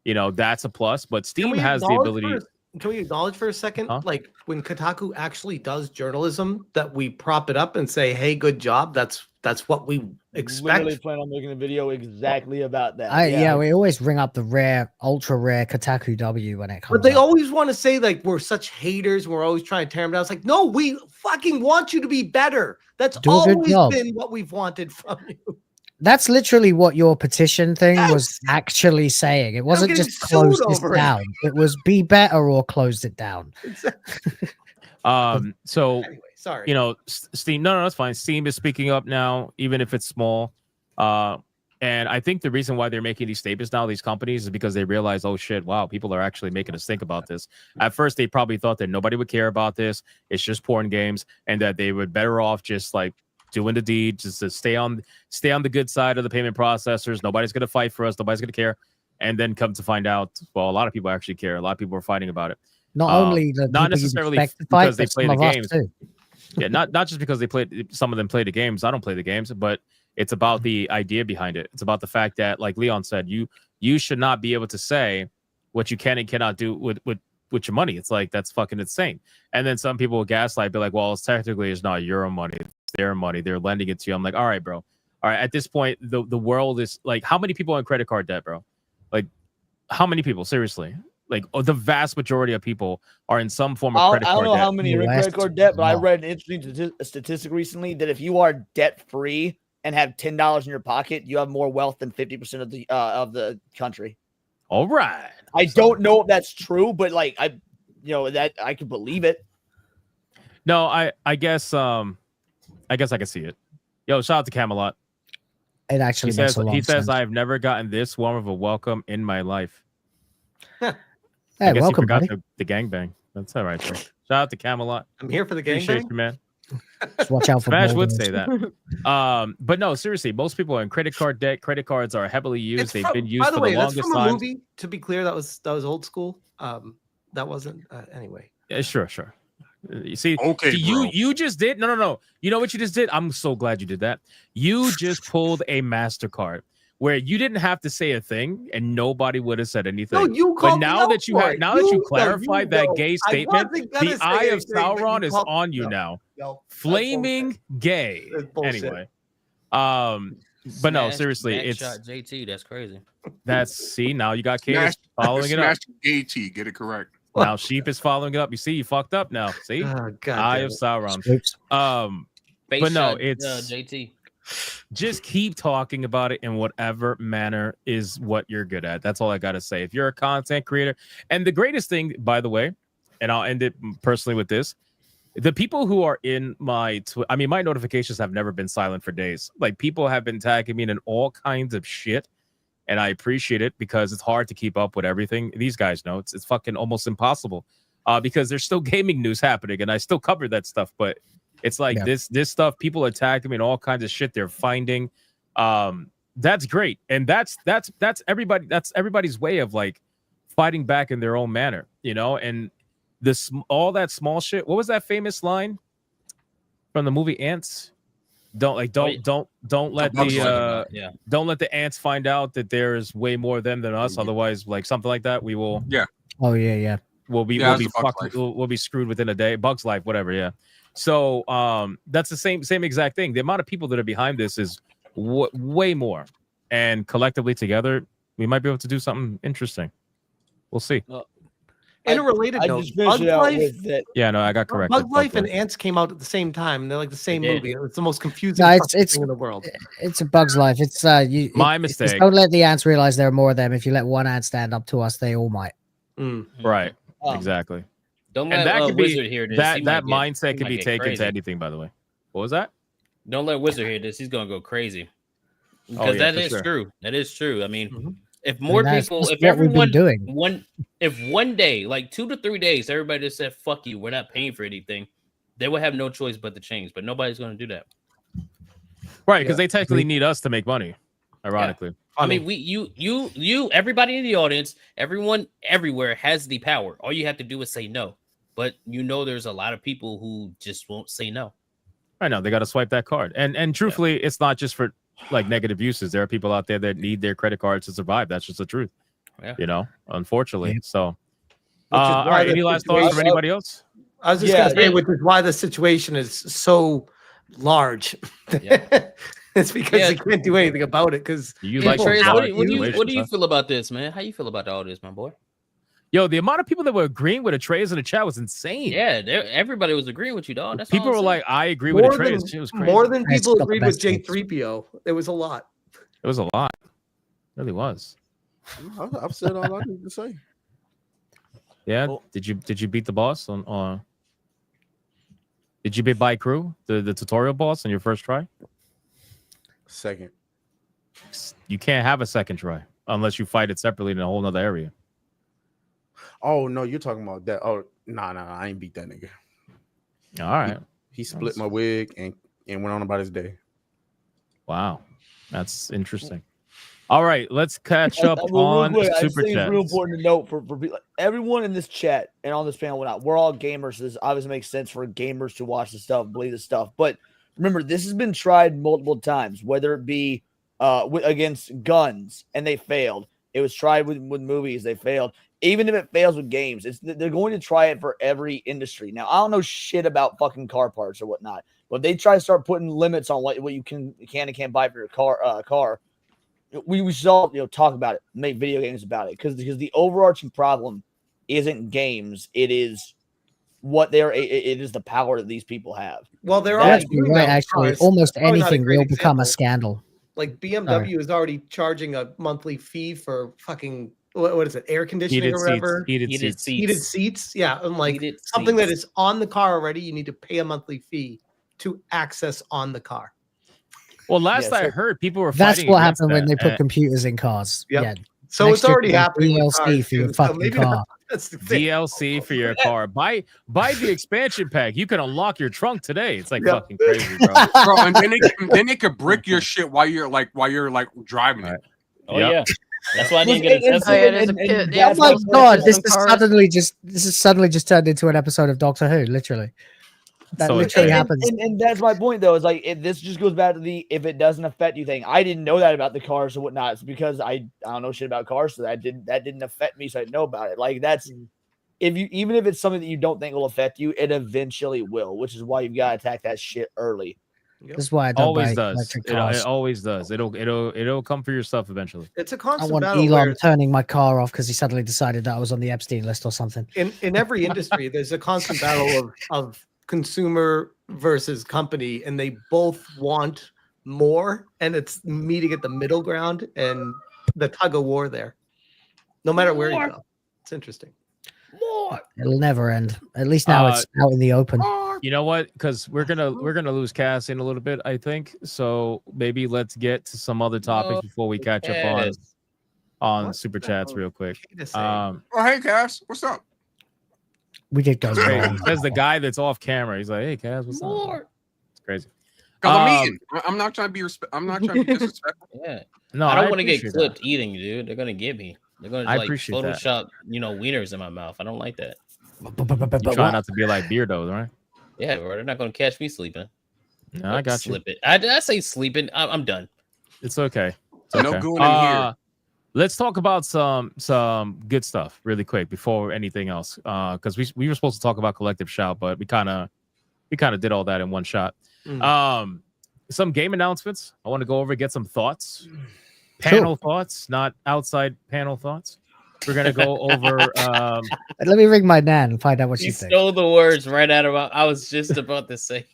you know, that's a plus. But Steam has the ability. Can we acknowledge for a second, like when Kotaku actually does journalism, that we prop it up and say, "Hey, good job." That's what we expect. Literally plan on making a video exactly about that. Yeah, we always ring up the ultra rare Kotaku W when it comes. But they up. always want to say like we're such haters. We're always trying to tear them down. It's like, no, we fucking want you to be better. That's Do a good always job. been what we've wanted from you. That's literally what your petition thing was actually saying. It wasn't getting just close sued this over it. down. It was be better or closed it down. So sorry. You know, Steam. No, that's fine. Steam is speaking up now, even if it's small. And I think the reason why they're making these statements now, these companies, is because they realize, oh shit, wow, people are actually making us think about this. At first, they probably thought that nobody would care about this. It's just porn games, and that they would better off just like doing the deed, just to stay on the good side of the payment processors. Nobody's gonna fight for us. Nobody's gonna care. And then come to find out, well, a lot of people actually care. A lot of people are fighting about it. Not only the not people you'd necessarily expect to fight, because they but play some the of us games. too. Yeah, not just because some of them play the games. I don't play the games, but it's about the idea behind it. It's about the fact that, like Leon said, you should not be able to say what you can and cannot do with your money. It's like, that's fucking insane. And then some people will gaslight, be like, well, it's not your money, it's their money. They're lending it to you. I'm like, all right, bro. All right, at this point, the world is like, how many people on credit card debt, bro? Like, how many people? Seriously. Like, the vast majority of people are in some form of credit card debt. I don't know how many are in credit card debt, but I read an interesting statistic recently that if you are debt free and have $10 in your pocket, you have more wealth than 50% of the country. All right. I don't know if that's true, but like that I can believe it. No, I guess I can see it. Yo, shout out to Camelot. It actually he makes says a lot of sense. I've never gotten this warm of a welcome in my life. Hey, I guess welcome, he forgot buddy. the gangbang. That's all right, sir. Shout out to Camelot. I'm here for the Appreciate gangbang. you, man. Just watch out for Smash would Morgans. say that. But no, seriously, most people are in credit card debt. Credit cards are heavily used. They've been used By the for way, the that's longest from a time. movie. To be clear, that was old school. That wasn't anyway. Yeah, sure. You see, Okay, you just did no. You know what you just did? I'm so glad you did that. You just pulled a Mastercard where you didn't have to say a thing and nobody would have said anything. No, you but called me now out that you for have it. now that you No, clarified that gay I statement, wasn't gonna the say eye of anything, but you Sauron is called- on you no, now. no, that's Flaming gay. That's bullshit. Anyway. But no, seriously, Smash it's shot JT. That's crazy. see, now you got kids Smash, following it up. smash JT, get it correct. Now Sheep is following it up. You see, you fucked up now. See, Oh, God Eye damn of it. Sauron. Oops. Face But no, shot, it's JT. just keep talking about it in whatever manner is what you're good at. That's all I gotta say. If you're a content creator, and the greatest thing, by the way, and I'll end it personally with this: the people who are in my, my notifications have never been silent for days. Like, people have been tagging me in all kinds of shit. And I appreciate it because it's hard to keep up with everything. These guys know it's fucking almost impossible because there's still gaming news happening and I still cover that stuff. But it's like this stuff, people attack me and all kinds of shit they're finding. That's great. And that's everybody. That's everybody's way of like fighting back in their own manner, you know? And all that small shit. What was that famous line from the movie Ants? Don't let don't let the ants find out that there's way more of them than us. Otherwise, like something like that, we will. Yeah. Oh yeah. We'll be fucked. We'll be screwed within a day. Bug's Life, whatever. Yeah. So that's the same exact thing. The amount of people that are behind this is way more, and collectively together, we might be able to do something interesting. We'll see. In a related note, Bug Life. Yeah, no, I got corrected. Bug Life and Ants came out at the same time. They're like the same movie. It's the most confusing No, thing in the world. It's a Bug's Life. It's My it's mistake. don't let the ants realize there are more of them. If you let one ant stand up to us, they all might. Right. Exactly. Don't And let that could be Wizard hear this. that He might mindset can be get taken crazy. to anything. By the way, what was that? Don't let Wizard hear this. He's gonna go crazy. Oh, Because yeah, that for is sure. true. That is true. I mean, Mm-hmm. if more that's people, just if what we've been everyone doing. if one day, like 2 to 3 days, everybody just said, fuck you, we're not paying for anything, they would have no choice but to change. But nobody's gonna do that. Right, because they technically need us to make money. Ironically. I mean, you, everybody in the audience, everyone everywhere has the power. All you have to do is say no. But there's a lot of people who just won't say no. I know they got to swipe that card, and truthfully, it's not just for like negative uses. There are people out there that need their credit cards to survive. That's just the truth. Yeah. Unfortunately. So, Which is all why right. the Any last thoughts from situation- anybody else? I was just gonna say, which is why the situation is so large. It's because they can't do anything about it. Because Trey, what do you feel about this, man? How you feel about all this, my boy? Yo, the amount of people that were agreeing with Atreus in the chat was insane. Yeah, everybody was agreeing with you, dog. That's People all were I'm like, "I agree with Atreus." It was crazy. More than people agreed with J3PO. It was a lot. It was a lot. It really was. I've said all I need to say. Yeah. Did you beat the boss on? Did you beat by crew the tutorial boss on your first try? Second. You can't have a second try unless you fight it separately in a whole other area. Oh no, you're talking about that. Oh nah, I ain't beat that nigga. All right. He split my wig and went on about his day. Wow, that's interesting. All right, let's catch up Well, on real quick, I just Super think it's Chat. real important to note for people, everyone in this chat and on this panel. We're all gamers. So this obviously makes sense for gamers to watch this stuff, believe this stuff. But remember, this has been tried multiple times, whether it be against guns and they failed. It was tried with movies, they failed. Even if it fails with games, they're going to try it for every industry. Now, I don't know shit about fucking car parts or whatnot, but they try to start putting limits on what you can and can't buy for your car. We should all talk about it, make video games about it, because the overarching problem isn't games; it is what they're. It is the power that these people have. Well, they're That's already doing right. that with Actually, cars. almost Probably not a anything great will become a example. scandal. Like BMW is already charging a monthly fee for fucking what is it, air conditioning Heated or whatever? seats. Heated seats. Heated seats. Yeah, and like Heated something that seats. is on the car already, you need to pay a monthly fee to access on the car. Well, last Yeah, I so heard, people were That's fighting what against happened when that, they put and- computers in cars. Yep. Yeah. So Next it's already year, happening with DLC cars for your too, so fucking maybe car. that's the thing. DLC for your car. Buy the expansion pack. You can unlock your trunk today. It's like Yep. fucking crazy, bro. Bro, and then they could brick your shit while you're driving it. Oh Yep. yeah, that's why I didn't get a Tesla. Oh my god! This is suddenly just turned into an episode of Doctor Who. Literally, that So literally insane. happens. And that's my point, though. Is like this just goes back to the if it doesn't affect you thing. I didn't know that about the cars or whatnot. It's because I don't know shit about cars, so that didn't affect me. So I didn't know about it. Like that's even if it's something that you don't think will affect you, it eventually will. Which is why you've got to attack that shit early. This is why I don't Always buy does. electric It cars. always does. It'll come for your stuff eventually. It's a I constant want battle Elon where turning my car off because he suddenly decided that I was on the Epstein list or something. in every industry there's a constant battle of consumer versus company, and they both want more, and it's meeting at the middle ground and the tug of war there. No matter where you go, it's interesting. It'll never end. At least now it's out in the open. You know what? Because we're gonna lose Cass in a little bit, I think. So maybe let's get to some other topics before we catch up on super chats real quick. Oh, hey, Cass, what's up? We did go. Crazy. Says the guy that's off camera. He's like, "Hey, Cass, what's up?" It's crazy. Because I'm eating. I'm not trying to be I'm not trying to be disrespectful. Yeah. No, I don't I want to get appreciate clipped eating, dude. They're gonna get me. They're gonna I like appreciate that. Photoshop, wieners in my mouth. I don't like that. You try not to be like Beardo, right? Yeah, bro. They're not gonna catch me sleeping. No, I got you. Slip it. I say sleeping. I'm done. It's okay. It's No okay. going in here. Let's talk about some good stuff really quick before anything else. Because we were supposed to talk about collective shout, but we kind of did all that in one shot. Some game announcements. I want to go over, get some thoughts, panel thoughts, not outside panel thoughts. We're gonna go over. Let me ring my nan and find out what You she thinks. stole the words right out of my. I was just about to say.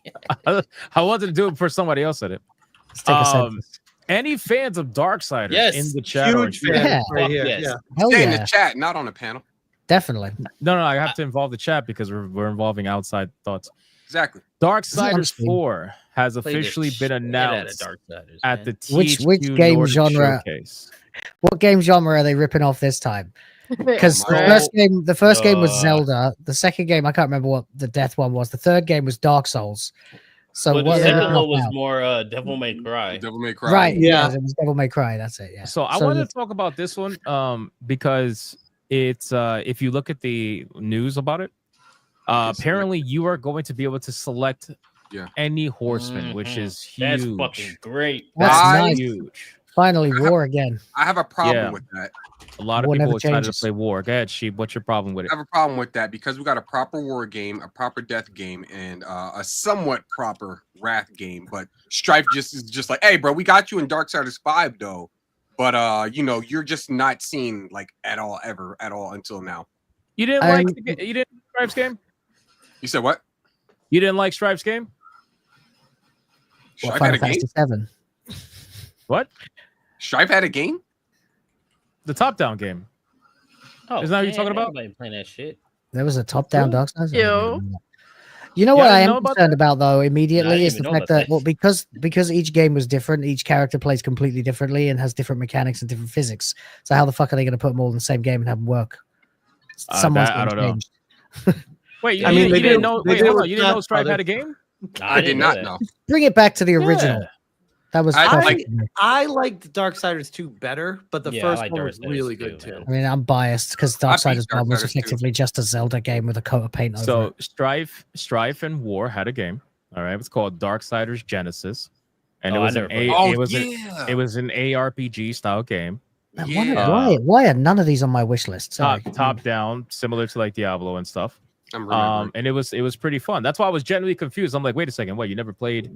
I wanted to do it before somebody else said it. Let's take a census. Any fans of Darksiders Yes, in the chat? huge or- fan Yeah. right here. Yes. Yeah. Hell Stay in yeah, the chat, not on the panel. definitely. No, I have to involve the chat because we're involving outside thoughts. Exactly. Darksiders Honestly. 4 has Play the officially shit been out of announced Darksiders, at man. the Which THQ game Nordic genre? Showcase. What game genre are they ripping off this time? Because Oh, the first game was Zelda. The second game, I can't remember what the death one was. The third game was Dark Souls. So Well, what the are they second ripping one off was now? more Devil May Cry. Devil May Cry. Right? Yeah. Yeah, it was Devil May Cry. That's it. Yeah. So I wanted to talk about this one because it's if you look at the news about it, apparently you are going to be able to select any horseman, which is huge. That's fucking great. That's I- nice. Huge. Finally, war again. I have a problem Yeah. with that. A lot of War people never excited changes. to play war. Go ahead, Sheep. What's your problem with it? I have a problem with that because we got a proper war game, a proper death game, and a somewhat proper wrath game. But Strife is just like, hey, bro, we got you in Darksiders 5 though. But you're just not seen like at all until now. You didn't like you didn't like Strife's game? You said what? You didn't like Strife's game? What, Strife had Final a game? Fantasy 7. What? Strife had a game? The top-down game. Oh, Isn't that what you're talking about? Everybody playing that shit. There was a top-down Dark Souls. Yo. You know Yeah, what I I know am about concerned about though Nah, I immediately didn't is even the know fact about that well because each game was different, each character plays completely differently and has different mechanics and different physics. So how the fuck are they going to put them all in the same game and have them work? Someone's That I going don't to know. change. Wait, I mean, you they didn't do- know? they Wait, do hold on. with You didn't know that, Stripe brother. had a game? I did not know. Bring it back to the Yeah. original. That was I- perfect. like- to me. I liked Darksiders 2 better, but the Yeah, I first like one was Darksiders really 2, good too. I mean, I'm biased because I beat Darksiders 1 was Darksiders 2. effectively just a Zelda game with a coat of paint over So it. Strife and War had a game. All right, it was called Darksiders Genesis, and Oh, it I was never an played Oh, it was yeah. it was an ARPG style game. Man, Yeah. why are none of these on my wish list? Sorry. Top down, similar to like Diablo and stuff. I'm remembering. And it was pretty fun. That's why I was genuinely confused. I'm like, wait a second, what? You never played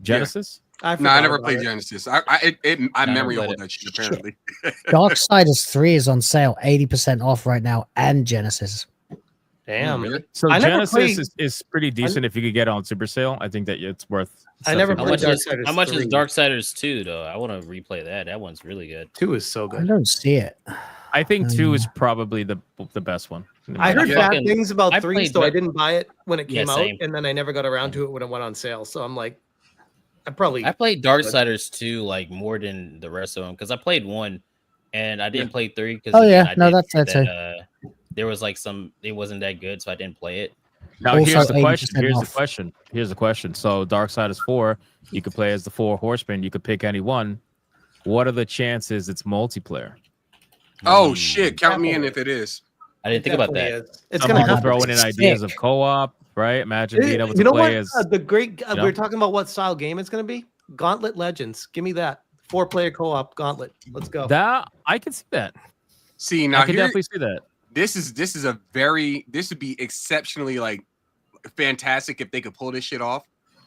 Genesis? No, I forgot never about played it. Genesis. I never memory played hold it. that shit apparently. Darksiders 3 is on sale 80% off right now and Genesis. Damn. Really? So I never Genesis played- is pretty decent if you could get it on Super Sale. I think that it's worth. I never definitely played worth it. Darksiders How much is 3. Darksiders 2 though? I want to replay that. That one's really good. 2 is so I good. don't see it. I think 2 is probably the best one. I heard Yeah. bad Fucking- things about I 3, played so I that- didn't buy it when it Yeah, came out, same. and then I never got around to it when it went on sale. So I'm like, I probably I played Darksiders 2 like more than the rest of them because I played 1 and I didn't play 3 because Oh, yeah. No, that's fair too. There was like it wasn't that good, so I didn't play it. Now Also here's the 80% question. off. Here's the question. So Darksiders 4, you could play as the 4 horsemen. You could pick any one. What are the chances it's multiplayer? Oh shit! Count me in if it is. I didn't think about that. Definitely is. It's Some gonna people happen. throwing in ideas of co-op, right? Imagine being able You to know play what? as The great you know? we're talking about what style game it's going to be. Gauntlet Legends. Give me that 4-player co-op Gauntlet. Let's go. that. I can see that. See I now can here, definitely see that. this would be exceptionally like fantastic if they could pull this shit off.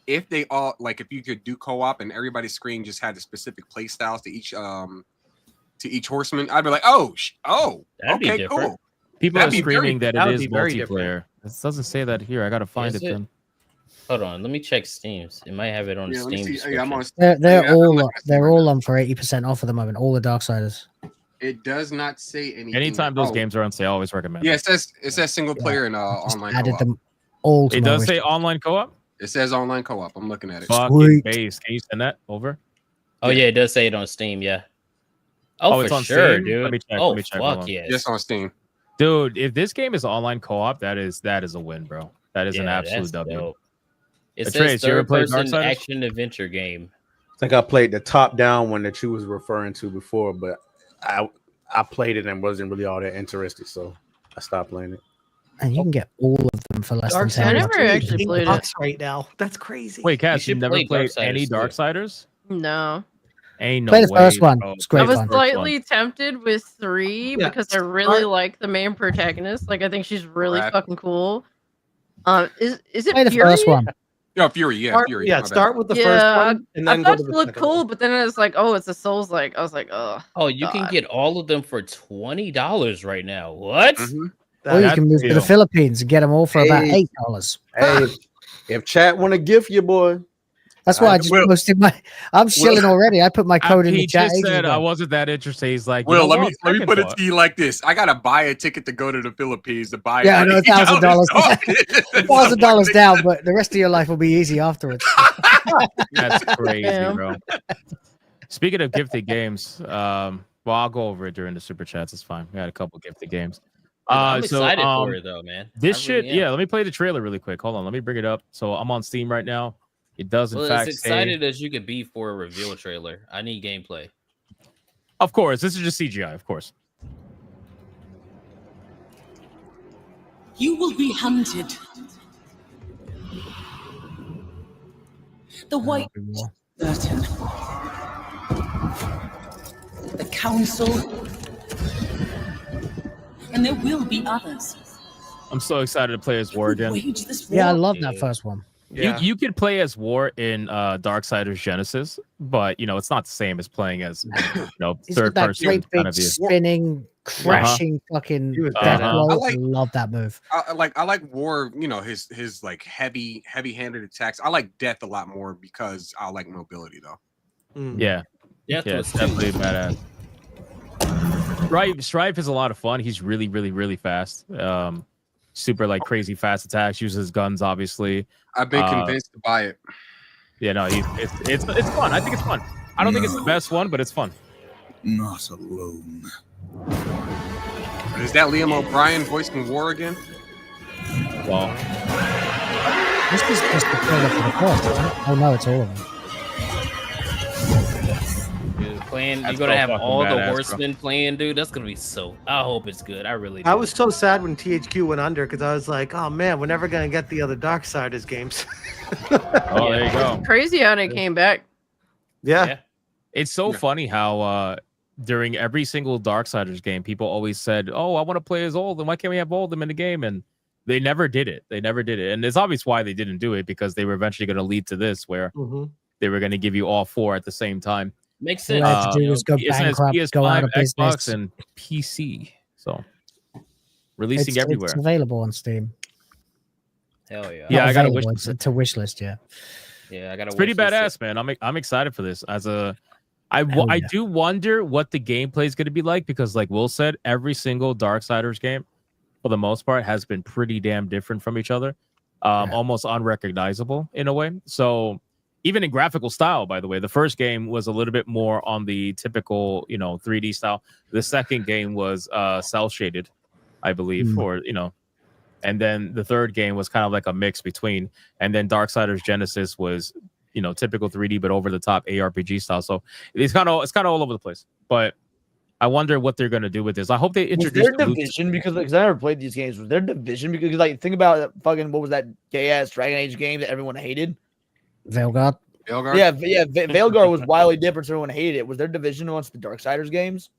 If they all like, if you could do co-op and everybody's screen just had the specific play styles to each horseman, I'd be like, That'd be okay, different. cool. People That'd are be screaming that that it would is be very multiplayer. It doesn't say that here. I gotta find Is it it? then. Hold on, let me check Steam's. It might have it on Yeah, let me Steam. see. Yeah, I'm on. They're yeah, I'm all looking at they're right all now. on for 80% off at the moment. All the Darksiders. It does not say anything. Anytime those Oh, games are on sale, I always recommend. Yeah, it. it says single player and Just online added co-op. them all to It my does wish say list. online co-op. It says online co-op. I'm looking at it. Fucking Sweet. base. Can you send that over? Oh yeah, it does say it on Steam. Yeah. Oh, it's for on sure, Steam? dude. Let me check, Oh let me check, hold fuck on. yes. Just on Steam. Dude, if this game is online co-op, that is a win, bro. That is an Yeah, absolute that's W. dope. It Atreus, says you ever third played person Darksiders? action adventure game. I think I played the top down one that you was referring to before, but I played it and wasn't really all that interested, so I stopped playing it. And you can get all of them for less than Darksiders 10 I never actually played it. $8 right now. That's crazy. Wait, Cass, you should never play played Darksiders any too. Darksiders? No. Ain't no Play the way, first one. bro. It's I great was fun. slightly tempted with 3 Yeah, because I really start- like the main protagonist. Like I think she's really Right. fucking cool. Is it Play the Fury? first one. Yeah, Fury. Yeah, Start, Fury. yeah, my bad. start with the Yeah, first one and I then go thought to it the looked second cool, one. but then it's like, oh, it's a Souls like. I was like, oh. Oh, you can God. get all of them for $20 right now. What? Mhm. Or you That's can move to the deal. Philippines and get them all for about Hey. $8. Hey, if chat want to gift you, boy, That's why I just Will- posted my. I'm shilling already. I put my code in He the chat. just ages said ago. I wasn't that interested. He's like, Will, you know let me what? let me Second put it thought. to you like this. I gotta buy a ticket to go to the Philippines to buy. Yeah, I know, $1,000. $1,000. $1,000 down, but the rest of your life will be easy afterwards. That's crazy, Damn. bro. Speaking of gifted games, well, I'll go over it during the super chats. It's fine. We had a couple gifted games. I'm So, excited for it though, man. This I shit, really am. yeah. Let me play the trailer really quick. Hold on, let me bring it up. So I'm on Steam right now. It does in Well, fact as excited say, as you could be for a reveal trailer. I need gameplay. of course, this is just CGI, of course. You will be hunted. The White Curtain. The Council. And there will be others. I'm so excited to play as War again. Wage this war. Yeah, I love that first one. You could play as War in Darksiders Genesis, but you know it's not the same as playing as He's third got that person great kind big of view. spinning, crashing fucking was death badass. blow. I like- Love that move. I like War. You know his like heavy-handed attacks. I like Death a lot more because I like mobility though. Yeah, Death yeah, was it's definitely badass. Stripe is a lot of fun. He's really, really, really fast. super like crazy fast attacks, uses guns, obviously. I've been convinced to buy it. Yeah, no, it's fun. I think it's fun. I don't think it's the best one, but it's fun. Not alone. Is that Liam O'Brien voicing War again? Well, This is just the trailer for the first, isn't it? Oh no, it's all of them. Dude, playing, That's you're gonna so have fucking all the badass, bro. horsemen playing, dude. That's gonna be so. I hope it's good. I really. I do. was so sad when THQ went under because I was like, oh man, we're never gonna get the other Darksiders games. Oh, there you go. Crazy how they came back. Yeah. It's so funny how during every single Darksiders game, people always said, "Oh, I want to play as Oldhim. Why can't we have Oldhim in the game?" And they never did it. They never did it, and it's obvious why they didn't do it because they were eventually going to lead to this, where they were going to give you all four at the same time. Makes All they had to do was go it says bankrupt, go out of PS5, Xbox, business. and PC. So releasing It's everywhere. available on Steam. Hell yeah. Yeah, Not I got a available, wish. it's to wish list, yeah. Yeah, I got. It's pretty badass, man. I'm excited for this. I do wonder what the gameplay is going to be like because, like Will said, every single Darksiders game, for the most part, has been pretty damn different from each other, almost unrecognizable in a way. So, even in graphical style, by the way, the first game was a little bit more on the typical, 3D style. The second game was cell shaded, I believe, or and then the third game was kind of like a mix between. And then Darksiders Genesis was typical 3D but over the top ARPG style. So it's kind of all over the place. But I wonder what they're gonna do with this. I hope they introduce Was there division because I never played these games. Was there division because like think about that fucking what was that gay ass Dragon Age game that everyone hated? Veilguard. Yeah, Veilguard was wildly different. So everyone hated it. Was there division amongst the Darksiders games?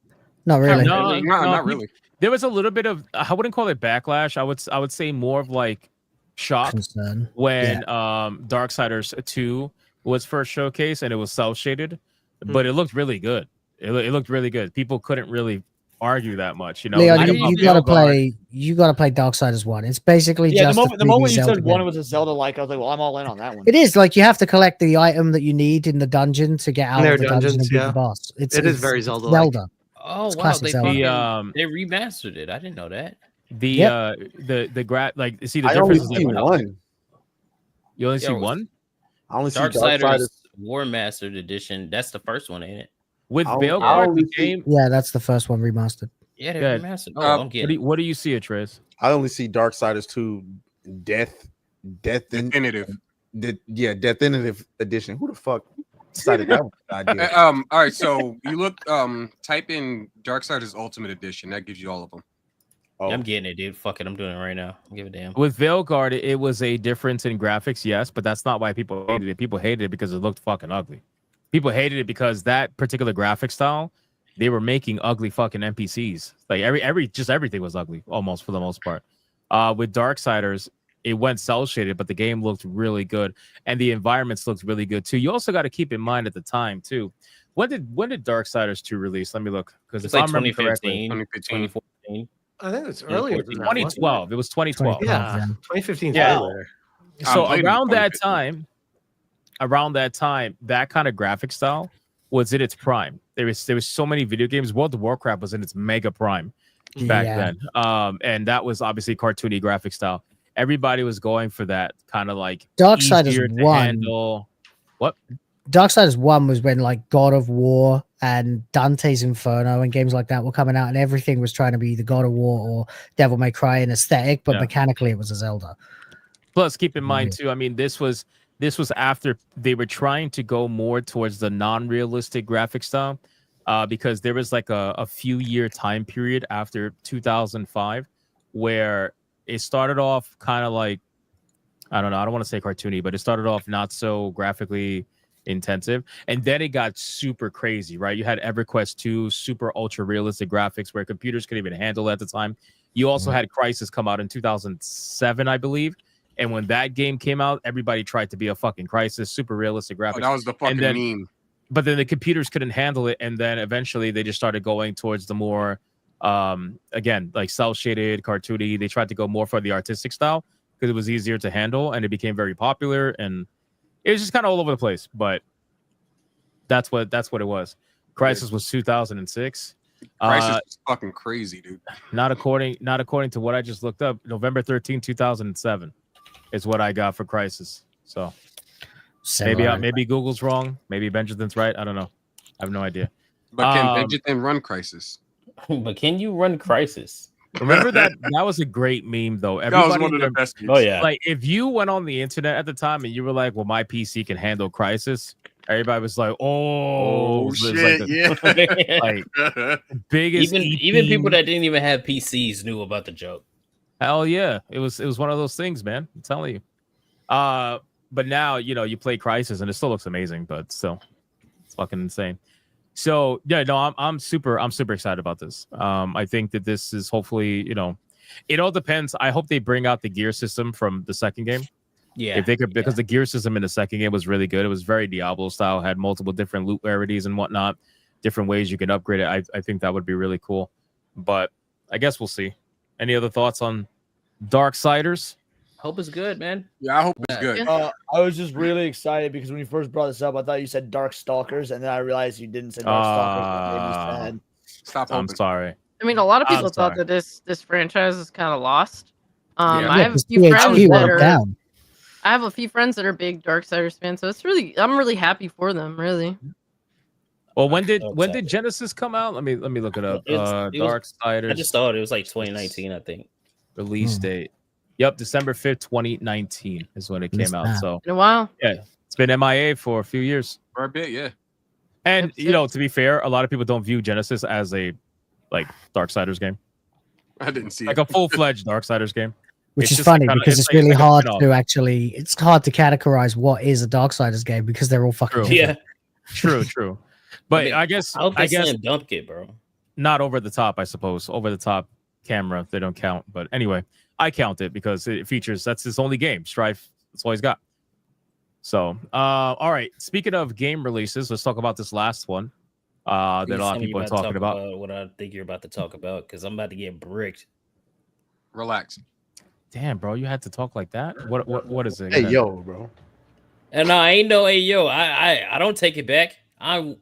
Not really. No, not really. There was a little bit of I wouldn't call it backlash. I would say more of like shock Concern. when Darksiders 2 was first showcased and it was cell shaded, but it looked really good. It looked really good. People couldn't really argue that much, Leon, you gotta play Darksiders 1. It's basically just the moment you Zelda said one game. was a Zelda like, I was like, well, I'm all in on that one. It is like you have to collect the item that you need in the dungeon to get out of the dungeon and beat the boss. It is very Zelda. Zelda. Oh It's wow, classic they Zelda. they remastered it. I didn't know that. Like see the I difference only is see like, one. You only see Yeah, it was- one? I only see Darksiders Darksiders. War Mastered Edition. That's the first one, ain't it? With I Veilguard, only the game. Yeah, that's the first one remastered. Yeah, they Good. remastered. Oh, I'm getting. What do you see, Trace? I only see Darksiders 2 Definitive edition. Who the fuck decided that was a good idea? All right, so you look, type in Darksiders Ultimate Edition. That gives you all of them. Oh. Yeah, I'm getting it, dude. Fuck it, I'm doing it right now. Give a damn. With Veilguard, it was a difference in graphics, yes, but that's not why people hated it. People hated it because it looked fucking ugly. People hated it because that particular graphic style, they were making ugly fucking NPCs. Like everything was ugly, almost for the most part. With Darksiders, it went cell shaded, but the game looked really good, and the environments looked really good too. You also got to keep in mind at the time too. When did Darksiders 2 release? Let me look because It's if like I remember correctly, 2014. I think it's earlier than that. 2012. It was 2012. Yeah, 2015. Yeah. Earlier. So played it in around that 2015. time, that kind of graphic style was in its prime. There was so many video games. World of Warcraft was in its mega prime back then. And that was obviously cartoony graphic style. Everybody was going for that kind of like Darksiders easier to 1. handle. What? Darksiders 1 was when like God of War and Dante's Inferno and games like that were coming out, and everything was trying to be the God of War or Devil May Cry in aesthetic, but mechanically it was a Zelda. Plus, keep in mind too. I mean, this was after they were trying to go more towards the non-realistic graphic style, because there was like a few year time period after 2005 where it started off kind of like, I don't know, I don't want to say cartoony, but it started off not so graphically intensive, and then it got super crazy, right? You had EverQuest 2, super ultra realistic graphics where computers couldn't even handle it at the time. You also had Crysis come out in 2007, I believe. And when that game came out, everybody tried to be a fucking Crysis, super realistic graphics. Oh, that was the fucking meme. But then the computers couldn't handle it, and then eventually they just started going towards the more, again, like cel-shaded, cartoony. They tried to go more for the artistic style because it was easier to handle, and it became very popular. And it was just kind of all over the place. But that's what it was. Crysis was 2006. Crisis is fucking crazy, dude. Not according to what I just looked up. November 13, 2007 is what I got for Crisis. So maybe Google's wrong. Maybe Benjamin's right. I don't know. I have no idea. But can Benjamin run Crisis? But can you run Crisis? Remember that was a great meme though. That was one of the best memes. Oh yeah. Like if you went on the internet at the time and you were like, "Well, my PC can handle Crisis," everybody was like, "Oh, shit, like biggest even people that didn't even have PCs knew about the joke. Hell yeah, it was one of those things, man. I'm telling you. But now you play Crisis and it still looks amazing, but still, it's fucking insane. So yeah, no, I'm super excited about this. I think that this is hopefully, it all depends. I hope they bring out the gear system from the second game. Yeah, if they could, because the gear system in the second game was really good. It was very Diablo style, had multiple different loot rarities and whatnot, different ways you can upgrade it. I think that would be really cool. But I guess we'll see. Any other thoughts on Darksiders? Hope it's good, man. Yeah, I hope it's good. I was just really excited because when you first brought this up, I thought you said Dark Stalkers, and then I realized you didn't say Dark Stalkers. Stop. I'm sorry. I mean, a lot of people thought that this franchise is kind of lost. Yeah. I have a few friends that are. I have a few friends that are big Darksiders fans, so I'm really happy for them. Really. Well, when did Genesis come out? Let me look it up. Darksiders. I just thought it was like 2019, I think. Release date. Yep, December 5th, 2019 is when it came out. So in a while. Yeah, it's been MIA for a few years. For a bit, yeah. And to be fair, a lot of people don't view Genesis as a Darksiders game. I didn't see like a full-fledged Darksiders game. Which is funny because it's really hard to it's hard to categorize what is a Darksiders game because they're all fucking different. True. But I guess dump it, bro. Not over the top, I suppose. Over the top camera, they don't count. But anyway, I count it because it features, that's his only game. Strife, that's all he's got. So, all right. Speaking of game releases, let's talk about this last one that a lot of people are talking about. What I think you're about to talk about, because I'm about to get bricked. Relax. Damn, bro, you had to talk like that? What is it? Hey, yo, bro. And no, I ain't no hey, yo. I don't take it back.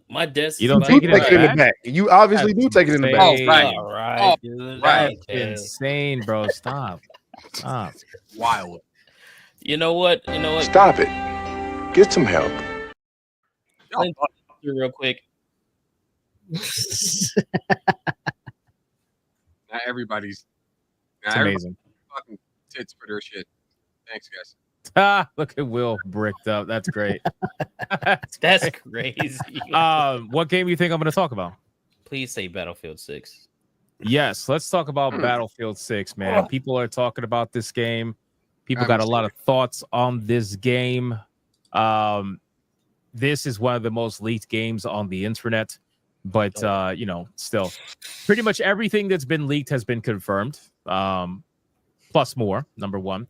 My desk. You don't take it back? You obviously do take it in the back. Oh, right. All right. Right. Insane, bro. Stop. Wild. You know what? Stop it. Get some help. Real quick. Not everybody's. It's amazing. Fucking tits for their shit. Thanks, guys. Look at Will bricked up. That's great. That's crazy. What game do you think I'm going to talk about? Please say Battlefield 6. Yes, let's talk about Battlefield 6, man. People are talking about this game. People got a lot of thoughts on this game. This is one of the most leaked games on the internet, but still, pretty much everything that's been leaked has been confirmed. Plus more, number one.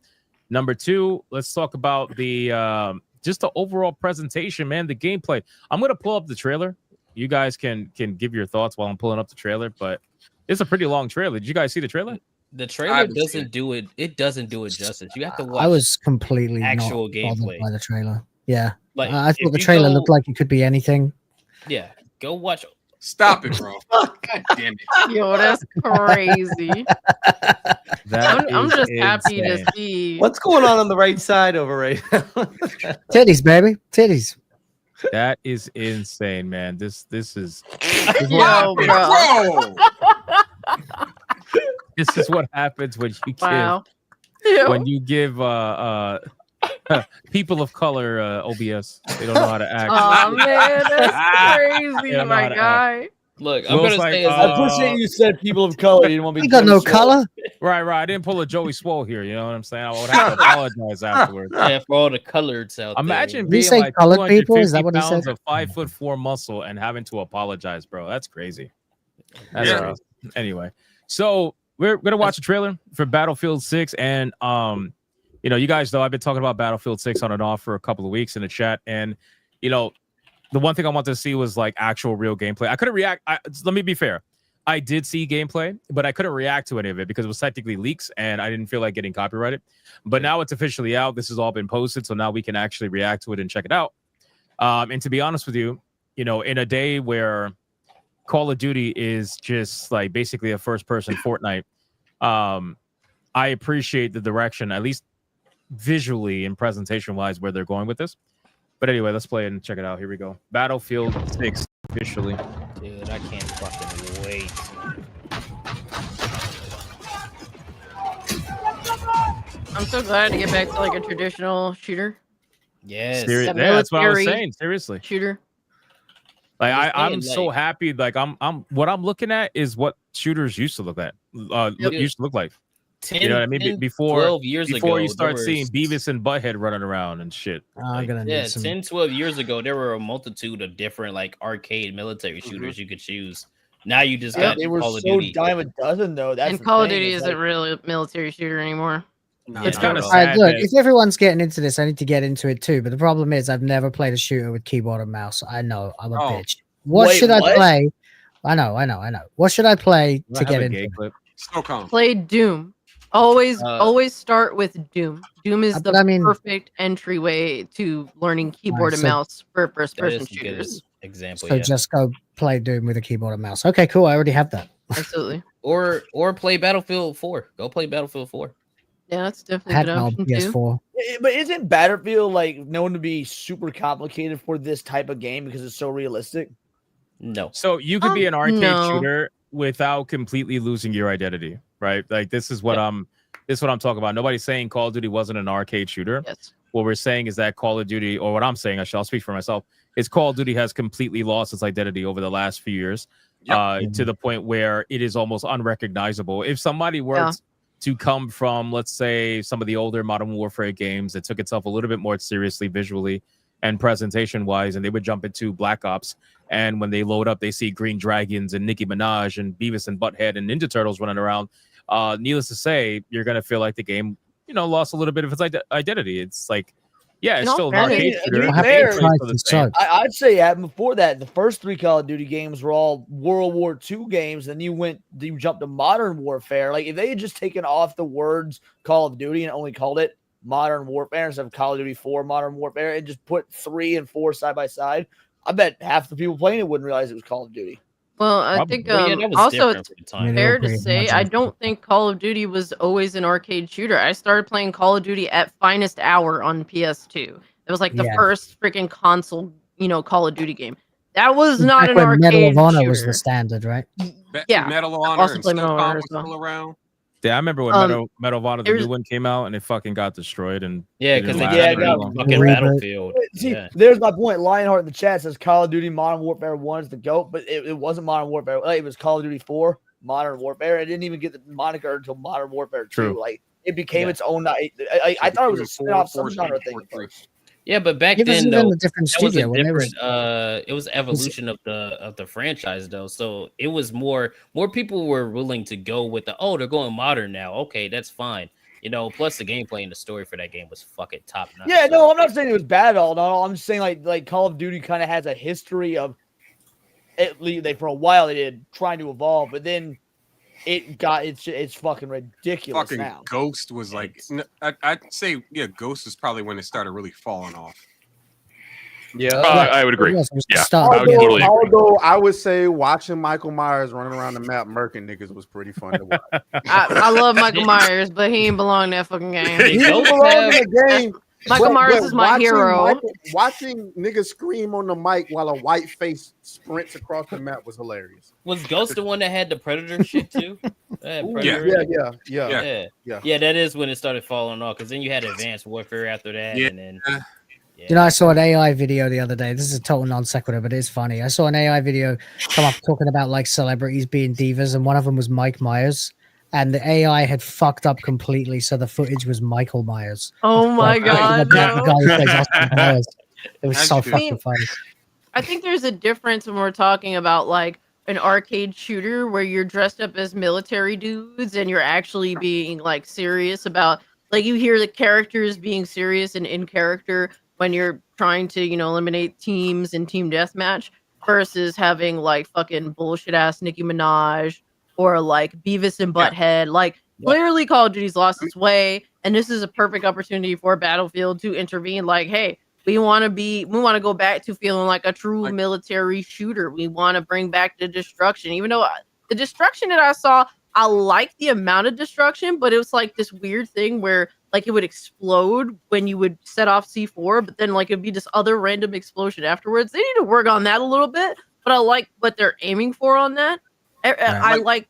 Number two, let's talk about the just the overall presentation, man, the gameplay. I'm going to pull up the trailer. You guys can give your thoughts while I'm pulling up the trailer, but it's a pretty long trailer. Did you guys see the trailer? The trailer doesn't do it. It doesn't do it justice. You have to watch. I was completely actual not gameplay by the trailer. Yeah, like I thought the trailer looked like it could be anything. Yeah, go watch. Stop it, bro. God damn it. Yo, that's crazy. I'm just happy to see what's going on the right side over right now. Titties, baby, titties. That is insane, man. This is Yo, bro. This is what happens when you give people of color OBS. They don't know how to act. Oh man, that's crazy, my guy. Look, I'm gonna say I appreciate you said people of color. You didn't want me. You got no color. Right. I didn't pull a Joey Swole here. You know what I'm saying? I would have to apologize afterwards. Yeah, for all the coloreds out Imagine there. being say like colored people? Is that 250 what he pounds said? of 5'4" muscle and having to apologize, bro. That's crazy. That's crazy. Anyway, so we're gonna watch a trailer for Battlefield 6, and you guys know I've been talking about Battlefield 6 on and off for a couple of weeks in the chat, and the one thing I wanted to see was like actual real gameplay. I couldn't react. Let me be fair. I did see gameplay, but I couldn't react to any of it because it was technically leaks and I didn't feel like getting copyrighted. But now it's officially out. This has all been posted. So now we can actually react to it and check it out. And to be honest with you, in a day where Call of Duty is just like basically a first-person Fortnite. I appreciate the direction, at least visually and presentation-wise, where they're going with this. But anyway, let's play it and check it out. Here we go. Battlefield 6 officially. Dude, I can't fucking wait. I'm so glad to get back to like a traditional shooter. Yes. Yeah, that's what I was saying. Seriously. Shooter. Like I'm saying, so happy. Like I'm what I'm looking at is what shooters used to look at. Used to look like. 10, you know what I mean? 10, Before 12 years before ago, you start there seeing was- Beavis and Butthead running around and shit. I'm gonna Yeah, need some. 10, 12 years ago, there were a multitude of different like arcade military shooters you could choose. Now you just got They were Call of so Duty. dime a dozen though. That's And the Call of thing, Duty it's isn't like- really a military shooter anymore. It's kind of All right, sad. look, that- if everyone's getting into this, I need to get into it too. But the problem is, I've never played a shooter with keyboard and mouse. I know, I'm a bitch. What Wait, should I what? play? I know. What should I play Do I to have get a into gay it? clip? Snow cone. Play Doom. Always start with Doom. Doom is But the I mean- perfect entryway to learning keyboard and so- mouse for first That is person a good shooters. example. So yeah. just go play Doom with a keyboard and mouse. Okay, cool. I already have that. Absolutely. Or play Battlefield 4. Go play Battlefield 4. Yeah, that's I definitely a had good my option too. PS4. But isn't Battlefield like known to be super complicated for this type of game because it's so realistic? No. So you could be an arcade no. shooter without completely losing your identity, right? Like this is what I'm talking about. Nobody's saying Call of Duty wasn't an arcade shooter. Yes. What we're saying is that Call of Duty, or what I'm saying, I'll speak for myself, is Call of Duty has completely lost its identity over the last few years, to the point where it is almost unrecognizable. If somebody were to come from, let's say, some of the older Modern Warfare games that took itself a little bit more seriously visually and presentation-wise, and they would jump into Black Ops, and when they load up, they see Green Dragons and Nicki Minaj and Beavis and Butthead and Ninja Turtles running around. Needless to say, you're going to feel like the game, lost a little bit of its identity. It's like, yeah, it's In all still an fairness- arcade To shooter. be The fair, gameplay is still the same. I'd say before that, the first 3 Call of Duty games were all World War II games. Then you jumped to Modern Warfare. Like if they had just taken off the words Call of Duty and only called it Modern Warfare instead of Call of Duty 4 Modern Warfare and just put 3 and 4 side by side, I bet half the people playing it wouldn't realize it was Call of Duty. Well, I Probably. think Well, yeah, that was also different it's for the time. Yeah, fair they to were say pretty I much don't think Call of Duty was always an arcade shooter. I started playing Call of Duty at Finest Hour on PS2. It was like the Yeah. first freaking console, Call of Duty game. That was Back not an when arcade Medal of Honor shooter. was the standard, right? Yeah, Medal of I Honor also and play Medal of SOCOM Honor was as well. still around. Yeah, I remember when Um, Medal of Honor, the there's- new one came out, and it fucking got destroyed. And Yeah, it because didn't they last got very out long. fucking Reboot. Battlefield. See, Yeah. there's my point. Lionheart in the chat says Call of Duty Modern Warfare 1 is the GOAT, but it wasn't Modern Warfare. Like, it was Call of Duty 4 Modern Warfare. It didn't even get the moniker until Modern Warfare 2. True. Like it became Yeah. its own. I thought it was a spin-off some genre thing at first. Yeah, but back It was then even though, a different that was a studio when they different. was. It was evolution of the franchise though. So it was more people were willing to go with they're going modern now. Okay, that's fine. Plus the gameplay and the story for that game was fucking top notch. Yeah, no, I'm not saying it was bad at all. No, I'm just saying like Call of Duty kind of has a history of at least for a while they did trying to evolve, but then it's fucking ridiculous Fucking now. Ghost was like, I'd say, Ghost is probably when it started really falling off. Yeah, I would agree. Yes, it was the Yeah, start. I would totally agree. Although I would say watching Michael Myers running around the map murking niggas was pretty fun to watch. I love Michael Myers, but he ain't belong in that fucking game. He He belongs in the game. Michael Myers is my watching hero. Watching niggas scream on the mic while a white face sprints across the map was hilarious. Was Ghost the one that had the Predator shit too? Yeah. Yeah, that is when it started falling off. Because then you had Advanced Warfare after that, and then I saw an AI video the other day. This is a total non sequitur, but it's funny. I saw an AI video come up talking about like celebrities being divas, and one of them was Mike Myers. And the AI had fucked up completely, so the footage was Michael Myers. Oh my god! The No. guy who plays Austin Myers. It was As so you do. fucking funny. I think there's a difference when we're talking about like an arcade shooter where you're dressed up as military dudes and you're actually being like serious about like you hear the characters being serious and in character when you're trying to, eliminate teams in team deathmatch versus having like fucking bullshit ass Nicki Minaj or like Beavis and Butthead. Like clearly Call of Duty's lost its way, and this is a perfect opportunity for Battlefield to intervene. Like, hey, We want to go back to feeling like a true military shooter. We want to bring back the destruction. Even though the destruction that I saw, I like the amount of destruction, but it was like this weird thing where like it would explode when you would set off C4, but then like it'd be this other random explosion afterwards. They need to work on that a little bit, but I like what they're aiming for on that. I like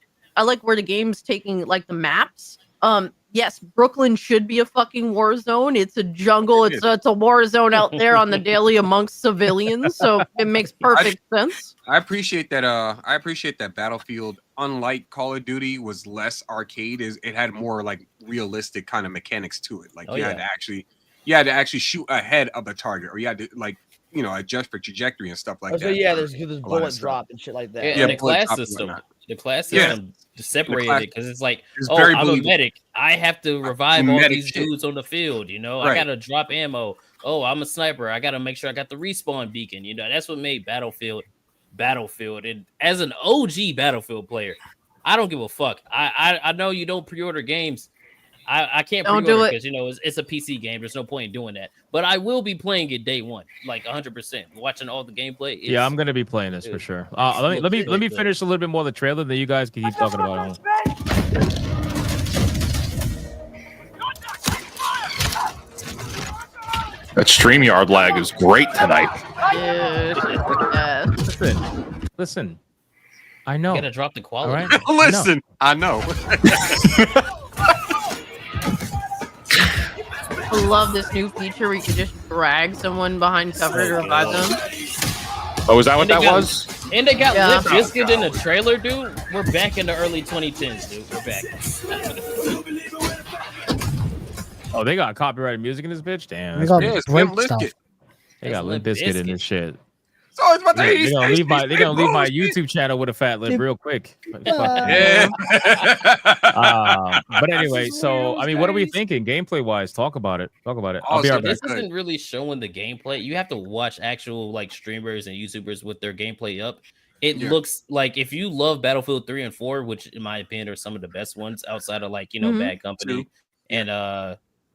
where the game's taking like the maps. Yes, Brooklyn should be a fucking war zone. It's a jungle. It's a war zone out there on the daily amongst civilians. So it makes perfect sense. I appreciate that. I appreciate that Battlefield, unlike Call of Duty, was less arcade. It had more like realistic kind of mechanics to it. Like you had to actually shoot ahead of the target, or you had to like adjust for trajectory and stuff like that. Yeah, there's bullet drop and shit like that. Yeah, and the class system. The class system separated it because it's like, I'm a medic. I have to revive all these dudes on the field. I gotta drop ammo. Oh, I'm a sniper. I gotta make sure I got the respawn beacon. That's what made Battlefield. And as an OG Battlefield player, I don't give a fuck. I know you don't pre-order games. I can't pre-order because it's a PC game. There's no point in doing that. But I will be playing it day one, like 100%. Watching all the gameplay. Yeah, I'm gonna be playing this for sure. Let me finish a little bit more of the trailer, then you guys can keep talking about it. That StreamYard lag is great tonight. Listen. I know. You gotta drop the quality. Right? Listen, I know. I love this new feature where you can just drag someone behind cover to revive them. Oh, is that what that was? And they got Limp Bizkit in the trailer, dude. We're back in the early 2010s, dude. We're back. Oh, they got copyrighted music in this bitch? Damn. They got They got Limp Bizkit in this shit. So it's about They're gonna leave my YouTube channel with a fat lip real quick. Yeah. But anyway, so I mean, what are we thinking gameplay wise? Talk about it. I'll be right back. This isn't really showing the gameplay. You have to watch actual like streamers and YouTubers with their gameplay up. It looks like if you love Battlefield 3 and 4, which in my opinion are some of the best ones outside of like Bad Company and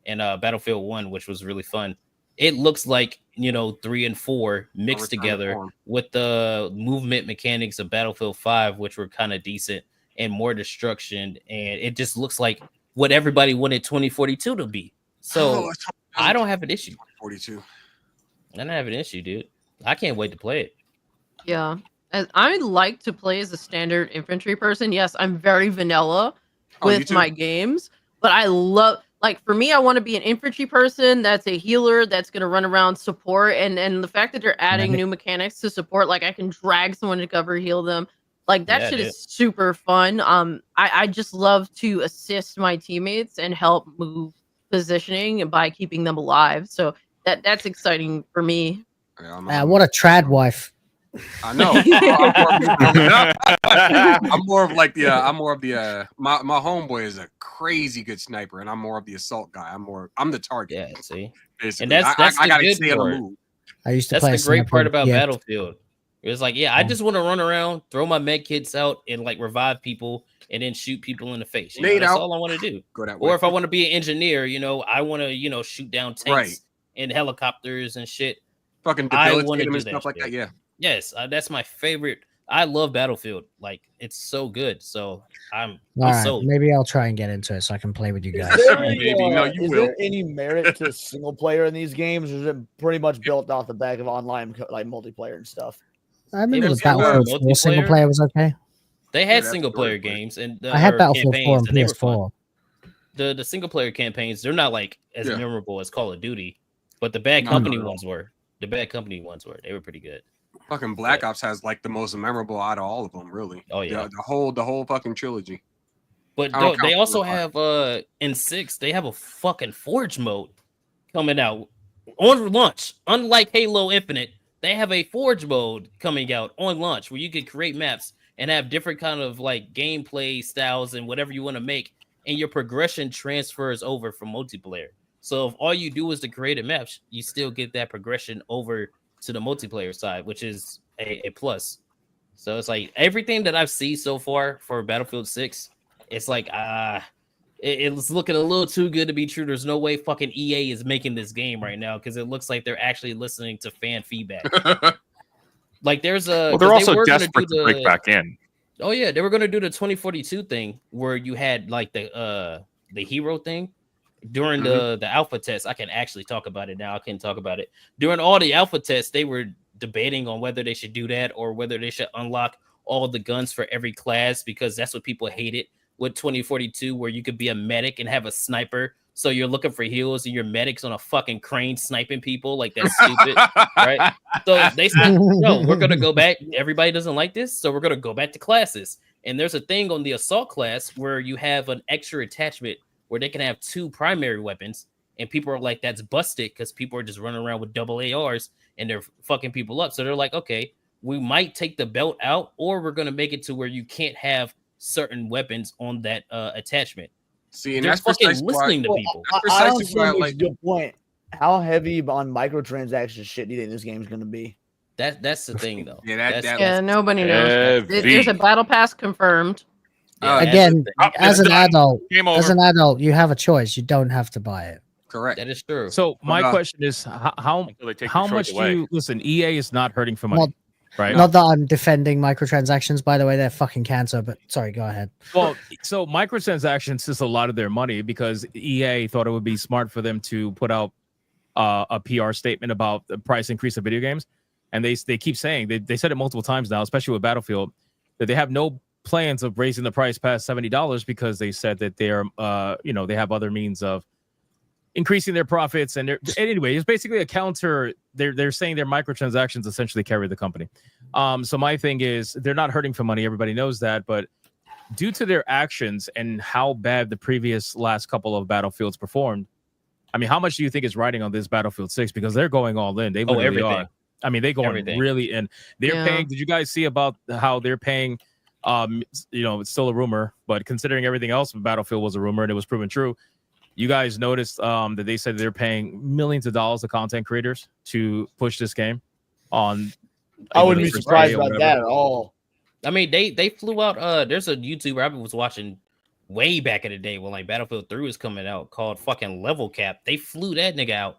Battlefield 1, which was really fun. It looks like 3 and 4 mixed together with the movement mechanics of Battlefield 5, which were kind of decent, and more destruction, and it just looks like what everybody wanted 2042 to be. So I don't have an issue. 42. I don't have an issue, dude. I can't wait to play it. Yeah, as I like to play as a standard infantry person. Yes, I'm very vanilla with my games, but I love. Like for me, I want to be an infantry person that's a healer that's going to run around support, and the fact that they're adding new mechanics to support, like I can drag someone to cover, heal them, like that shit is super fun. I just love to assist my teammates and help move positioning by keeping them alive. So that's exciting for me. What a trad wife. I know. I'm more of the my homeboy is a crazy good sniper, and I'm more of the assault guy. I'm the target. Yeah, see, basically. And that's I the gotta good stay on part. the move. I used to That's play the great part about yeah. Battlefield. It's like, I just want to run around, throw my med kits out, and like revive people, and then shoot people in the face. That's all I want to do. Go that way. Or if I want to be an engineer, I want to, shoot down tanks and helicopters and shit. Fucking debilitate them and stuff like that. Yeah. Yes, that's my favorite. I love Battlefield. Like, it's so good. So I'm All sold. right, maybe I'll try and get into it so I can play with you guys. Is there any merit to single player in these games, or is it pretty much built off the back of online like multiplayer and stuff? I remember the Battlefield 4 single player was okay. They had single player games, and I had Battlefield 4 on PS4. The single player campaigns, they're not like as memorable as Call of Duty, but the Bad Company ones were. The Bad Company ones were. They were pretty good. Fucking Black Ops has like the most memorable out of all of them, really. Oh yeah, the whole fucking trilogy. But they also have in 6, they have a fucking Forge mode coming out on launch. Unlike Halo Infinite, they have a Forge mode coming out on launch where you can create maps and have different kind of like gameplay styles and whatever you want to make, and your progression transfers over from multiplayer. So if all you do is to create a map, you still get that progression over to the multiplayer side, which is a plus. So it's like everything that I've seen so far for Battlefield 6, it's like It's looking a little too good to be true. There's no way fucking EA is making this game right now because it looks like they're actually listening to fan feedback. Like there's a Well, they're also desperate to break back in. Oh yeah, they were gonna do the 2042 thing where you had like the hero thing during the alpha test. I can actually talk about it now. I can talk about it during all the alpha tests. They were debating on whether they should do that or whether they should unlock all the guns for every class because that's what people hated with 2042, where you could be a medic and have a sniper. So you're looking for heals and your medic's on a fucking crane sniping people. Like that's stupid, right? So they said, no, we're gonna go back. Everybody doesn't like this, so we're gonna go back to classes. And there's a thing on the assault class where you have an extra attachment where they can have 2 primary weapons, and people are like, that's busted because people are just running around with double ARs and they're fucking people up. So they're like, okay, we might take the belt out, or we're gonna make it to where you can't have certain weapons on that attachment. See, and they're that's fucking precisely listening why, to people. I don't think it's a good point. How heavy on microtransaction shit do you think this game's going to be? That's the thing, though. Yeah, nobody knows. There's a battle pass confirmed. Again, as an adult, Game as over. an adult, you have a choice. You don't have to buy it. Correct. That is true. So my question is, how take how your much choice do away. you listen? EA is not hurting for money, Not- right? Not that I'm defending microtransactions, by the way, they're fucking cancer. But sorry, go ahead. Well, so microtransactions is a lot of their money because EA thought it would be smart for them to put out a PR statement about the price increase of video games, and they keep saying they said it multiple times now, especially with Battlefield, that they have no plans of raising the price past $70 because they said that they're they have other means of increasing their profits. And anyway, it's basically a counter. They're saying their microtransactions essentially carry the company. So my thing is they're not hurting for money. Everybody knows that, but due to their actions and how bad the previous last couple of Battlefields performed, I mean, how much do you think is riding on this Battlefield 6? Because they're going all in. They literally everything. are. I mean, they're going Everything. really in. They're paying. Did you guys see about how they're paying? It's still a rumor, but considering everything else, Battlefield was a rumor and it was proven true. You guys noticed that they said they're paying millions of dollars to content creators to push this game on. I wouldn't be surprised about that at all. I mean, they flew out. There's a YouTuber I was watching way back in the day when like Battlefield 3 was coming out called fucking Level Cap. They flew that nigga out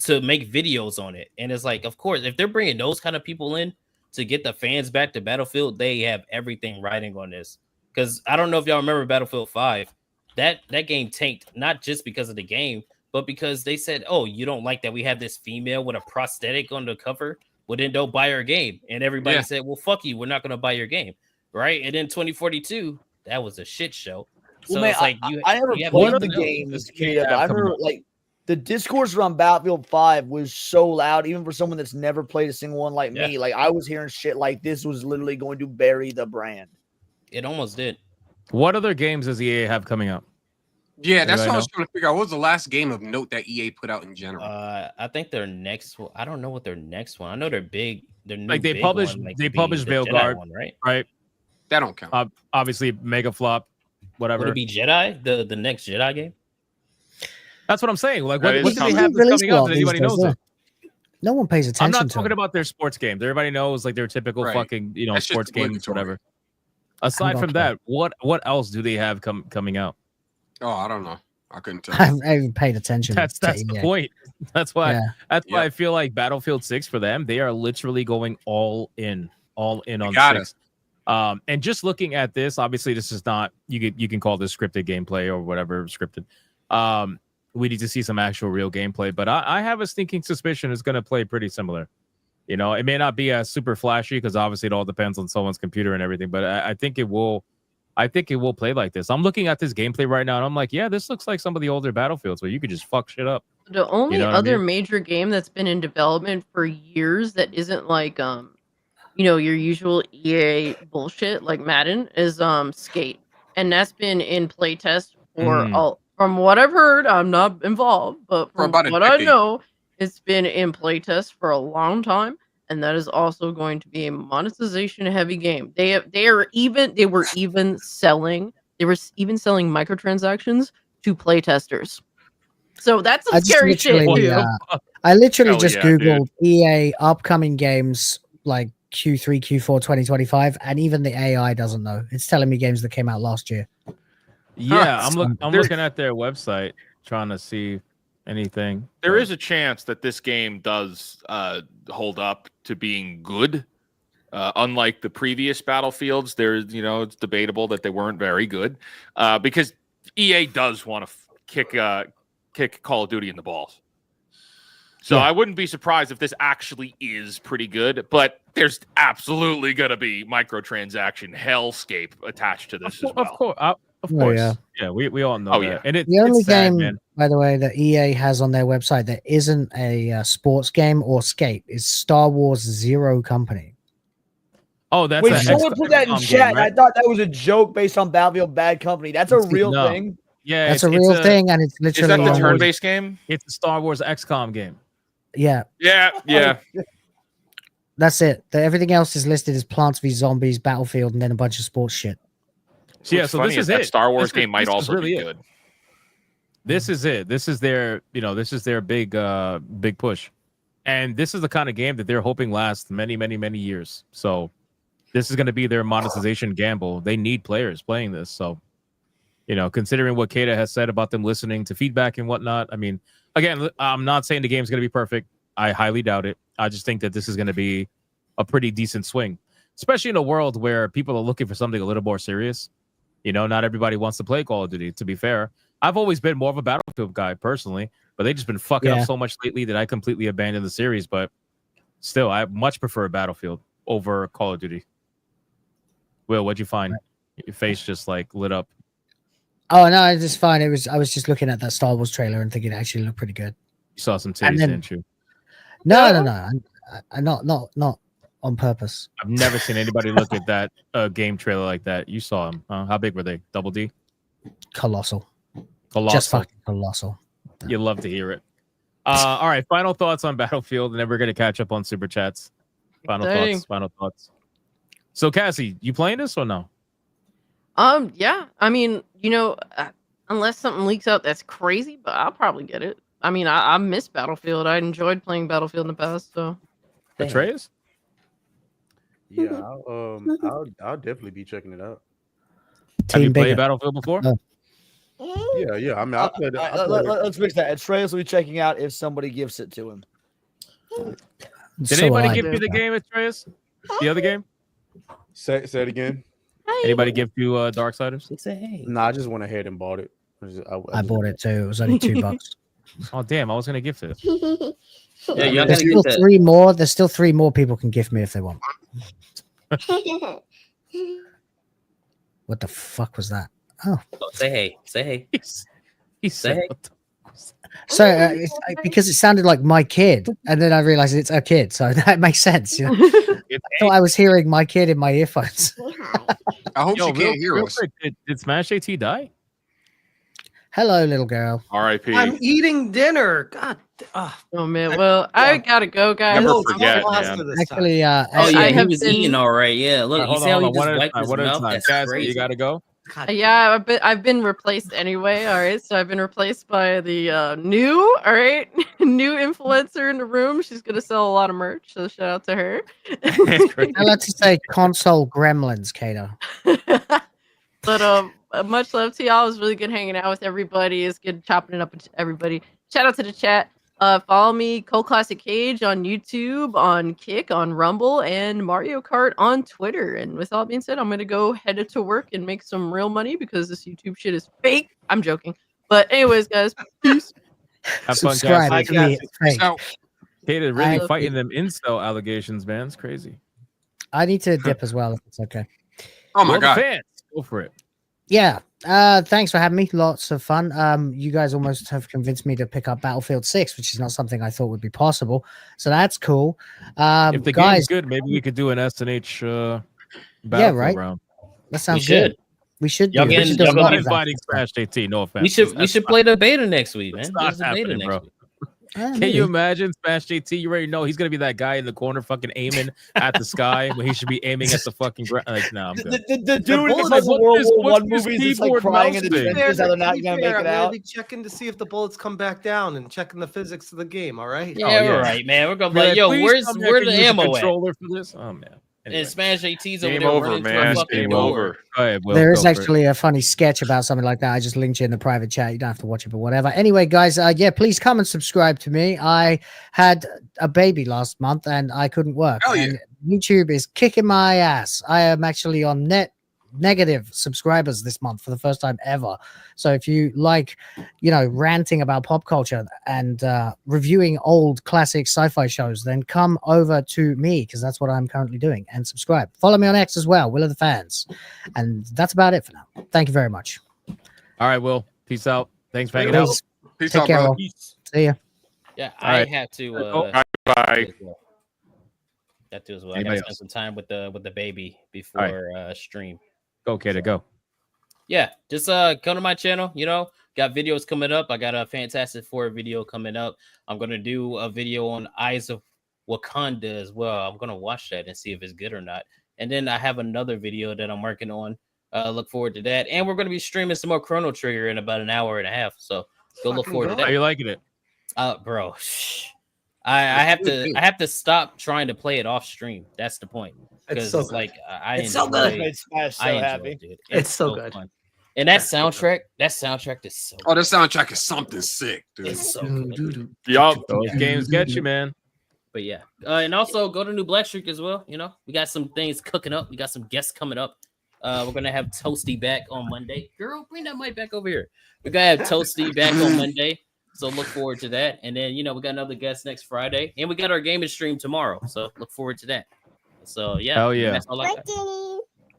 to make videos on it, and it's like, of course, if they're bringing those kind of people in to get the fans back to Battlefield, they have everything riding on this. Because I don't know if y'all remember Battlefield 5. That game tanked not just because of the game, but because they said, "Oh, you don't like that we have this female with a prosthetic on the cover? Well, then don't buy our game." And everybody said, "Well, fuck you, we're not going to buy your game." Right? And then 2042, that was a shit show. So Well, man, it's like I never you have played nothing the else. game, but I remember like the discourse around Battlefield 5 was so loud, even for someone that's never played a single one like me. Like I was hearing shit like this was literally going to bury the brand. It almost did. What other games does EA have coming out? Yeah, that's Anybody what I was know? trying to figure out. What was the last game of note that EA put out in general? I think their next one. I don't know what their next one. I know they're big. They're new Like they big published, one, like they the published Jedi Veilguard, one, right? Right. That don't count. Obviously, mega flop, whatever. Would it be Jedi? The next Jedi game? That's what I'm saying. Like, That what is do they something. have that's coming out that anybody knows of? No one pays I'm attention not to talking it. about their sports games. Everybody knows like their typical Right. fucking That's just sports games, obligatory. whatever. Aside not from that, what else do they have coming out? Oh, I don't know. I couldn't tell. I haven't even paid attention. That's to the EA. point. That's why. Yeah. That's why I feel like Battlefield 6 for them, they are literally going all in on got 6. And just looking at this, obviously, this is not you can call this scripted gameplay or whatever scripted. We need to see some actual real gameplay, but I have a sneaking suspicion it's going to play pretty similar. You know, it may not be as super flashy because obviously it all depends on someone's computer and everything, but I think it will. I think it will play like this. I'm looking at this gameplay right now, and I'm like, yeah, this looks like some of the older Battlefields where you could just fuck shit up. The only know what I other mean? major game that's been in development for years that isn't like your usual EA bullshit like Madden is Skate. And that's been in playtest for from what I've heard, I'm not involved, but from about a what I decade. know, it's been in playtest for a long time. And that is also going to be a monetization heavy game. They were even selling microtransactions to playtesters. So that's some scary shit, dude. I literally Hell just yeah, googled EA upcoming games like Q3, Q4 2025, and even the AI doesn't know. It's telling me games that came out last year. Yeah, I'm looking at their website trying to see anything. There is a chance that this game does hold up to being good. Unlike the previous Battlefields, it's debatable that they weren't very good because EA does want to kick Call of Duty in the balls. So I wouldn't be surprised if this actually is pretty good, but there's absolutely going to be microtransaction hellscape attached to this as well. Of course. yeah. Yeah, we all know Oh, that. yeah. And The only it's sad, game, man. by the way, that EA has on their website that isn't a sports game or skate is Star Wars Zero Company. Oh, that's Wait, someone put that in XCOM chat. game, right? I thought that was a joke based on Battlefield Bad Company. That's a real No. thing. Yeah, That's a real thing, and it's literally Is that the on- turn-based game? It's a Star Wars XCOM game. Yeah, Yeah. that's it. Everything else is listed as Plants v Zombies, Battlefield, and then a bunch of sports shit. So, yeah, What's so funny this is that it. Star Wars This game might is also really be it. good. This is it. This is their, this is their big push. And this is the kind of game that they're hoping lasts many, many, many years. So this is going to be their monetization gamble. They need players playing this. So, considering what Kata has said about them listening to feedback and whatnot, I mean, again, I'm not saying the game's going to be perfect. I highly doubt it. I just think that this is going to be a pretty decent swing, especially in a world where people are looking for something a little more serious. Not everybody wants to play Call of Duty, to be fair. I've always been more of a Battlefield guy personally, but they've just been fucking up so much lately that I completely abandoned the series. But still, I much prefer Battlefield over Call of Duty. Will, what'd you find? Your face just like lit up. Oh no, it's just fine. I was just looking at that Star Wars trailer and thinking it actually looked pretty good. You saw some And titties, then- didn't you? No. I not on purpose. I've never seen anybody look at that game trailer like that. You saw them. How big were they? Double D? Colossal. Colossal. Just fucking colossal. You love to hear it. All right, final thoughts on Battlefield, and then we're going to catch up on Super Chats. Final thoughts. So, Cassie, you playing this or no? Yeah. I mean, unless something leaks out that's crazy, but I'll probably get it. I mean, I miss Battlefield. I enjoyed playing Battlefield in the past, so. Atreus? Yeah, I'll definitely be checking it out. Have you played Battlefield before? Yeah. I mean, I played it. Let's mix that. Atreus will be checking out if somebody gives it to him. Did anybody give you the game, Atreus? The other game? Say it again. Anybody give you Darksiders? Say hey. No, I just went ahead and bought it. I bought it too. It was only $2. Oh damn! I was gonna gift it. Yeah, there's still three more. There's still 3 more people can gift me if they want. What the fuck was that? Oh, say hey. Say hey. He said hey. So because it sounded like my kid, and then I realized it's a kid, so that makes sense. I thought I was hearing my kid in my earphones. I hope she can't hear real us. Quick, did Smash AT die? Hello, little girl. R.I.P. I'm eating dinner. God. Oh man. Well, I gotta go, guys. Never I'm forget, lost man. this Actually, Oh I yeah, he have was been- eating all right. Yeah, look, you Hold see how he on, just one wiped his at a mouth? time. That's Cassie, crazy. you gotta go. Yeah, I've been replaced anyway. All right, so I've been replaced by the new new influencer in the room. She's gonna sell a lot of merch, so shout out to her. I like to say console gremlins, Kato. But much love to y'all. It was really good hanging out with everybody. It's good chopping it up with everybody. Shout out to the chat. Follow me, Cold Classic Cage on YouTube, on Kick, on Rumble, and Mario Kart on Twitter. And with all that being said, I'm gonna go head to work and make some real money because this YouTube shit is fake. I'm joking. But anyways, guys, peace. Have fun, Subscribe Cassie. to me. It's fake. Kata really I- fighting them incel allegations, man. It's crazy. I need to dip as well if it's okay. Oh my Well, the god. fans, go for it. Yeah. Thanks for having me. Lots of fun. You guys almost have convinced me to pick up Battlefield 6, which is not something I thought would be possible. So that's cool. If the Guys, game's good, maybe we could do an SNH yeah, right. round. That sounds should. good. We should do. Y'all We getting- should do a y'all lot gonna of that. Inviting Smash JT, no offense. We should That's play the beta next week, man. It's not There's a beta happening, next bro. week. Can maybe. you imagine Smash JT? You already know he's gonna be that guy in the corner, fucking aiming at the sky when he should be aiming at the fucking ground. Like, no, I'm good. The dude in bullets- the couple World this- War what's One this movies is like keyboard crying in the mouse thing? trenches how they're not To be gonna fair, make it I'm gonna out. be checking to see if the bullets come back down and checking the physics of the game. All right. Yeah, yeah. right, man. We're gonna be Man, like, yo, please where's tell me I where can the use a ammo at? controller for this? Oh man. And Smash JT's over Game there over, running to man. a fucking Game door. over. Go ahead, Will. There Go is for it. actually a funny sketch about something like that. I just linked you in the private chat. You don't have to watch it, but whatever. Anyway, guys, yeah, please come and subscribe to me. I had a baby last month and I couldn't work. Hell yeah. And YouTube is kicking my ass. I am actually on negative subscribers this month for the first time ever. So if you like, ranting about pop culture and reviewing old classic sci-fi shows, then come over to me because that's what I'm currently doing, and subscribe. Follow me on X as well, Will of the Fans. And that's about it for now. Thank you very much. All right, Will. Peace out. Thanks for hanging out. Peace Take out, care, brother. Will. See ya. Yeah, All I right. have to. Bye. That too as well. I Anybody gotta spend else? some time with the baby before stream. Go, kid. Go. Yeah, just come to my channel. Got videos coming up. I got a Fantastic Four video coming up. I'm gonna do a video on Eyes of Wakanda as well. I'm gonna watch that and see if it's good or not. And then I have another video that I'm working on. Look forward to that. And we're gonna be streaming some more Chrono Trigger in about an hour and a half. So go look forward to that. How you liking it? Bro, I have to stop trying to play it off stream. That's the point. Because so it's like I It's so enjoy good. it. Made Smash so I enjoy happy. it, dude. It's so good. fun. And that soundtrack is so Oh, this soundtrack is something sick, dude. it's so good. Yup. Those games get you, man. But yeah, and also go to New Black Streak as well. We got some things cooking up. We got some guests coming up. We're gonna have Toasty back on Monday. Girl, bring that mic back over here. We're gonna have Toasty back on Monday. So look forward to that. And then we got another guest next Friday. And we got our gaming stream tomorrow. So look forward to that. So yeah. Hell yeah. That's all I got.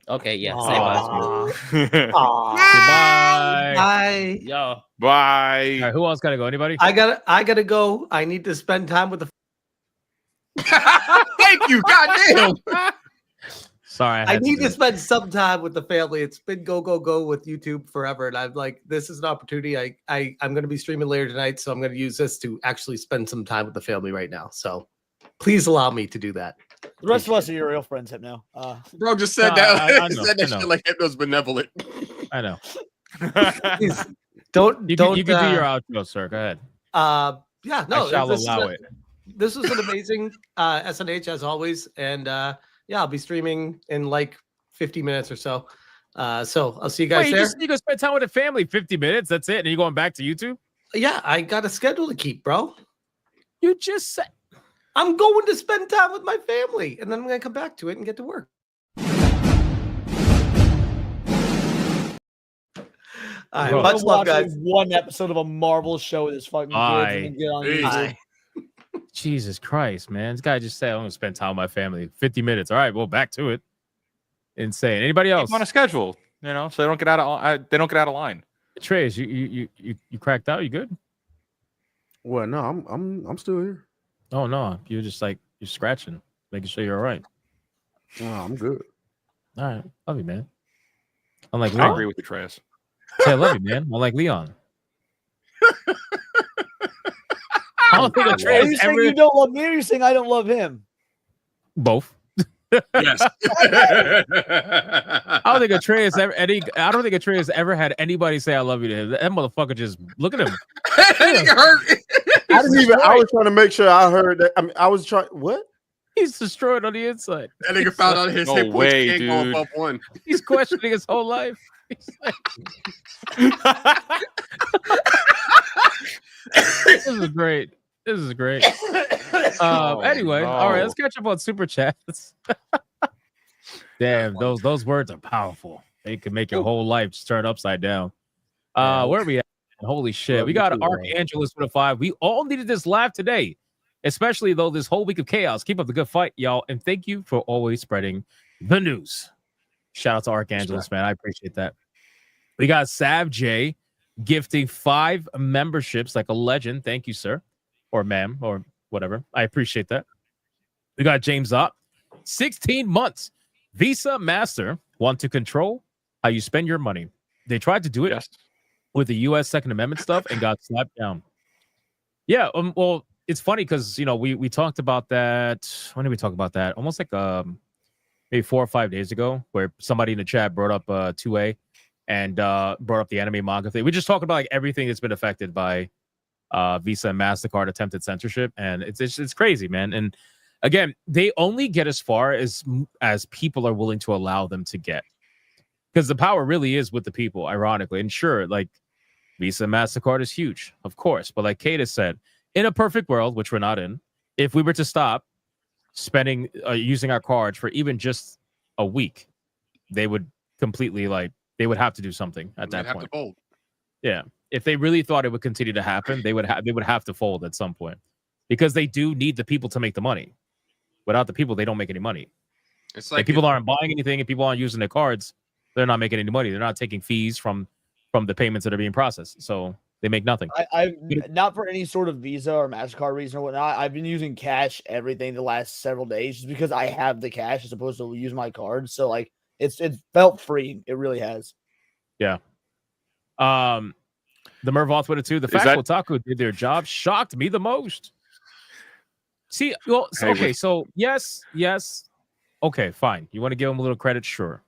Okay, yeah. Say Aw. bye. Goodbye. Bye. Y'all. Bye. All right, who else gotta go? Anybody? I gotta go. I need to spend time with the. Thank you. Goddamn. Sorry, I had need do to it. spend some time with the family. It's been go with YouTube forever, and I'm like, this is an opportunity. I'm going to be streaming later tonight, so I'm going to use this to actually spend some time with the family right now. So, please allow me to do that. The rest of us are your real friends, Hypno. Bro just said No, that. I know, said that I know. shit like Hypno's benevolent. I know. Please don't. You can do your outro, sir. Go ahead. Yeah, no, I shall this is allow it. This was an amazing SNH as always, and yeah, I'll be streaming in like 50 minutes or so. So I'll see you guys Wait, there. you go spend time with the family. 50 minutes. That's it. And you're going back to YouTube. Yeah, I got a schedule to keep, bro. You just said I'm going to spend time with my family, and then I'm gonna come back to it and get to work. All right, Bro. much love, Watch guys. one episode of a Marvel show with his fucking kids and then get on Hey. YouTube. Bye. Jesus Christ, man. This guy just said I'm gonna spend time with my family. 50 minutes. All right, well, back to it. Insane. Anybody else? On a schedule, so they don't get out of line. Trace, you cracked out. You good? Well, no, I'm still here. Oh no, you're just like you're scratching, making sure you're all right. No, I'm good. All right, love you, man. I'm like I Leon. agree with the Trace. Say I love you, man. I'm like Leon. I don't think a Are Trace you saying ever you don't love me, or you saying I don't love him? both. Yes. I don't think Atreus ever I don't think Atreus ever had anybody say I love you to him. That motherfucker just look at him. That nigga hurt. I didn't even. I was trying to make sure I heard that. I mean, I was trying. What? He's destroyed on the inside. That nigga found out his No hit points way, can't go dude. above 1. He's questioning his whole life. He's like, this is great. This is great. Anyway, all right, let's catch up on super chats. Damn, those words are powerful. They can make your whole life just turn upside down. Where are we at? Holy shit. We got Archangelus with a 5. We all needed this live today, especially though this whole week of chaos. Keep up the good fight, y'all. And thank you for always spreading the news. Shout out to Archangelus, man. I appreciate that. We got Sav J gifting 5 memberships like a legend. Thank you, sir. Or ma'am, or whatever. I appreciate that. We got James Up. 16 months. Visa Master want to control how you spend your money. They tried to do it with the U.S. Second Amendment stuff and got slapped down. Yeah, well, it's funny because we talked about that. When did we talk about that? Almost like maybe 4 or 5 days ago, where somebody in the chat brought up 2A and brought up the anime manga thing. We just talked about like everything that's been affected by Visa and Mastercard attempted censorship, and it's crazy, man. And again, they only get as far as people are willing to allow them to get, because the power really is with the people, ironically. And sure, like Visa and MasterCard is huge, of course, but like Kata said, in a perfect world, which we're not in, if we were to stop spending using our cards for even just a week, they would completely they would have to do something at that point. Have to fold. Yeah, if they really thought it would continue to happen, they would have to fold at some point, because they do need the people to make the money. Without the people, they don't make any money. It's like people aren't buying anything, and people aren't using their cards, they're not making any money. They're not taking fees from the payments that are being processed, so they make nothing. I've not for any sort of Visa or MasterCard reason or whatnot. I've been using cash everything the last several days just because I have the cash as opposed to use my card. So like it's felt free. It really has. Yeah. The Mervoth with it too. The fact Kotaku did their job shocked me the most. See, well, okay, so yes. Okay, fine. You want to give them a little credit, sure.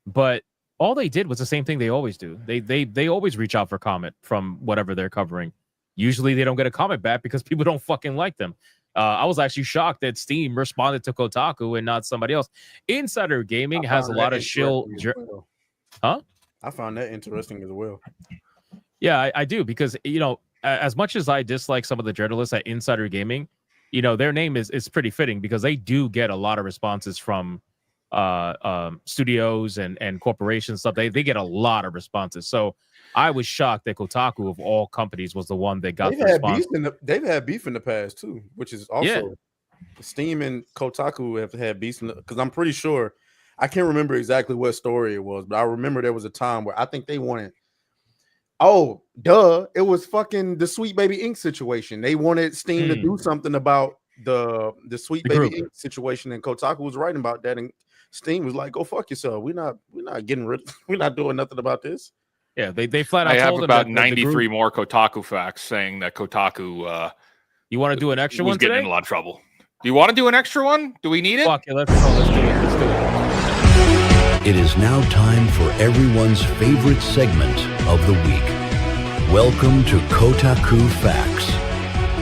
But all they did was the same thing they always do. They always reach out for comment from whatever they're covering. Usually they don't get a comment back because people don't fucking like them. I was actually shocked that Steam responded to Kotaku and not somebody else. Insider Gaming has a lot of shill. Huh? I found that interesting as well. Yeah, I do, because as much as I dislike some of the journalists at Insider Gaming, their name is pretty fitting, because they do get a lot of responses from studios and corporations stuff. They get a lot of responses. So I was shocked that Kotaku of all companies was the one that got the response. They've had beef in the past too, which is also Steam and Kotaku have had beef, because I'm pretty sure, I can't remember exactly what story it was, but I remember there was a time where I think they wanted, it was fucking the Sweet Baby Inc. situation. They wanted Steam to do something about the Sweet Baby Inc. situation, and Kotaku was writing about that, and Steam was like, "Go fuck yourself. We're not getting rid. We're not doing nothing about this." Yeah, they flat out. I have told about them that 93 more Kotaku facts saying that Kotaku. You want to do an extra one getting today? in a lot of trouble. Do you want to do an extra one? Do we need it? Fuck it, let's do it. It is now time for everyone's favorite segment of the week. Welcome to Kotaku Facts,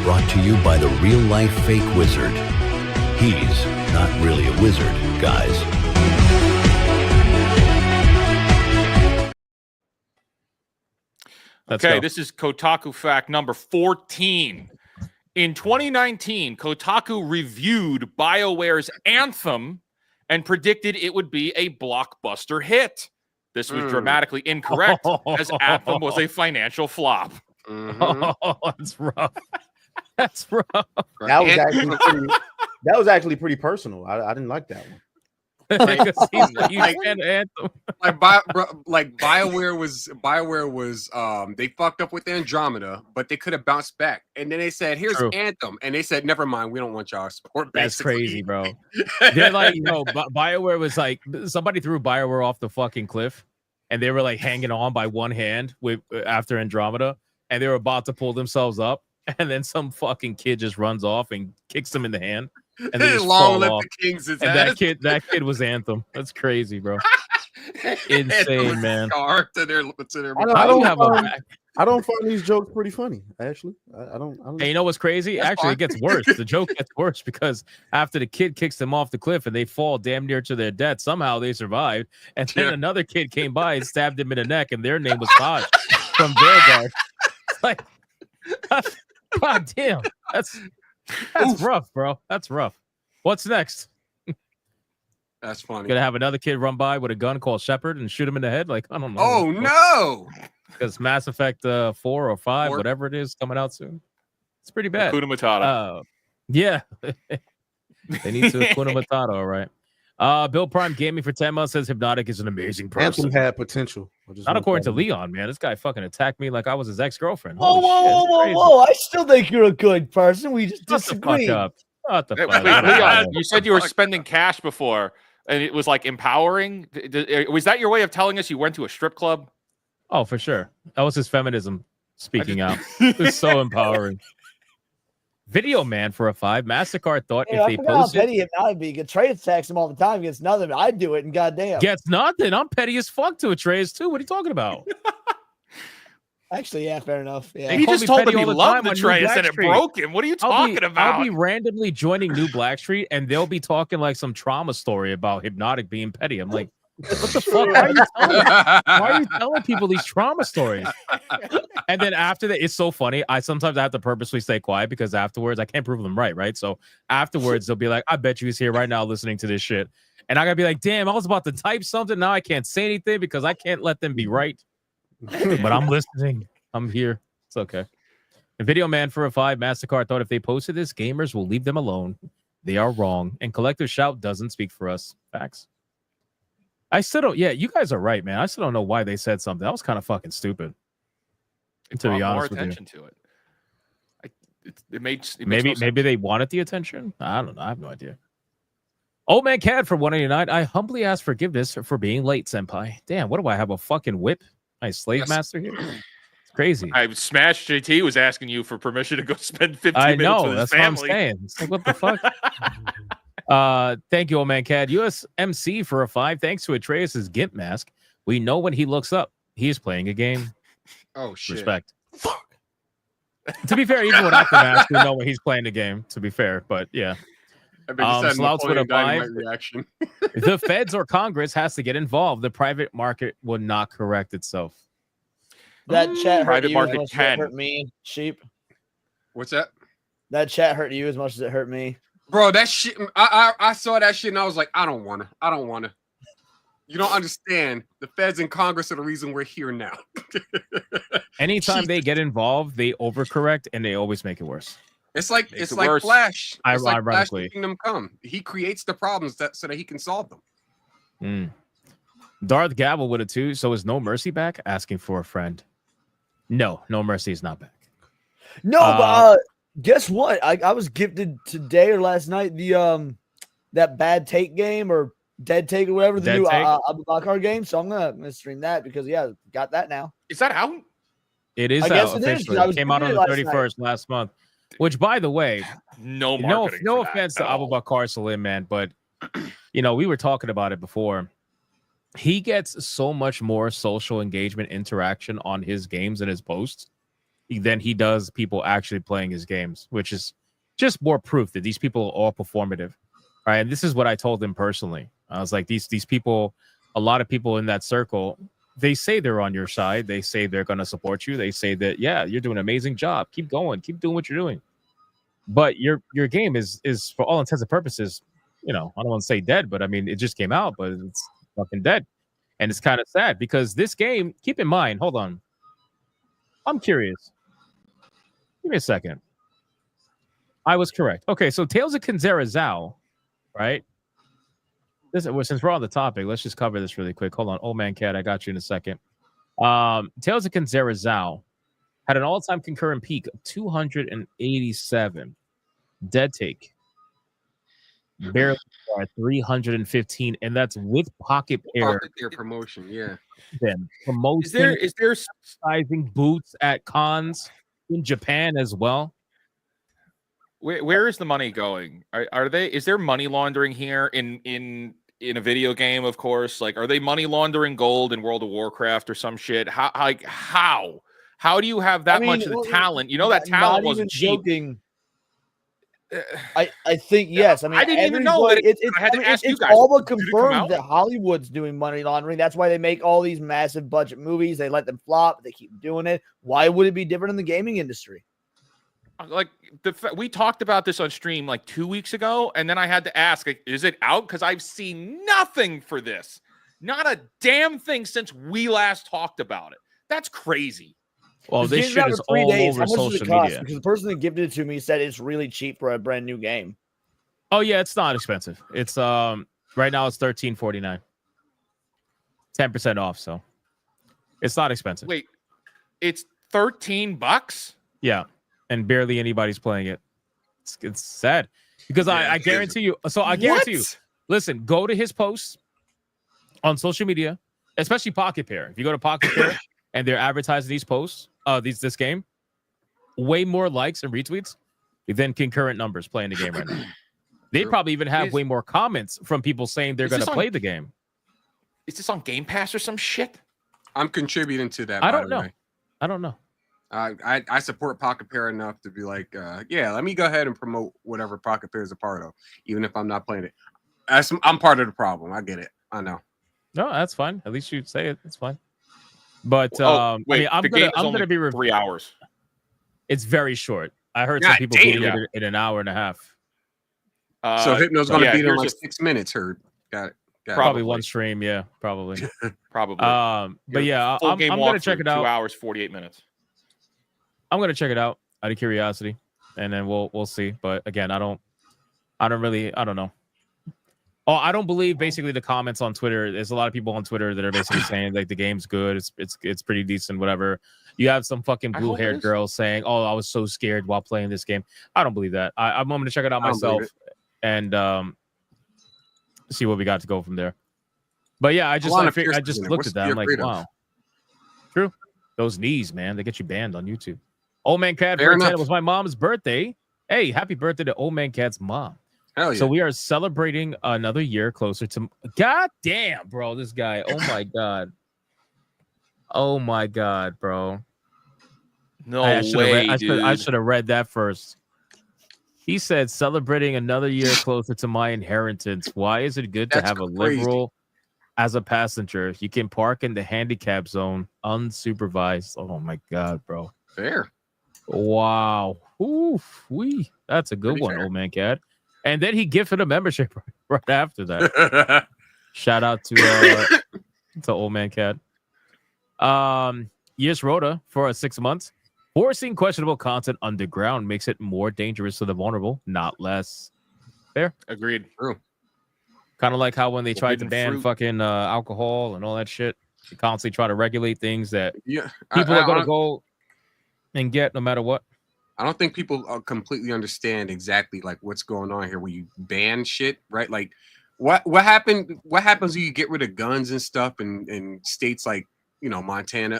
brought to you by the real-life fake wizard. He's not really a wizard, guys. Okay, this is Kotaku fact number 14. In 2019, Kotaku reviewed BioWare's Anthem and predicted it would be a blockbuster hit. This was dramatically incorrect, as Anthem was a financial flop. Oh, that's rough. That's rough. That was actually pretty personal. I didn't like that one. BioWare was they fucked up with Andromeda, but they could have bounced back. And then they said, "Here's Anthem," and they said, "Never mind, we don't want y'all support." That's crazy, bro. They're like, BioWare was like, somebody threw BioWare off the fucking cliff, and they were like hanging on by one hand after Andromeda, and they were about to pull themselves up, and then some fucking kid just runs off and kicks them in the hand. And they just Long fall live off. the Kings. And that kid was Anthem. That's crazy, bro. Insane, man. I don't find these jokes pretty funny. Actually, I don't. Hey, you know what's crazy? Actually, it gets worse. The joke gets worse because after the kid kicks them off the cliff and they fall damn near to their death, somehow they survived. And then another kid came by and stabbed him in the neck, and their name was Taj from Vanguard. Like, God damn, that's rough, bro. That's rough. What's next? That's funny. Gonna have another kid run by with a gun called Shepard and shoot him in the head? Like, I don't know. Oh no! Because Mass Effect 4 or 5, whatever it is, coming out soon. It's pretty bad. Hakuna Matata. Yeah. They need to Hakuna Matata, all right. Bill Prime Gaming for 10 months says Hypnotic is an amazing person. Anthem had potential. Not according to Leon, man. This guy fucking attacked me like I was his ex-girlfriend. Whoa! I still think you're a good person. We just disagree. Shut the fuck up. Leon, you said you were spending cash before, and it was like empowering. Was that your way of telling us you went to a strip club? Oh, for sure. That was his feminism speaking out. It was so empowering. Video Man for a 5. Mastercard thought if they posted, how petty it might be. Atreus attacks him all the time. Gets nothing. I'd do it, and goddamn, gets nothing. I'm petty as fuck to Atreus too. What are you talking about? Actually, yeah, fair enough. Yeah. He just told him he loved the tray and said it broke him. What are you talking about? I'll be randomly joining New Blackstreet, and they'll be talking like some trauma story about Hypnotic being petty. I'm like, what the fuck? Why are you telling people these trauma stories? And then after that, it's so funny. I sometimes have to purposely stay quiet because afterwards I can't prove them right? So afterwards they'll be like, I bet you he's here right now listening to this shit. And I gotta be like, damn, I was about to type something. Now I can't say anything because I can't let them be right. But I'm listening. I'm here. It's okay. The Video Man for a 5, Mastercard thought if they posted this, gamers will leave them alone. They are wrong. And Collective Shout doesn't speak for us. Facts. I still don't. Yeah, you guys are right, man. I still don't know why they said something. That was kind of fucking stupid. To be honest with you. More attention to it. Maybe they wanted the attention. I don't know. I have no idea. Old Man Cad for 189. I humbly ask forgiveness for being late, Senpai. Damn, what do I have? A fucking whip? My slave master here? It's crazy. Smash JT was asking you for permission to go spend 15 minutes with his family. What I'm saying. It's like, what the fuck? Thank you, Old Man Cad. USMC for a 5. Thanks to Atreus' GIMP mask. We know when he looks up, he is playing a game. Oh, shit. Respect. Fuck. To be fair, even without the mask, we know when he's playing the game, to be fair. But yeah. Slouts with a 5. Reaction. The feds or Congress has to get involved. The private market will not correct itself. That chat hurt Private you market as much as can. it hurt me, Sheep. What's that? That chat hurt you as much as it hurt me. Bro, that shit. I saw that shit and I was like, I don't wanna. You don't understand. The feds and Congress are the reason we're here now. Anytime they get involved, they overcorrect and they always make it worse. It's like worse. Flash. It's like Flash Ironically. Kingdom Come. He creates the problems so that he can solve them. Darth Gavel with a 2. So is No Mercy back? Asking for a friend. No Mercy is not back. No, but guess what? I was gifted today or last night the that Bad Take game or Dead Take or whatever, the Dead new Take? Abubakar game. So I'm gonna stream that because got that now. Is that out? It is I out guess it is, officially. 'cause I was It came out on gifted the it last 31st last month. Which, by the way, no offense to Abubakar Salim, man, but we were talking about it before. He gets so much more social engagement interaction on his games and his posts than he does people actually playing his games, which is just more proof that these people are all performative. Right. And this is what I told him personally. I was like, these people, a lot of people in that circle, they say they're on your side. They say they're going to support you. They say that, yeah, you're doing an amazing job. Keep going. Keep doing what you're doing. But your game is for all intents and purposes, I don't want to say dead, but I mean, it just came out, but it's fucking dead. And it's kind of sad because this game, keep in mind, hold on. I'm curious. Give me a second. I was correct. Okay, so Tales of Kinzera Zhao, right? Since we're on the topic, let's just cover this really quick. Hold on. Old Man Cat, I got you in a second. Tales of Kinzera Zhao had an all-time concurrent peak of 287. Dead Take barely at 315, and that's with Pocket Pair. Pocket Pair promotion, yeah. Then promotion. Is there sizing boots at cons in Japan as well? Where is the money going? Is there money laundering here in a video game? Of course, like, are they money laundering gold in World of Warcraft or some shit? How do you have that much of the talent? That talent wasn't cheap. Joking. I think yes. I mean, I didn't even know that. I had to ask you guys. All but confirmed that Hollywood's doing money laundering. That's why they make all these massive budget movies. They let them flop. They keep doing it. Why would it be different in the gaming industry? Like we talked about this on stream like 2 weeks ago, and then I had to ask, is it out? Because I've seen nothing for this. Not a damn thing since we last talked about it. That's crazy. Well, this shit is all over social media. Because the person that gifted it to me said it's really cheap for a brand new game. Oh yeah, it's not expensive. It's right now it's $13.49, 10% off. So it's not expensive. Wait, it's $13? Yeah, and barely anybody's playing it. It's sad because I guarantee you. So I guarantee you. Listen, go to his posts on social media, especially Pocket Pair. If you go to Pocket Pair and they're advertising these posts, this game, way more likes and retweets than concurrent numbers playing the game right now. They probably even have way more comments from people saying they're going to play the game. Is this on Game Pass or some shit? I'm contributing to that. I don't know. I support Pocket Pair enough to be like, yeah, let me go ahead and promote whatever Pocket Pair is a part of, even if I'm not playing it. I'm part of the problem. I get it. I know. No, that's fine. At least you say it. It's fine. But wait, I mean, I'm game is gonna only be 3 hours. It's very short. I heard God some people damn. beating it in an hour and a half. So Hypno's going to beat it in here's like 6 minutes. Heard. Got it. Probably one stream. Yeah, probably. Probably. But yeah, I'm gonna check it out. 2 hours 48 minutes. I'm gonna check it out of curiosity, and then we'll see. But again, I don't know. Oh, I don't believe basically the comments on Twitter. There's a lot of people on Twitter that are basically saying like the game's good, it's pretty decent, whatever. You have some fucking blue-haired girl saying, "Oh, I was so scared while playing this game." I don't believe that. I'm going to check it out myself and see what we got to go from there. But yeah, I just looked at that. I'm like, wow, true. Those knees, man, they get you banned on YouTube. Old Man Cat, it was my mom's birthday. Hey, happy birthday to Old Man Cat's mom. Hell yeah. So we are celebrating another year closer to. God damn, bro, this guy. Oh my god. Oh my god, bro. No way, dude. I should have read that first. He said, "Celebrating another year closer to my inheritance. Why is it good to have a liberal as a passenger? You can park in the handicap zone unsupervised." Oh my god, bro. Fair. Wow. Oof, that's a good one, Old Man Cat. And then he gifted a membership right after that. Shout out to Old Man Cat. Yes, Rhoda for 6 months. Forcing questionable content underground makes it more dangerous to the vulnerable, not less. Fair. Agreed. True. Kind of like how when they tried to ban fucking alcohol and all that shit, they constantly try to regulate things that people are going to go and get no matter what. I don't think people completely understand exactly like what's going on here when you ban shit, right? Like what happens when you get rid of guns and stuff in states like, you know, in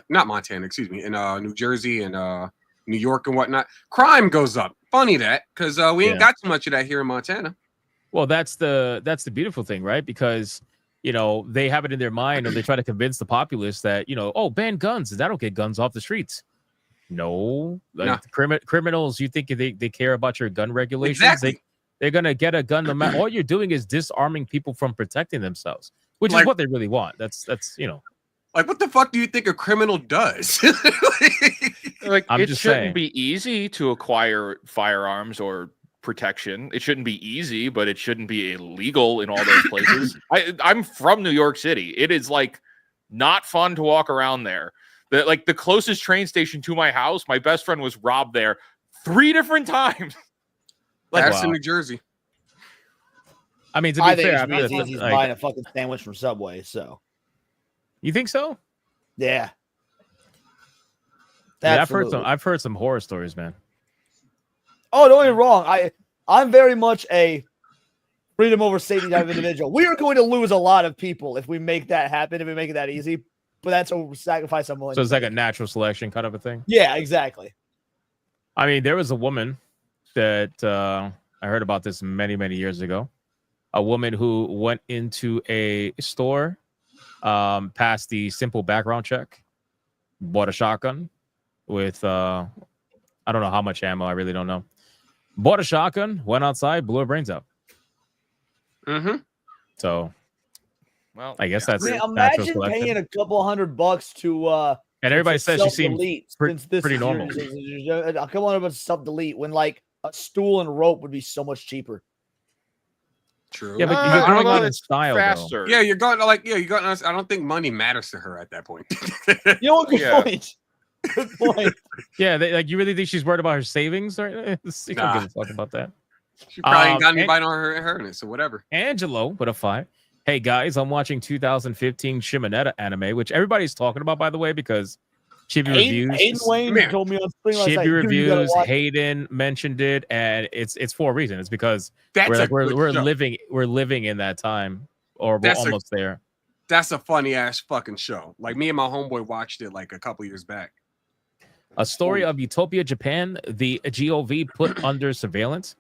New Jersey and New York and whatnot. Crime goes up. Funny that, because we ain't got too much of that here in Montana. Well, that's the beautiful thing, right? Because, you know, they have it in their mind, or they try to convince the populace that, you know, oh, ban guns, and that'll get guns off the streets. No, like criminals, you think they care about your gun regulations? Exactly. They're gonna get a gun. No matter, all you're doing is disarming people from protecting themselves, which is what they really want. That's you know. Like, what the fuck do you think a criminal does? Like, I'm it just shouldn't saying. be easy to acquire firearms or protection. It shouldn't be easy, but it shouldn't be illegal in all those places. I'm from New York City. It is like not fun to walk around there. The closest train station to my house, my best friend was robbed there 3 different times. Like, that's in New Jersey. I mean, to be fair, it's easy as buying a fucking sandwich from Subway. So, you think so? Yeah. Yeah, I've heard some horror stories, man. Oh, don't get me wrong. I'm very much a freedom over safety type of individual. We are going to lose a lot of people if we make that happen, if we make it that easy. But that's a sacrifice I'm willing. So it's like a natural selection kind of a thing. Yeah, exactly. I mean, there was a woman that I heard about this many, many years ago. A woman who went into a store, passed the simple background check, bought a shotgun with I don't know how much ammo. I really don't know. Bought a shotgun, went outside, blew her brains out. Mm-hmm. So, well, I guess that's imagine paying a couple $100 to and everybody says she seems pretty normal. A couple $100 self-delete when like a stool and rope would be so much cheaper. True. Yeah, but you're going on in style, faster. Yeah, you're going I don't think money matters to her at that point. You know what? Good point. Good point. Yeah, like you really think she's worried about her savings? Right? You don't give a fuck about that. She probably ain't got anybody on her in it, so whatever. Angelo with a 5. Hey guys, I'm watching 2015 Shimonetta anime, which everybody's talking about, by the way, because Chibi reviews. Aiden Wayne told me on screen last night. Chibi reviews. Hayden mentioned it, and it's for a reason. It's because we're living in that time, or we're almost there. That's a funny ass fucking show. Like me and my homeboy watched it like a couple years back. A story of Utopia, Japan. The GOV put under surveillance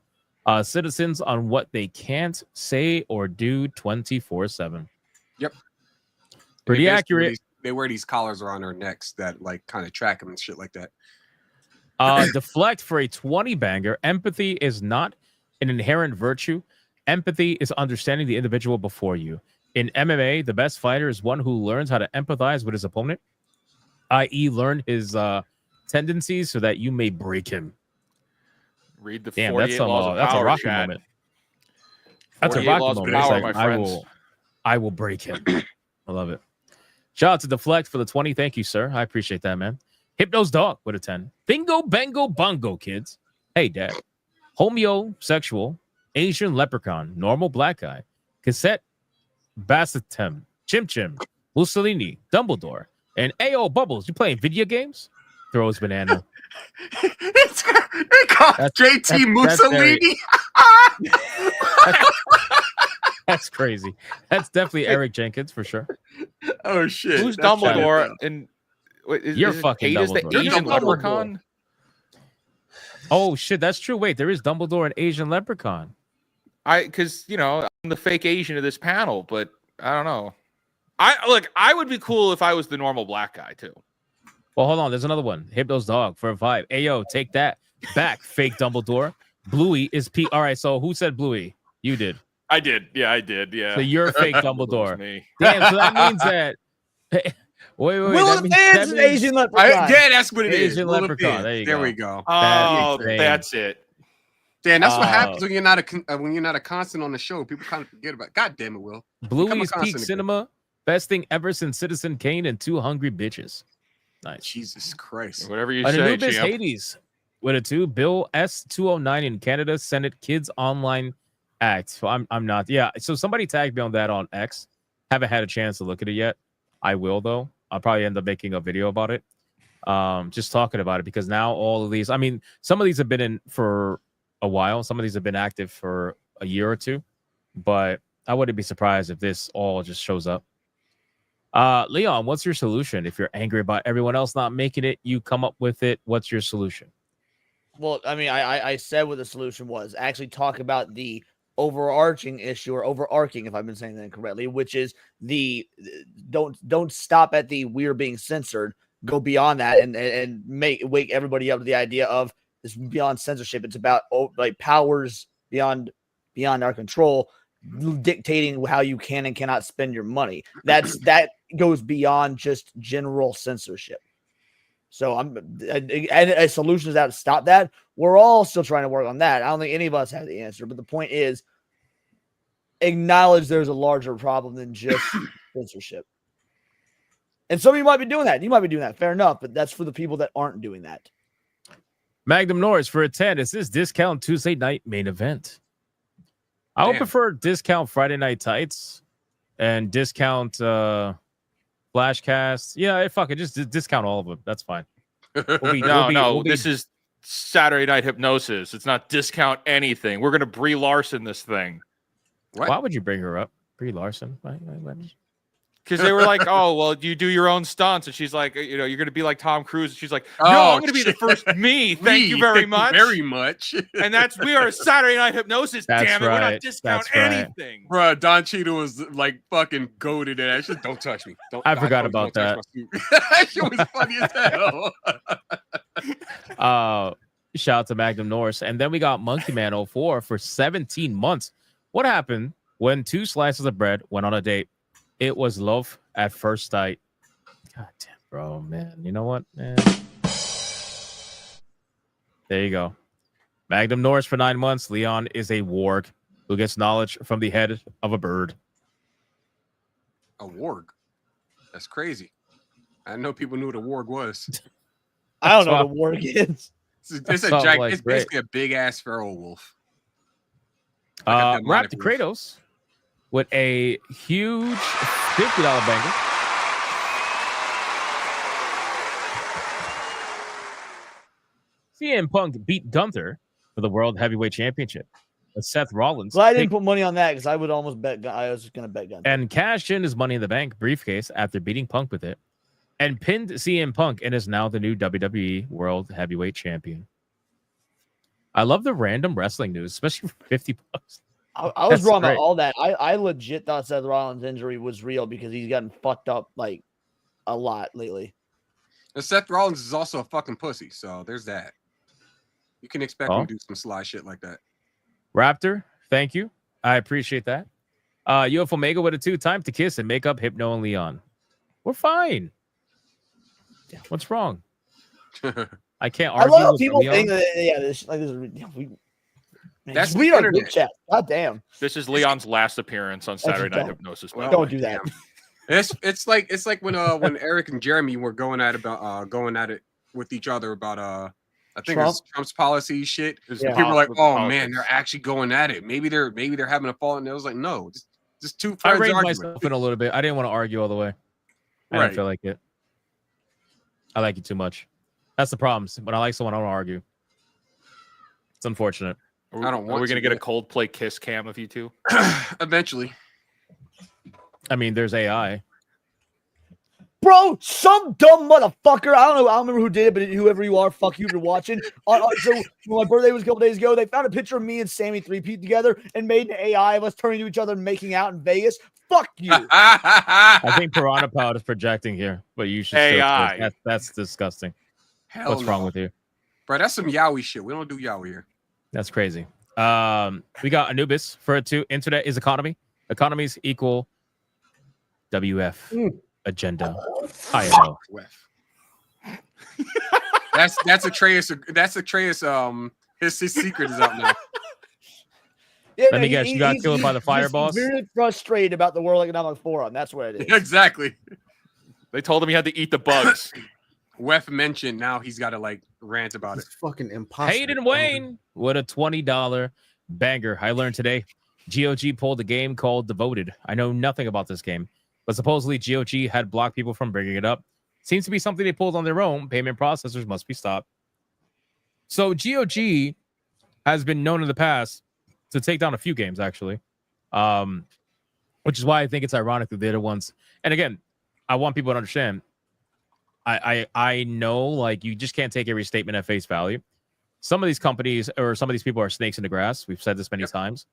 citizens on what they can't say or do 24/7. Yep. Pretty accurate. They wear these collars around their necks that like kind of track them and shit like that. Deflect for a 20 banger. Empathy is not an inherent virtue. Empathy is understanding the individual before you. In MMA, the best fighter is one who learns how to empathize with his opponent, i.e., learn his tendencies so that you may break him. Read the Damn, 48 that's some. laws of That's a power, Rocky Chat. moment. That's a 48 Rocky laws of moment. It's power, like, my friends. I will break him. I love it. Shout out to Deflect for the 20. Thank you, sir. I appreciate that, man. Hypno's Dog with a 10. Bingo, bango, bongo, kids. Hey, Dad. Homosexual, Asian leprechaun, normal black guy, cassette, Bassetem, Chim Chim, Mussolini, Dumbledore, and AO Bubbles. You playing video games? Throws banana. It's called JT Mussolini. That's crazy. That's definitely Eric Jenkins for sure. Oh shit! Who's That's Dumbledore? bad. And You're fucking Kate is the Dumbledore. Asian You're Dumbledore. leprechaun. Oh shit, that's true. Wait, there is Dumbledore and Asian leprechaun. Because I'm the fake Asian of this panel, but I don't know. I would be cool if I was the normal black guy too. Well, hold on. There's another one. Hypno's Dog for a 5. Ayo, take that back, fake Dumbledore. Bluey is P. All right, so who said Bluey? You did. I did. Yeah, I did. Yeah. So you're fake Dumbledore. Me. Damn, so that means that. Wait. Will that of means- Fans that is means- Asian leprechaun. Yeah, that's what it is. Asian Will of leprechaun. Fans. There you There go. we go. Oh, That's that's it. Dan, that's what Oh. happens when you're not a constant on the show. People kind of forget about. God damn it, Will. Become a Bluey's constant Peak again. Cinema. Best thing ever since Citizen Kane and 2 Hungry Bitches. Nice. Jesus Christ. Whatever you say, Anubis champ. Hades with a 2. Bill S209 in Canada. Senate Kids Online Act. So I'm not. Yeah. So somebody tagged me on that on X. Haven't had a chance to look at it yet. I will though. I'll probably end up making a video about it. Just talking about it because now all of these. I mean, some of these have been in for a while. Some of these have been active for a year or two. But I wouldn't be surprised if this all just shows up. Leon, what's your solution? If you're angry about everyone else not making it, you come up with it. What's your solution? Well, I mean, I said what the solution was. Actually talk about the overarching issue, or overarching, if I've been saying that correctly, which is the don't stop at the we're being censored. Go beyond that and wake everybody up to the idea of this beyond censorship. It's about like powers beyond our control dictating how you can and cannot spend your money. That goes beyond just general censorship. So a solution is out to stop that. We're all still trying to work on that. I don't think any of us have the answer, but the point is acknowledge there's a larger problem than just censorship. And some of you might be doing that. You might be doing that. Fair enough. But that's for the people that aren't doing that. Magnum Norris for a 10. Is this discount Tuesday night main event? I would prefer discount Friday night tights and discount Flashcast. Yeah, fuck it. Just discount all of them. That's fine. This is Saturday Night Hypnosis. It's not discount anything. We're gonna Brie Larson this thing. Why would you bring her up? Brie Larson? Because they were like, "Oh, well, you do your own stunts," and she's like, "You're going to be like Tom Cruise." And she's like, "No, I'm going to be the first me. Thank you very much, very much." And we are a Saturday Night Hypnosis. That's damn it, we're right. not discount That's right. anything, Bro, Don Cheadle was like fucking goaded at that shit. Don't touch me. I forgot about that. That shit was funny as hell. Shout out to Magnum Norris. And then we got Monkey Man 04 for 17 months. What happened when 2 slices of bread went on a date? It was love at first sight. God damn, bro, man. You know what, man? There you go. Magnum Norris for 9 months. Leon is a warg who gets knowledge from the head of a bird. A warg? That's crazy. I didn't know people knew what a warg was. I don't know what a warg is. It's basically a big ass feral wolf. Raptor Kratos with a huge $50 banger. CM Punk beat Gunther for the World Heavyweight Championship. Seth Rollins. Well, I didn't put money on that because I would almost bet. I was going to bet Gunther. And cashed in his Money in the Bank briefcase after beating Punk with it, and pinned CM Punk, and is now the new WWE World Heavyweight Champion. I love the random wrestling news, especially for $50. I was wrong about all that. I legit thought Seth Rollins' injury was real because he's gotten fucked up like a lot lately. And Seth Rollins is also a fucking pussy, so there's that. You can expect him to do some sly shit like that. Raptor, thank you. I appreciate that. UF Omega with a 2. Time to kiss and make up Hypno and Leon. We're fine. What's wrong? I can't I argue. love how with people Leon. think that this That's we the are group internet. chat. God damn. This is Leon's last appearance on Saturday Night Hypnosis. by the Don't way. do that. It's like when Eric and Jeremy were going at it with each other about I think it's Trump's policy shit. Yeah. People were like, oh Politics. man, they're actually going at it. Maybe they're having a fault, and it was like, no, just two I friends reined arguing. myself in a little bit. I didn't want to argue all the way. I Right. didn't feel like it. I like you too much. That's the problem. When I like someone, I don't argue. It's unfortunate. Are we going to get a Coldplay kiss cam of you two? Eventually. I mean, there's AI. Bro, some dumb motherfucker. I don't remember who did it, but whoever you are, fuck you for watching. So when my birthday was a couple days ago, they found a picture of me and Sammy 3P together and made an AI of us turning to each other and making out in Vegas. Fuck you. I think Piranha Pound is projecting here, but you should still AI. That's disgusting. Hell What's wrong no. with you? Bro, that's some yaoi shit. We don't do yaoi here. That's crazy. We got Anubis for it too. Internet is economy. Economies equal WF agenda. I know. That's Atreus. That's Atreus. His secret is out now. Yeah, Let me guess, you got killed by the fire boss? He's very frustrated about the World Economic Forum. That's what it is. Exactly. They told him he had to eat the bugs. Wef mentioned now he's got to like rant about it. Fucking impossible. Hayden Wayne with a $20 banger. I learned today GOG pulled a game called Devoted. I know nothing about this game, but supposedly GOG had blocked people from bringing it up. Seems to be something they pulled on their own. Payment processors must be stopped. So GOG has been known in the past to take down a few games, actually, which is why I think it's ironic that they're the ones. And again, I want people to understand. I know, like, you just can't take every statement at face value. Some of these companies or some of these people are snakes in the grass. We've said this many times.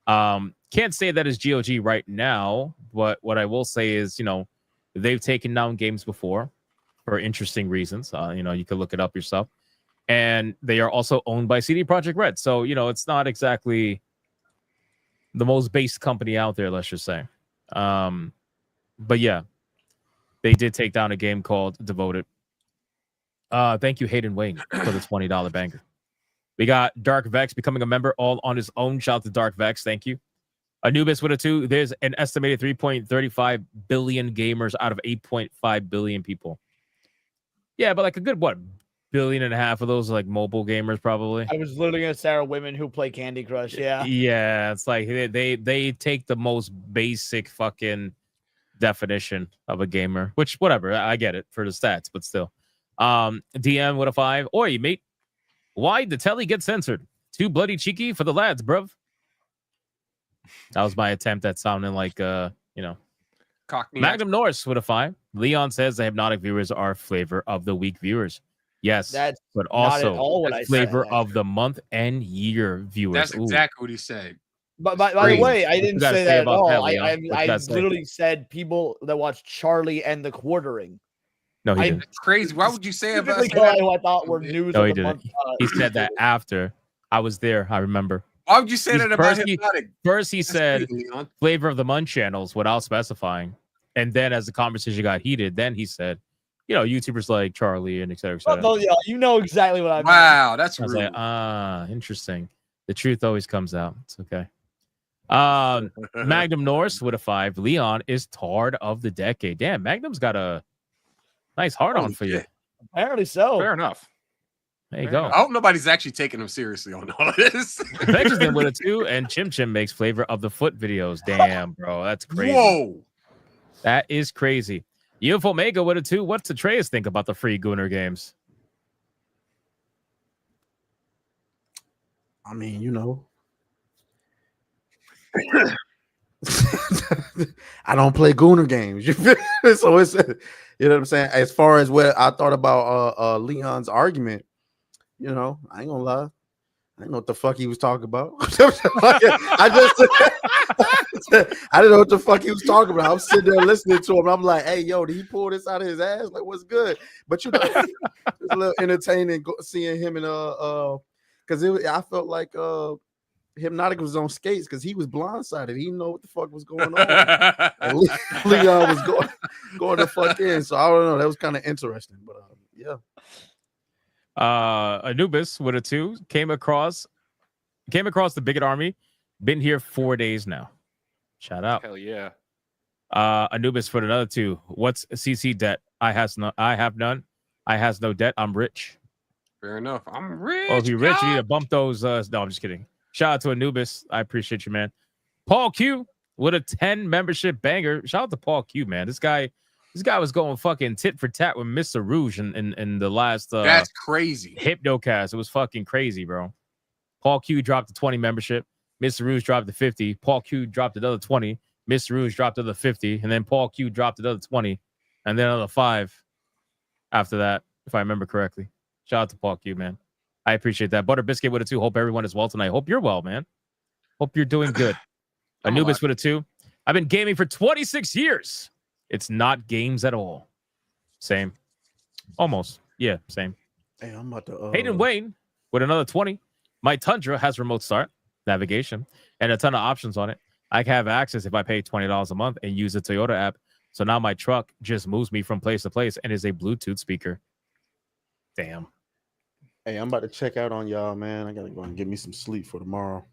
Can't say that is GOG right now, but what I will say is, they've taken down games before for interesting reasons. You could look it up yourself. And they are also owned by CD Projekt Red. So, it's not exactly the most based company out there, let's just say. But yeah, they did take down a game called Devoted. Thank you, Hayden Wayne, for the $20 banger. We got Dark Vex becoming a member all on his own. Shout out to Dark Vex. Thank you. Anubis with a 2. There's an estimated 3.35 billion gamers out of 8.5 billion people. Yeah, but like a good, billion and a half of those are like mobile gamers, probably. I was literally gonna say are women who play Candy Crush. Yeah. Yeah, it's like they take the most basic fucking definition of a gamer, which whatever, I get it for the stats, but still. DM with a 5. Oi, mate. Why'd the telly get censored? Too bloody cheeky for the lads, bruv. That was my attempt at sounding like Cockney. Magnum Norris with a 5. Leon says the hypnotic viewers are flavor of the week viewers. Yes, That's but not at also all what I said, flavor actually. of the month and year viewers. That's Ooh. exactly what he said. But by the way, I What you didn't gotta say say that at about all. that, Leon? What you I gotta say? literally said people that watch Charlie and the Quartering. No, he didn't. That's crazy. Why would you say about Specifically who I thought were news No, of he the didn't. month. He said that after. I was there. I remember. Why would you say that about hypnotic? First, he said crazy, Leon. flavor of the month channels without specifying. And then as the conversation got heated, then he said, YouTubers like Charlie and et cetera, et cetera. Well, yeah, you know exactly what I mean. Wow, that's I was rude. like, interesting. The truth always comes out. It's okay. Magnum Norris with a 5. Leon is Tard of the Decade. Damn, Magnum's got a nice heart on for you. Apparently so. Fair enough. There you go. I hope nobody's actually taking him seriously on all of this. Benjamin with a 2, and Chim Chim makes flavor of the foot videos. Damn, bro, that's crazy. Whoa, that is crazy. UF Omega with a 2. What's Atreus think about the free Gooner games? I mean, I don't play Gooner games. So it's, what I'm saying? As far as what I thought about Leon's argument, I ain't gonna lie. I didn't know what the fuck he was talking about. I didn't know what the fuck he was talking about. I'm sitting there listening to him. I'm like, hey, yo, did he pull this out of his ass? Like, what's good? But it's a little entertaining seeing him and because I felt like Hypnotic was on skates because he was blindsided. He didn't know what the fuck was going on. And Leon was going the fuck in. So I don't know. That was kind of interesting. But yeah. Anubis with a 2 came across the Bigot Army. Been here 4 days now. Shout out. Hell yeah. Anubis for another 2. What's CC debt? I have none. I has no debt. I'm rich. Fair enough. I'm rich. Well, if you're rich, you need to bump those. No, I'm just kidding. Shout out to Anubis. I appreciate you, man. Paul Q with a 10 membership banger. Shout out to Paul Q, man. This guy was going fucking tit for tat with Mr. Rouge in the last that's crazy. Hypnocast. It was fucking crazy, bro. Paul Q dropped the 20 membership. Mr. Rouge dropped the 50. Paul Q dropped another 20. Mr. Rouge dropped another 50. And then Paul Q dropped another 20. And then another 5 after that, if I remember correctly. Shout out to Paul Q, man. I appreciate that. Butter Biscuit with a 2. Hope everyone is well tonight. Hope you're well, man. Hope you're doing good. Anubis with a 2. I've been gaming for 26 years. It's not games at all. Same. Almost. Yeah, same. Hey, I'm about to Hayden Wayne with another 20. My Tundra has remote start, navigation, and a ton of options on it. I can have access if I pay $20 a month and use the Toyota app. So now my truck just moves me from place to place and is a Bluetooth speaker. Damn. Hey, I'm about to check out on y'all, man. I gotta go and get me some sleep for tomorrow.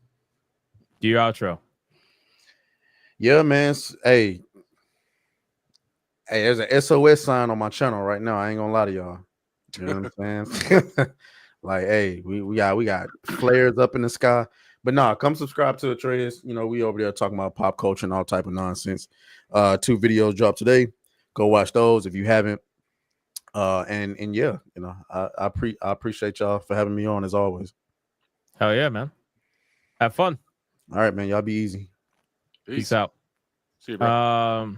Do your outro. Yeah, man. Hey, there's an SOS sign on my channel right now. I ain't gonna lie to y'all. You know what I'm saying? Like, hey, we got flares up in the sky. But nah, come subscribe to Atreus. You know, we over there talking about pop culture and all type of nonsense. 2 videos dropped today. Go watch those if you haven't. And yeah, you know, I appreciate y'all for having me on as always. Hell yeah, man. Have fun. All right, man. Y'all be easy. Peace out. See you, bro.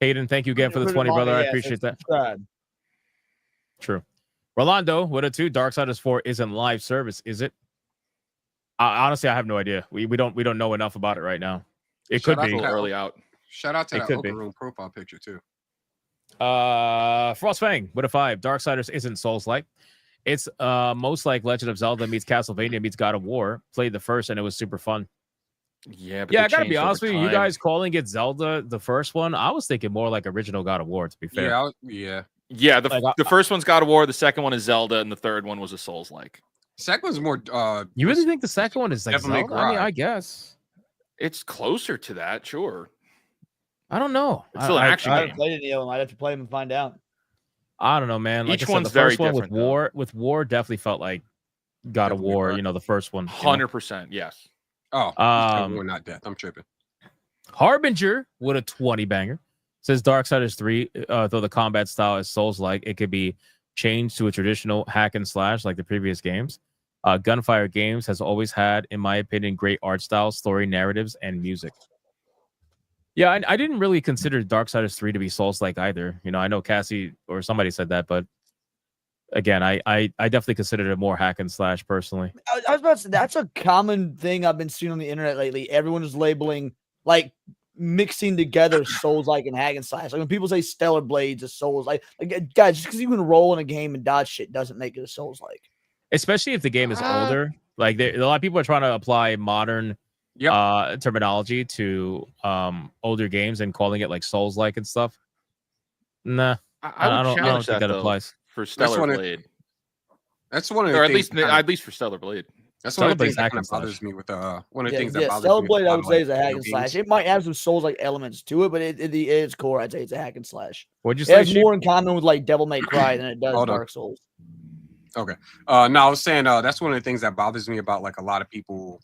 Hayden, thank you again for the 20, brother. I appreciate that. True. Rolando, what a 2. Darksiders 4 isn't live service, is it? Honestly, I have no idea. We don't know enough about it right now. It could be early out. Shout out to that Open Room profile picture too. Frostfang, what a 5. Darksiders isn't Souls-like. It's most like Legend of Zelda meets Castlevania meets God of War. Played the first and it was super fun. Yeah, but yeah, I gotta be honest with you. You guys calling it Zelda, the first one, I was thinking more like original God of War, to be fair. Yeah. The first one's God of War, the second one is Zelda, and the third one was a Souls-like. Second one's more. You really think the second one is like Zelda? I mean, I guess it's closer to that. Sure. I don't know. It's still an action I game. haven't played it yet. I'd have to play them and find out. I don't know, man. Like Each I said, one's the very first one different. with War definitely felt like God of War. You know, the first one. 100%. Yes. Oh, War, not death. I'm tripping. Harbinger with a 20 banger says Darksiders 3, though the combat style is Souls-like, it could be changed to a traditional hack and slash like the previous games. Gunfire Games has always had, in my opinion, great art style, story, narratives, and music. Yeah, I didn't really consider Darksiders 3 to be Souls-like either. You know, I know Cassie or somebody said that, but again, I definitely considered it more hack and slash personally. I was about to say, that's a common thing I've been seeing on the internet lately. Everyone is labeling, like, mixing together Souls-like and hack and slash. Like when people say Stellar Blades is Souls-like, guys, just because you can roll in a game and dodge shit doesn't make it a Souls-like. Especially if the game is older. Like a lot of people are trying to apply modern terminology to older games and calling it like Souls-like and stuff. Nah, I don't think that applies for Stellar Blade. That's one of the things, at least for Stellar Blade. That's one of the things that kind of bothers me with one of the things that bothers Stellar me. Blade, with I would say, is a hack video and slash. games. It might have some Souls-like elements to it, but at its core, I'd say it's a hack and slash. What'd you It say? has more in common with like Devil May Cry than it does Hold on. Dark Souls. Okay. No, I was saying that's one of the things that bothers me about like a lot of people.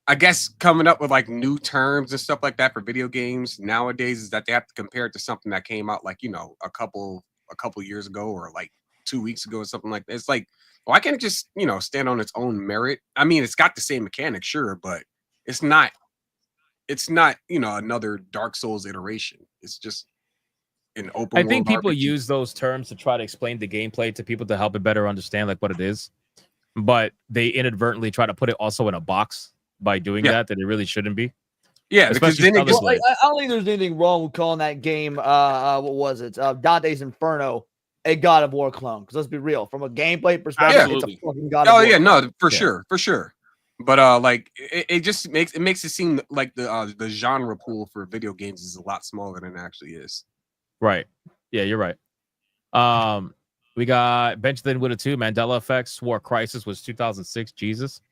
I guess coming up with like new terms and stuff like that for video games nowadays is that they have to compare it to something that came out like a couple years ago or like 2 weeks ago or something like that. It's like, why can't it just stand on its own merit? I mean, it's got the same mechanics, sure, but it's not another Dark Souls iteration. It's just an open. I think world people RPG. use those terms to try to explain the gameplay to people to help it better understand like what it is, but they inadvertently try to put it also in a box by doing that it really shouldn't be. Yeah, because Especially then it Stellar gets Blade. I don't think there's anything wrong with calling that game what was it? Dante's Inferno a God of War clone. Because let's be real, from a gameplay perspective, it's a fucking God of War. Oh yeah, no, clone. for sure. But like it just makes it seem like the genre pool for video games is a lot smaller than it actually is. Right. Yeah, you're right. We got Bench Then Widow 2, Mandela Effect, Swore Crisis was 2006. Jesus.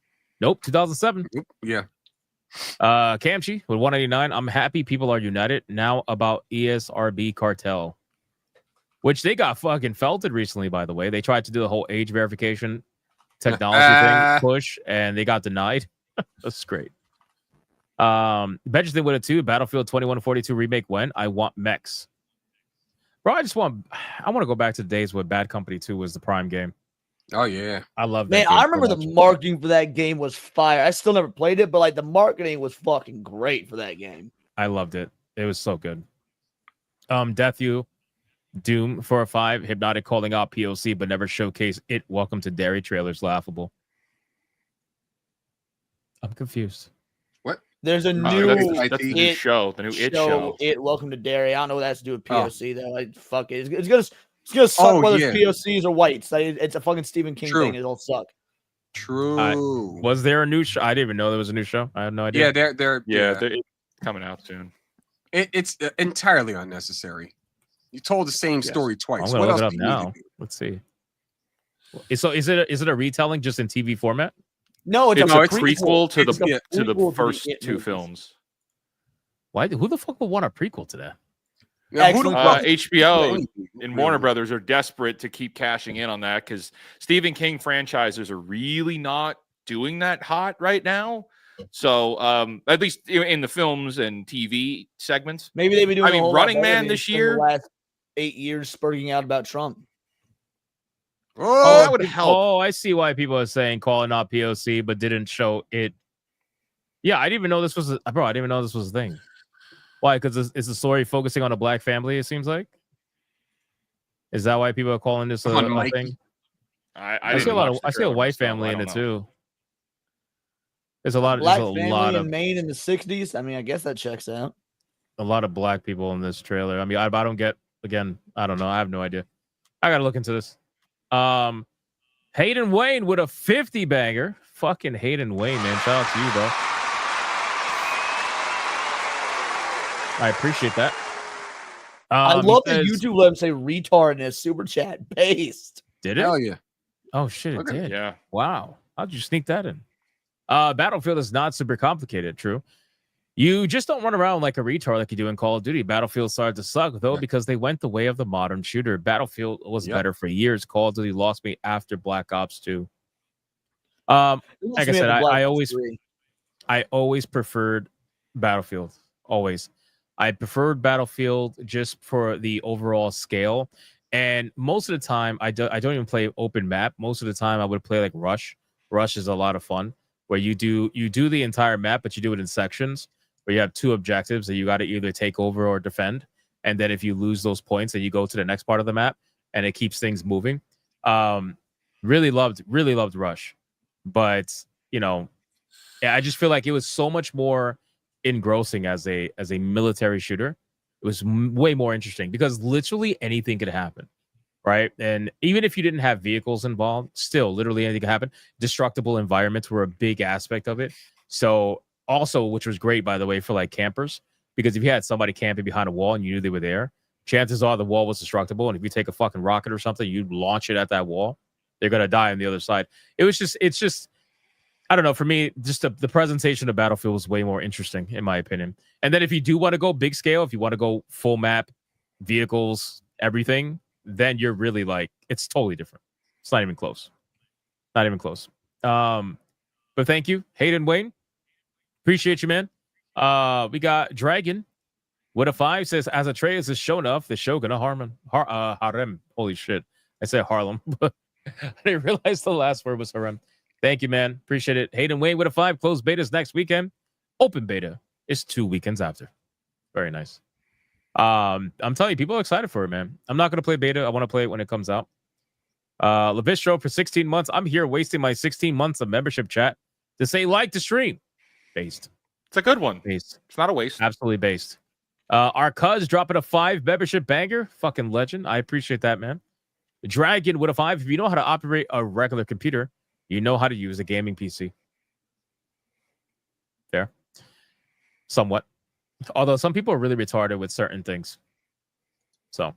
Nope, 2007. Yeah. Kamchi with 189. I'm happy people are united now about ESRB cartel, which they got fucking felted recently, by the way. They tried to do the whole age verification technology thing push, and they got denied. That's great. Bench Then Widow 2, Battlefield 2142 remake when? I want mechs. Bro, I want to go back to the days where Bad Company 2 was the prime game. Oh yeah, I love that. Man, game I so remember much. the marketing for that game was fire. I still never played it, but like the marketing was fucking great for that game. I loved it. It was so good. Death You, Doom 405, Hypnotic calling out POC but never showcase it. Welcome to Dairy trailers laughable. I'm confused. What? There's a No, new that's the new show. The new It show. It Welcome to Dairy. I don't know what that's to do with Oh. POC though. Like fuck it. It's gonna suck Oh, whether yeah. it's POCs or whites. Like, it's a fucking Stephen King True. thing. It'll suck. True. Was there a new show? I didn't even know there was a new show. I had no idea. Yeah, they're They're coming out soon. It's entirely unnecessary. You told the same story twice. I'm gonna What look else it up do you need to now. do? Let's see. So is it a retelling just in TV format? No, It's a prequel to It's a the prequel to first the It two movies. films. Why? Who the fuck would want a prequel to that? Now, who the fuck- HBO and Warner Brothers are desperate to keep cashing in on that because Stephen King franchises are really not doing that hot right now. So at least in the films and TV segments, Maybe they've been doing. I mean, a whole lot Running better Man than this in the year. last 8 years, spurting out about Trump. Oh, that would help. Oh, I see why people are saying calling out POC but didn't show it. Yeah, I didn't even know this was bro. I didn't even know this was a thing. Why? Because it's a story focusing on a black family. It seems like. Is that why people are calling this a thing? I see a lot of. I see a white family in it too. There's a lot. Black There's a family lot in of Maine in the '60s. I mean, I guess that checks out. a lot of black people in this trailer. I mean, I don't get. Again, I don't know. I have no idea. I gotta look into this. Hayden Wayne with a 50 banger. Fucking Hayden Wayne, man. Shout out to you, bro. I appreciate that. I love he that says- YouTube let him say retard in his super chat based. Did it? Hell yeah. Oh shit, it Okay. did. Yeah. Wow. How'd you sneak that in? Battlefield is not super complicated, true. You just don't run around like a retard like you do in Call of Duty. Battlefield started to suck, though, because they went the way of the modern shooter. Battlefield was better for years. Call of Duty lost me after Black Ops 2. Like I said, I always preferred Battlefield. Always. I preferred Battlefield just for the overall scale. And most of the time, I don't even play open map. Most of the time, I would play like Rush. Rush is a lot of fun, where you do the entire map, but you do it in sections, where you have two objectives that you got to either take over or defend. And then if you lose those points, then you go to the next part of the map, and it keeps things moving. Really loved Rush, but yeah, I just feel like it was so much more engrossing as a military shooter. It was way more interesting because literally anything could happen, right? And even if you didn't have vehicles involved, still literally anything could happen. Destructible environments were a big aspect of it. So also, which was great, by the way, for like campers, because if you had somebody camping behind a wall and you knew they were there, chances are the wall was destructible. And if you take a fucking rocket or something, you launch it at that wall, they're going to die on the other side. It's just, I don't know. For me, just the presentation of Battlefield was way more interesting, in my opinion. And then if you do want to go big scale, if you want to go full map, vehicles, everything, then you're really like, it's totally different. It's not even close. Not even close. But thank you, Hayden Wayne. Appreciate you, man. We got Dragon with a 5 says, as a Atreus is shown off, the Shogun of Harem. Holy shit. I said Harlem, but I didn't realize the last word was Harem. Thank you, man. Appreciate it. Hayden Wayne with a 5. Closed betas next weekend. Open beta is 2 weekends after. Very nice. I'm telling you, people are excited for it, man. I'm not going to play beta. I want to play it when it comes out. Levistro for 16 months. I'm here wasting my 16 months of membership chat to say like the stream. Based. It's a good one. Based. It's not a waste. Absolutely based. Our cuz dropping a 5 membership banger. Fucking legend. I appreciate that, man. Dragon with a 5. If you know how to operate a regular computer, you know how to use a gaming PC. Fair. Somewhat. Although some people are really retarded with certain things. So,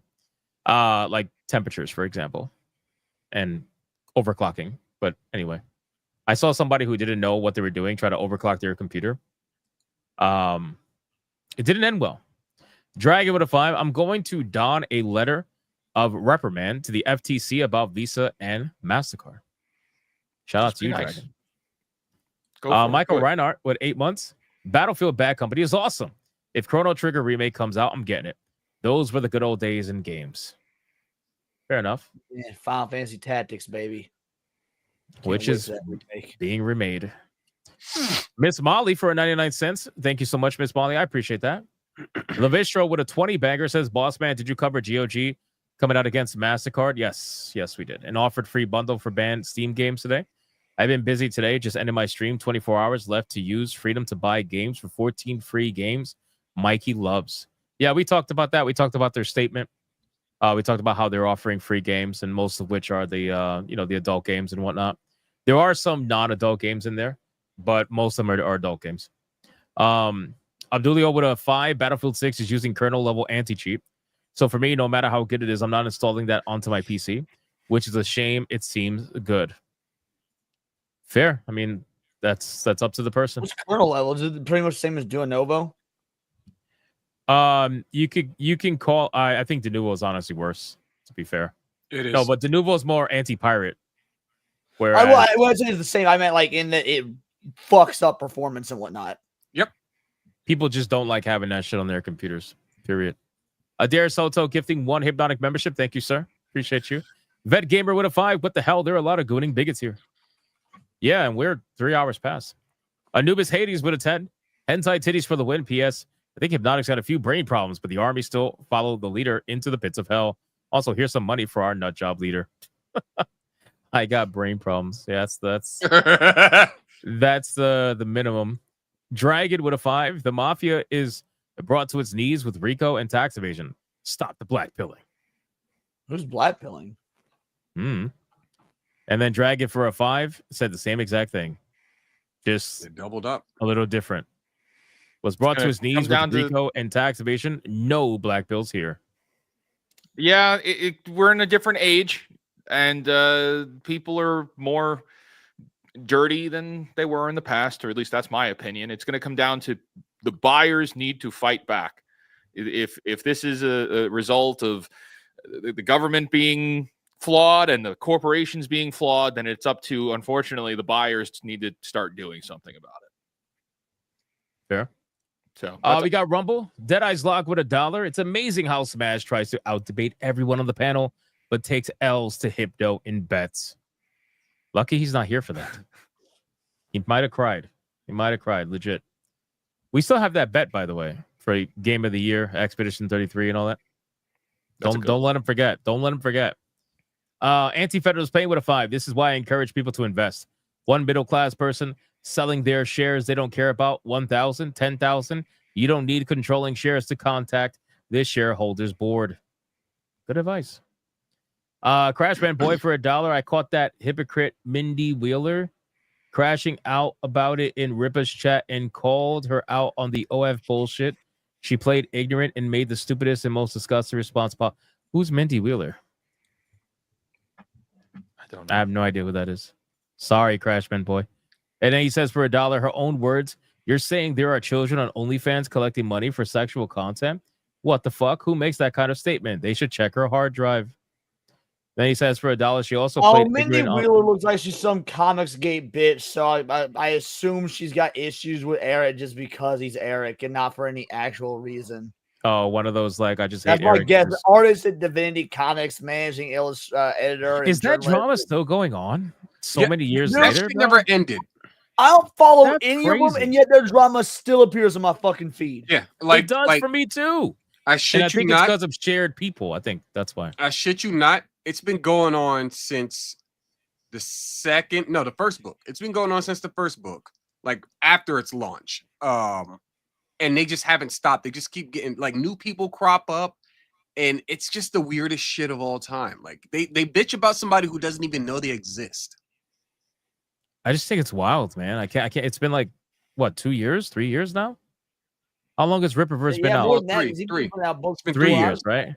like temperatures, for example, and overclocking. But anyway, I saw somebody who didn't know what they were doing try to overclock their computer. It didn't end well. Dragon with a 5. I'm going to don a letter of reprimand to the FTC about Visa and MasterCard. Shout out to you, nice. Dragon. Go Michael for it. Reinhardt with 8 months. Battlefield Bad Company is awesome. If Chrono Trigger remake comes out, I'm getting it. Those were the good old days in games. Fair enough. Yeah, Final Fantasy Tactics, baby. Which wait is for that remake. being remade. Miss Molly for 99 cents. Thank you so much, Miss Molly. I appreciate that. Levistro with a 20 banger says, Boss Man, did you cover GOG coming out against MasterCard? Yes, we did. An offered free bundle for banned Steam games today. I've been busy today. Just ended my stream. 24 hours left to use. Freedom to buy games for 14 free games. Mikey loves. Yeah, we talked about that. We talked about their statement. We talked about how they're offering free games, and most of which are the the adult games and whatnot. There are some non-adult games in there, but most of them are adult games. Abdulio with a 5. Battlefield 6 is using kernel level anti-cheat. So for me, no matter how good it is, I'm not installing that onto my PC, which is a shame. It seems good. Fair. I mean, that's up to the person. What's kernel level? Is it pretty much the same as Duonovo? You can call. I think Denuvo is honestly worse. To be fair, It is. no, but Denuvo is more anti-pirate. Where I wasn't saying it's the same. I meant like in that it fucks up performance and whatnot. Yep. people just don't like having that shit on their computers. Period. Adair Soto gifting 1 Hypnotic membership. Thank you, sir. Appreciate you. Vet Gamer with a 5. What the hell? There are a lot of gooning bigots here. Yeah, and we're 3 hours past. Anubis Hades with a 10. Hentai Titties for the win. P.S. I think Hypnotic's got a few brain problems, but the army still followed the leader into the pits of hell. Also, here's some money for our nut job leader. I got brain problems. Yeah, that's the minimum. Dragon with a 5. The mafia is brought to its knees with RICO and tax evasion. Stop the black pilling. Who's black pilling? And then Dragon for a 5 said the same exact thing. Just it doubled up. A little different. Was brought to his knees with RICO and tax evasion. No black bills here. Yeah, we're in a different age, and people are more dirty than they were in the past, or at least that's my opinion. It's going to come down to the buyers need to fight back. If this is a result of the government being flawed and the corporations being flawed, then it's up to, unfortunately, the buyers need to start doing something about it. Fair. So we got Rumble. Deadeye's Lock with $1. It's amazing how Smash tries to out-debate everyone on the panel, but takes L's to Hypno in bets. Lucky he's not here for that. He might have cried. Legit. We still have that bet, by the way, for Game of the Year, Expedition 33 and all that. Don't let him forget. Don't let him forget. Anti-Federalist paying with a 5. This is why I encourage people to invest. One middle-class person selling their shares they don't care about, 1,000, 10,000. You don't need controlling shares to contact this shareholders board. Good advice. Crashman Boy for $1. I caught that hypocrite Mindy Wheeler crashing out about it in Rippa's chat and called her out on the OF bullshit. She played ignorant and made the stupidest and most disgusting response possible. Who's Mindy Wheeler? I don't know. I have no idea who that is. Sorry, Crashman Boy. And then he says for $1, her own words, you're saying there are children on OnlyFans collecting money for sexual content? What the fuck? Who makes that kind of statement? They should check her hard drive. Then he says for $1, she also played Mindy Wheeler looks like she's some Comics Gate bitch, so I assume she's got issues with Eric just because he's Eric and not for any actual reason. Oh, one of those, like, I just That's hate my Eric. guess. Artist at Divinity Comics, managing editor. Is that journalist. drama still going on? So many years that later? shit bro? Never ended. I don't follow That's any of crazy. them, and yet their drama still appears on my fucking feed. Yeah, It does for me too. I And shit I you think it's not. because of shared people. I think that's why. I shit you not. It's been going on since the first book. It's been going on since the first book, like after its launch. And they just haven't stopped. They just keep getting like new people crop up, And it's just the weirdest shit of all time. Like they bitch about somebody who doesn't even know they exist. I just think it's wild, man. I can't. It's been like what, 2 years, 3 years now? How long has Rippaverse been out? More than that. Three. He's been putting out books for 3 2 years, hours. right?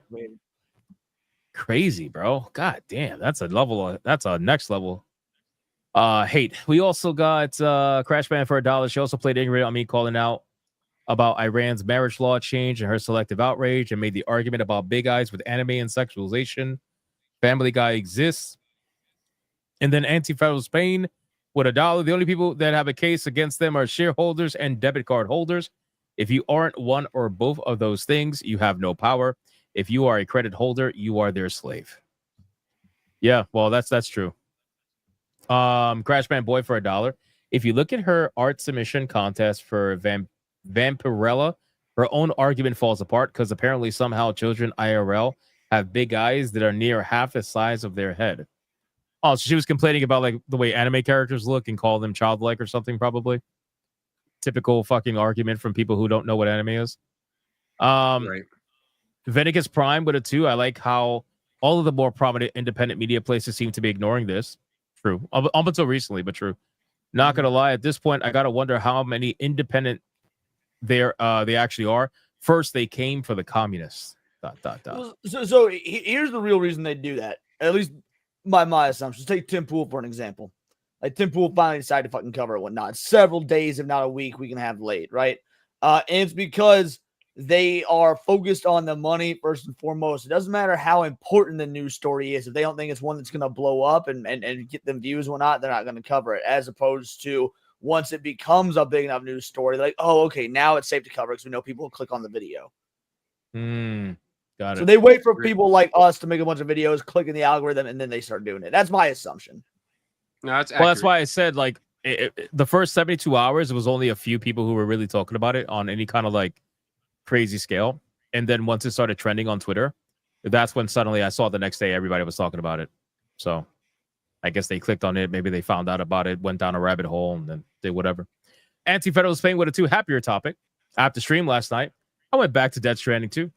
Crazy, bro. God damn, that's a next level hate. We also got Crash Band for $1. She also played ignorant on me, calling out about Iran's marriage law change and her selective outrage, and made the argument about big eyes with anime and sexualization. Family Guy exists. And then Anti-Federal Spain with $1. The only people that have a case against them are shareholders and debit card holders. If you aren't one or both of those things, you have no power. If you are a credit holder, you are their slave. Yeah, well, that's true. Crash Band Boy for $1. If you look at her art submission contest for Vampirella, her own argument falls apart because apparently somehow children IRL have big eyes that are near half the size of their head. Oh, so she was complaining about like the way anime characters look and call them childlike or something, probably. Typical fucking argument from people who don't know what anime is. Right. Venicus Prime with a 2. I like how all of the more prominent independent media places seem to be ignoring this. True. Up until recently, but true. Not gonna lie, at this point, I gotta wonder how many independent they actually are. First, they came for the communists. ... So here's the real reason they do that. At least my assumptions. Take Tim Pool for an example. Like Tim Pool finally decided to fucking cover it, whatnot. Several days, if not a week, we can have late, right? And it's because they are focused on the money first and foremost. It doesn't matter how important the news story is. If they don't think it's one that's going to blow up and get them views and whatnot, they're not going to cover it. As opposed to once it becomes a big enough news story, like, oh, okay, now it's safe to cover because we know people will click on the video. Got it. So they wait for people like us to make a bunch of videos, click in the algorithm, and then they start doing it. That's my assumption. No, that's well, that's why I said like the first 72 hours, it was only a few people who were really talking about it on any kind of like crazy scale. And then once it started trending on Twitter, that's when suddenly I saw the next day everybody was talking about it. So I guess they clicked on it. Maybe they found out about it, went down a rabbit hole, and then did whatever. Anti-Federal Spain with a 2. Happier topic. After stream last night, I went back to Death Stranding 2.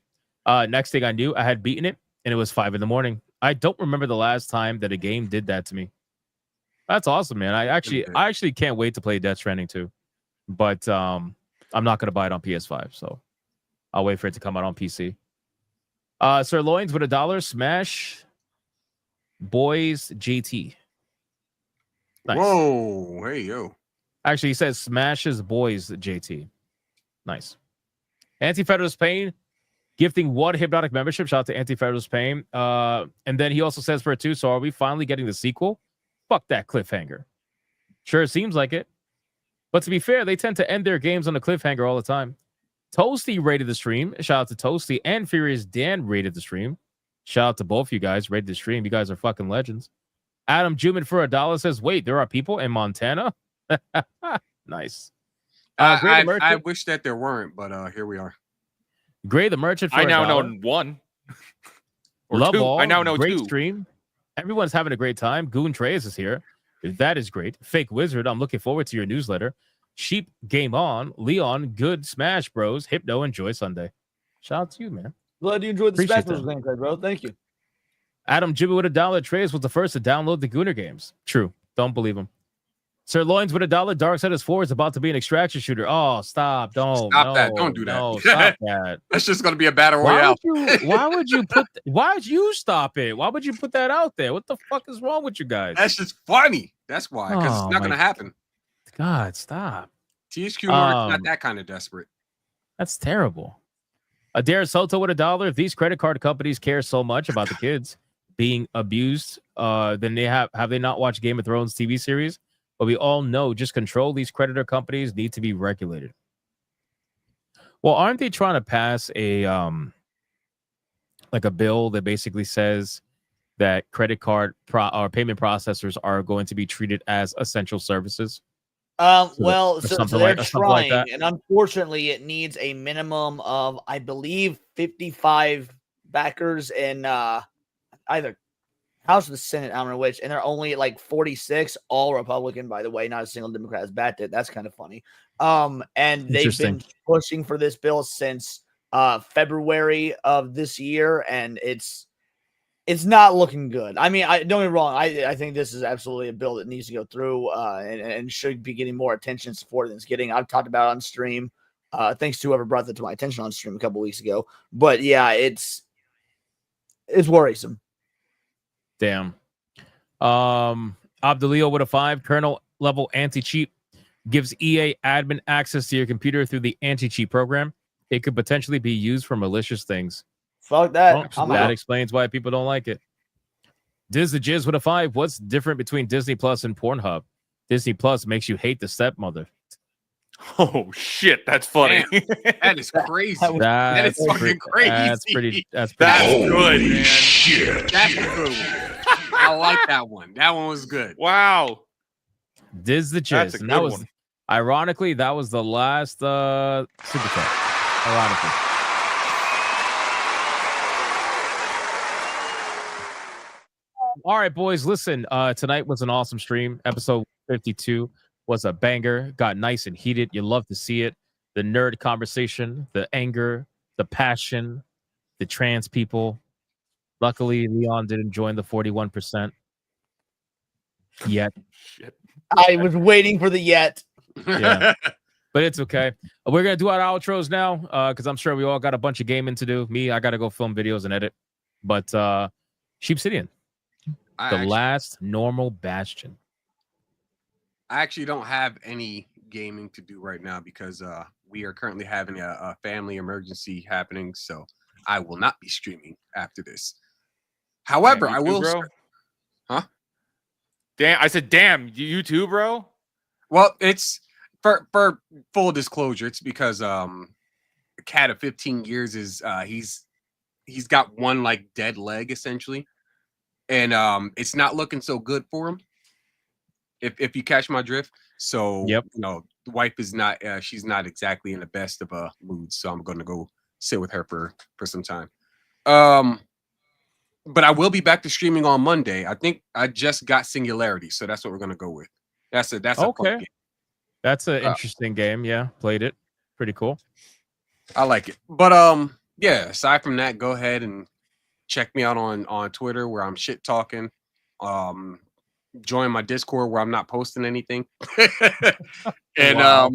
Next thing I knew, I had beaten it, and it was 5 a.m. I don't remember the last time that a game did that to me. That's awesome, man. I actually can't wait to play Death Stranding 2. But I'm not going to buy it on PS5, so I'll wait for it to come out on PC. Sirloins with $1. Smash Boys GT. Nice. Whoa, hey yo. Actually, he says Smashes Boys JT. Nice. Anti-Federal Spain gifting 1 Hypnotic membership. Shout out to Anti-Federal Spain. And then he also says for it too, so are we finally getting the sequel? Fuck that cliffhanger. Sure, it seems like it. But to be fair, they tend to end their games on a cliffhanger all the time. Toasty rated the stream. Shout out to Toasty. And Furious Dan rated the stream. Shout out to both you guys. Rated the stream. You guys are fucking legends. Adam Juman for $1 says, wait, there are people in Montana? Nice. I wish that there weren't, but here we are. Gray the Merchant for I now know $1. 1. Or Love 2. all. I now know great 2. Stream. Everyone's having a great time. Goon Treyas is here. That is great. Fake Wizard, I'm looking forward to your newsletter. Sheep Game On. Leon, good Smash Bros. Hypno, enjoy Sunday. Shout out to you, man. Glad you enjoyed the Appreciate Smash Bros. Game, bro. Thank you. Adam Jibby with $1. Treyas was the first to download the Gooner games. True. Don't believe him. Sirloins with $1. Darksiders 4 is about to be an extraction shooter. Oh, stop. Don't. Stop that. Don't do that. No, stop that. That's just going to be a battle royale. Why would you stop it? Why would you put that out there? What the fuck is wrong with you guys? That's just funny. That's why. Because Oh, it's not going to happen. God, stop. THQ Nordic not that kind of desperate. That's terrible. Adair Soto with $1. If these credit card companies care so much about the kids being abused, then they have they not watched Game of Thrones TV series? But we all know just control these creditor companies need to be regulated. Well, aren't they trying to pass a like a bill that basically says that credit card or payment processors are going to be treated as essential services? So something they're like trying, that. and unfortunately, it needs a minimum of, I believe, 55 backers in either House or the Senate. I don't know which, and they're only at like 46, all Republican, by the way. Not a single Democrat has backed it. That's kind of funny. And they've been pushing for this bill since February of this year, and it's not looking good. I mean, don't get me wrong. I think this is absolutely a bill that needs to go through and should be getting more attention and support than it's getting. I've talked about it on stream. Thanks to whoever brought that to my attention on stream a couple weeks ago. But yeah, it's worrisome. Damn. Abdulio with a 5. Kernel level anti-cheat gives EA admin access to your computer through the anti-cheat program. It could potentially be used for malicious things. Fuck that. Well, that explains why people don't like it. Disney Jizz with a 5. What's different between Disney Plus and Pornhub? Disney Plus makes you hate the stepmother. Oh shit, that's funny. That is crazy. That is fucking crazy. That's pretty That's cool. good, man. Shit. That's a good one. I like that one. That one was good. Wow. Diz the That's Jizz. a And good that was one. ironically, that was the last super chat. Ironically. All right, boys. Listen, tonight was an awesome stream. Episode 52 was a banger. Got nice and heated. You love to see it. The nerd conversation, the anger, the passion, the trans people. Luckily, Leon didn't join the 41% yet. Shit. I was waiting for the yet. Yeah. But it's okay. We're going to do our outros now because I'm sure we all got a bunch of gaming to do. Me, I got to go film videos and edit. But Sheep City, last normal bastion. I actually don't have any gaming to do right now because we are currently having a family emergency happening. So I will not be streaming after this. However, Damn, I will. bro. Huh? Damn, I said, damn, you too, bro. Well, it's for full disclosure. It's because a cat of 15 years is he's got one like dead leg essentially, and it's not looking so good for him. If you catch my drift. So yep. You know, the wife is not she's not exactly in the best of moods. So I'm going to go sit with her for some time. But I will be back to streaming on Monday. I think I just got Singularity, so that's what we're gonna go with. That's a fun game. That's an interesting game. Yeah, played it. Pretty cool. I like it. But yeah. Aside from that, go ahead and check me out on Twitter where I'm shit talking. Join my Discord where I'm not posting anything. And Wow.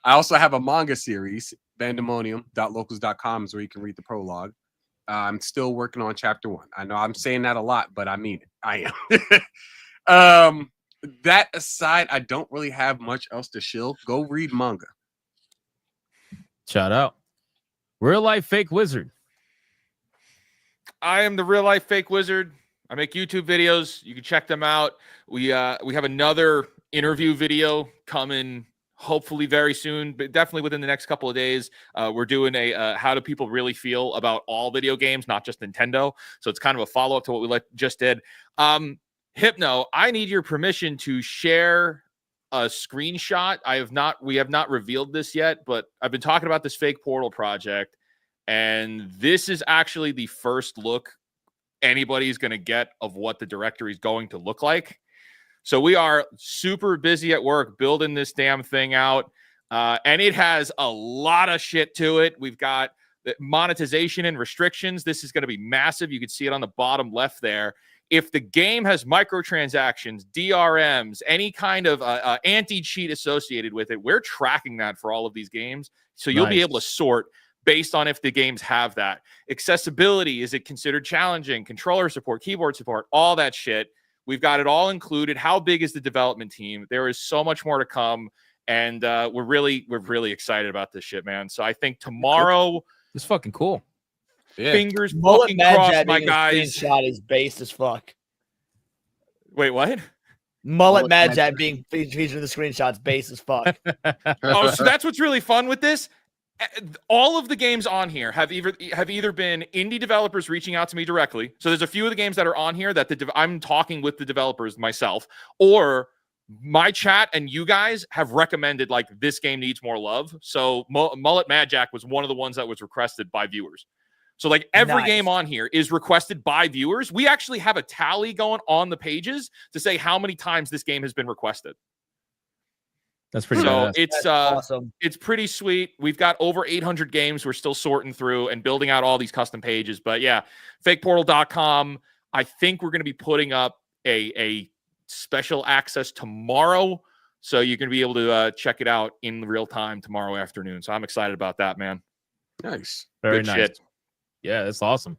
I also have a manga series, Bandemonium.locals.com is where you can read the prologue. I'm still working on chapter 1. I know I'm saying that a lot, but I mean it. I am. That aside, I don't really have much else to shill. Go read manga. Shout out. Real life fake wizard. I am the real life fake wizard. I make YouTube videos. You can check them out. We have another interview video coming hopefully very soon, but definitely within the next couple of days. We're doing a how do people really feel about all video games, not just Nintendo. So it's kind of a follow-up to what we just did. Hypno, I need your permission to share a screenshot. We have not revealed this yet, but I've been talking about this fake portal project, and this is actually the first look anybody's going to get of what the directory is going to look like. So we are super busy at work building this damn thing out, and it has a lot of shit to it. We've got the monetization and restrictions. This is going to be massive. You can see it on the bottom left there. If the game has microtransactions, DRMs, any kind of anti-cheat associated with it, we're tracking that for all of these games. So you'll be able to sort based on if the games have that. Accessibility, is it considered challenging? Controller support, keyboard support, all that shit. We've got it all included. How big is the development team? There is so much more to come, and we're really excited about this shit, man. So I think tomorrow, it's fucking cool. Yeah. Fingers Mullet fucking Mad crossed, Jab my being a guys. screenshot is based as fuck. Wait, what? Mullet Mad Jab being featured in the screenshots based as fuck. Oh, so that's what's really fun with this. All of the games on here have either been indie developers reaching out to me directly. So there's a few of the games that are on here that I'm talking with the developers myself, or my chat and you guys have recommended like this game needs more love. So Mullet Mad Jack was one of the ones that was requested by viewers. So like every game on here is requested by viewers. We actually have a tally going on the pages to say how many times this game has been requested. That's pretty So badass. it's awesome. It's pretty sweet. We've got over 800 games. We're still sorting through and building out all these custom pages. But yeah, fakeportal.com. I think we're going to be putting up a special access tomorrow. So you're going to be able to check it out in real time tomorrow afternoon. So I'm excited about that, man. Nice. Very Good nice. shit. Yeah, that's awesome.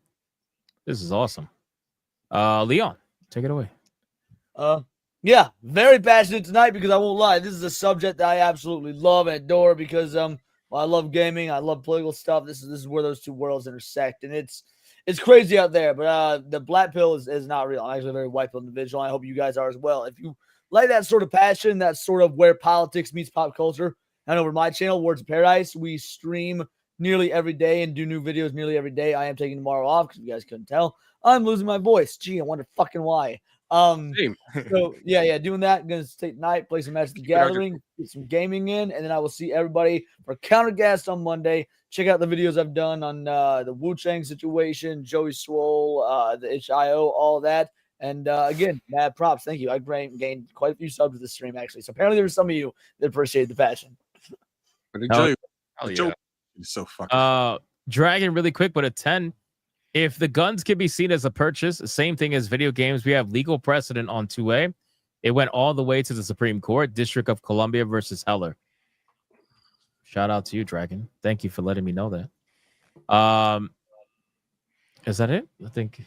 This is awesome. Leon, take it away. Yeah, very passionate tonight because I won't lie, this is a subject that I absolutely love and adore because I love gaming, I love political stuff. This is where those two worlds intersect, and it's crazy out there. But the black pill is not real. I'm actually a very white pill individual. I hope you guys are as well. If you like that sort of passion, that's sort of where politics meets pop culture. And over my channel, Words of Paradise, we stream nearly every day and do new videos nearly every day. I am taking tomorrow off because you guys couldn't tell. I'm losing my voice. Gee, I wonder fucking why. So yeah, doing that. I'm gonna stay tonight, play some Magic the Gathering, get some gaming in, and then I will see everybody for Countercast on Monday. Check out the videos I've done on the Wu Chang situation, Joey Swole, the HIO, all that. And again, mad props. Thank you. I gained quite a few subs with the stream actually. So apparently there were some of you that appreciate the passion. Joey, so fucking Dragon, really quick, but a 10. If the guns can be seen as a purchase, same thing as video games, we have legal precedent on 2A. It went all the way to the Supreme Court, District of Columbia versus Heller. Shout out to you, Dragon. Thank you for letting me know that. Is that it? I think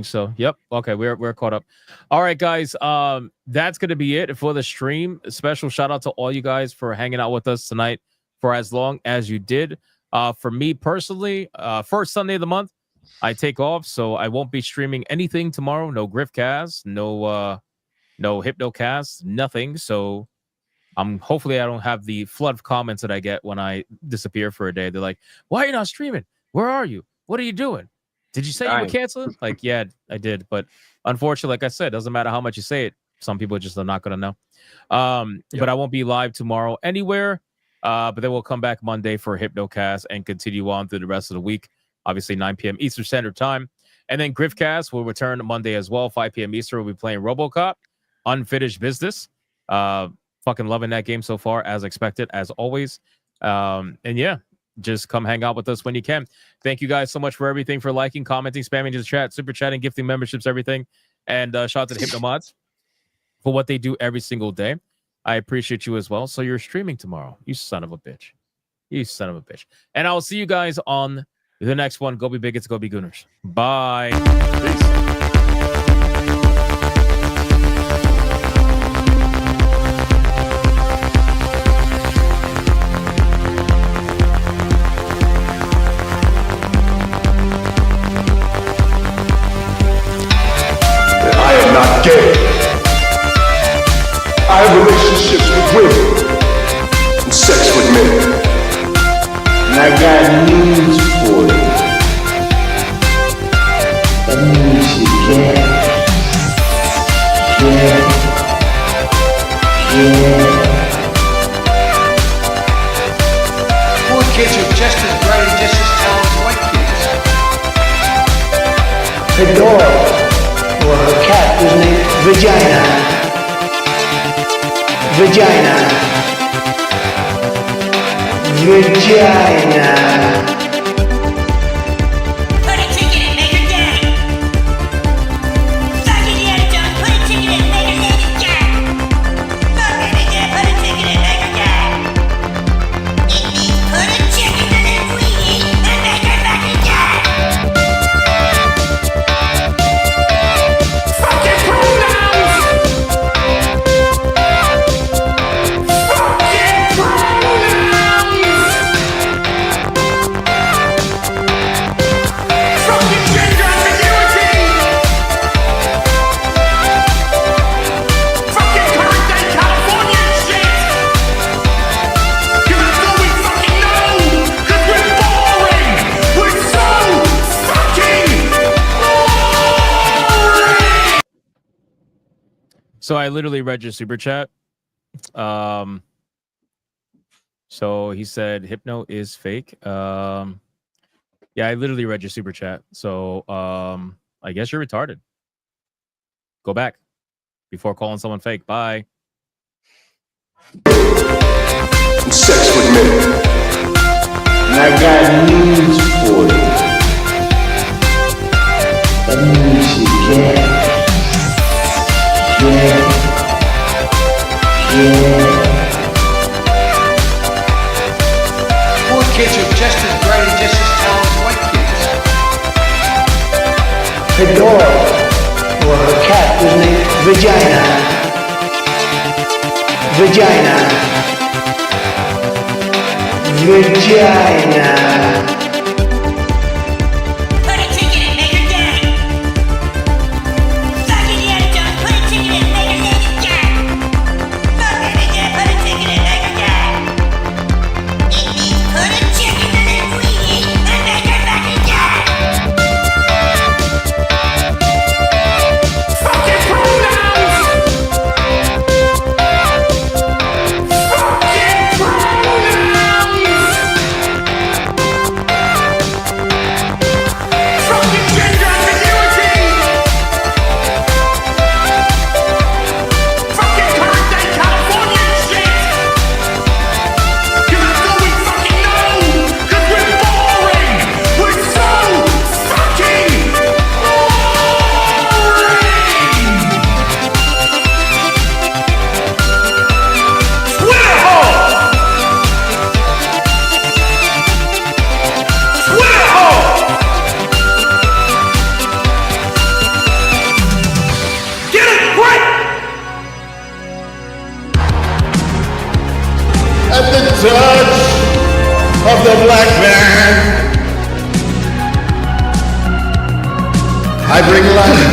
so. Yep. Okay, we're caught up. All right, guys. That's gonna be it for the stream. A special shout out to all you guys for hanging out with us tonight for as long as you did. For me personally, first Sunday of the month, I take off, so I won't be streaming anything tomorrow. No Griffcast, no Hypnocast, nothing. So hopefully I don't have the flood of comments that I get when I disappear for a day. They're like, "Why are you not streaming? Where are you? What are you doing? Did you say you were canceling?" Like, yeah, I did, but unfortunately, like I said, it doesn't matter how much you say it. Some people just are not gonna know. But I won't be live tomorrow anywhere. But then we'll come back Monday for Hypnocast and continue on through the rest of the week. Obviously, 9 p.m. Eastern Standard Time. And then Griffcast will return Monday as well, 5 p.m. Eastern. We'll be playing RoboCop, Unfinished Business. Fucking loving that game so far, as expected, as always. And yeah, just come hang out with us when you can. Thank you guys so much for everything, for liking, commenting, spamming to the chat, super chatting, gifting memberships, everything. And shout out to the Hypnomods for what they do every single day. I appreciate you as well. So you're streaming tomorrow. You son of a bitch. You son of a bitch. And I'll see you guys on the next one. Go be bigots, go be gooners. Bye. Peace. I am not gay. I have relationships with women and sex with men. And I got news for you. That means you can't. Poor kids are just as bright and just as talented as white kids. Her dog, or her cat, was named Vagina. Put a ticket in Maker Day. Suck it, yeah, John. Put a ticket in Maker Day. Fuck it, yeah, put a ticket in Maker Day. It means put a chicken in it we eat and make her back again. Fucking pronouns! So I literally read your super chat. So he said Hypno is fake. Yeah, I literally read your super chat. So I guess you're retarded. Go back before calling someone fake. Bye. and sex with men. And I got news for you. That means you get. Poor kids are just as bright and just as talented as white kids. Her dog, or her cat, was named Vagina. Vagina. Vagina. Put a ticket in, make her gay. Fucking yeah, John, put a ticket in, make her gay. Fuck baby, yeah, put a ticket in, make her gay. It means put a chicken in it, we eat, and make her fucking gay. Fucking pronouns! Fucking pronouns! Fucking gender ambiguity! Fucking current day Californian shit! Cause that's all we fucking know! Cause we're boring! We're so fucking boring! Twitter hole! Twitter hole! Get it right! At the touch of the black man, I bring life.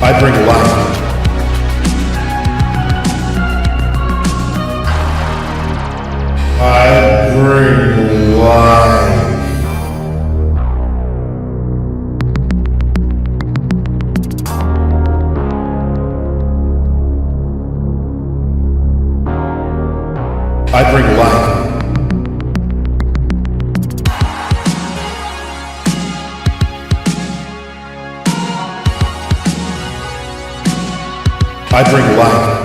I bring life. I bring life. I bring life. I bring life.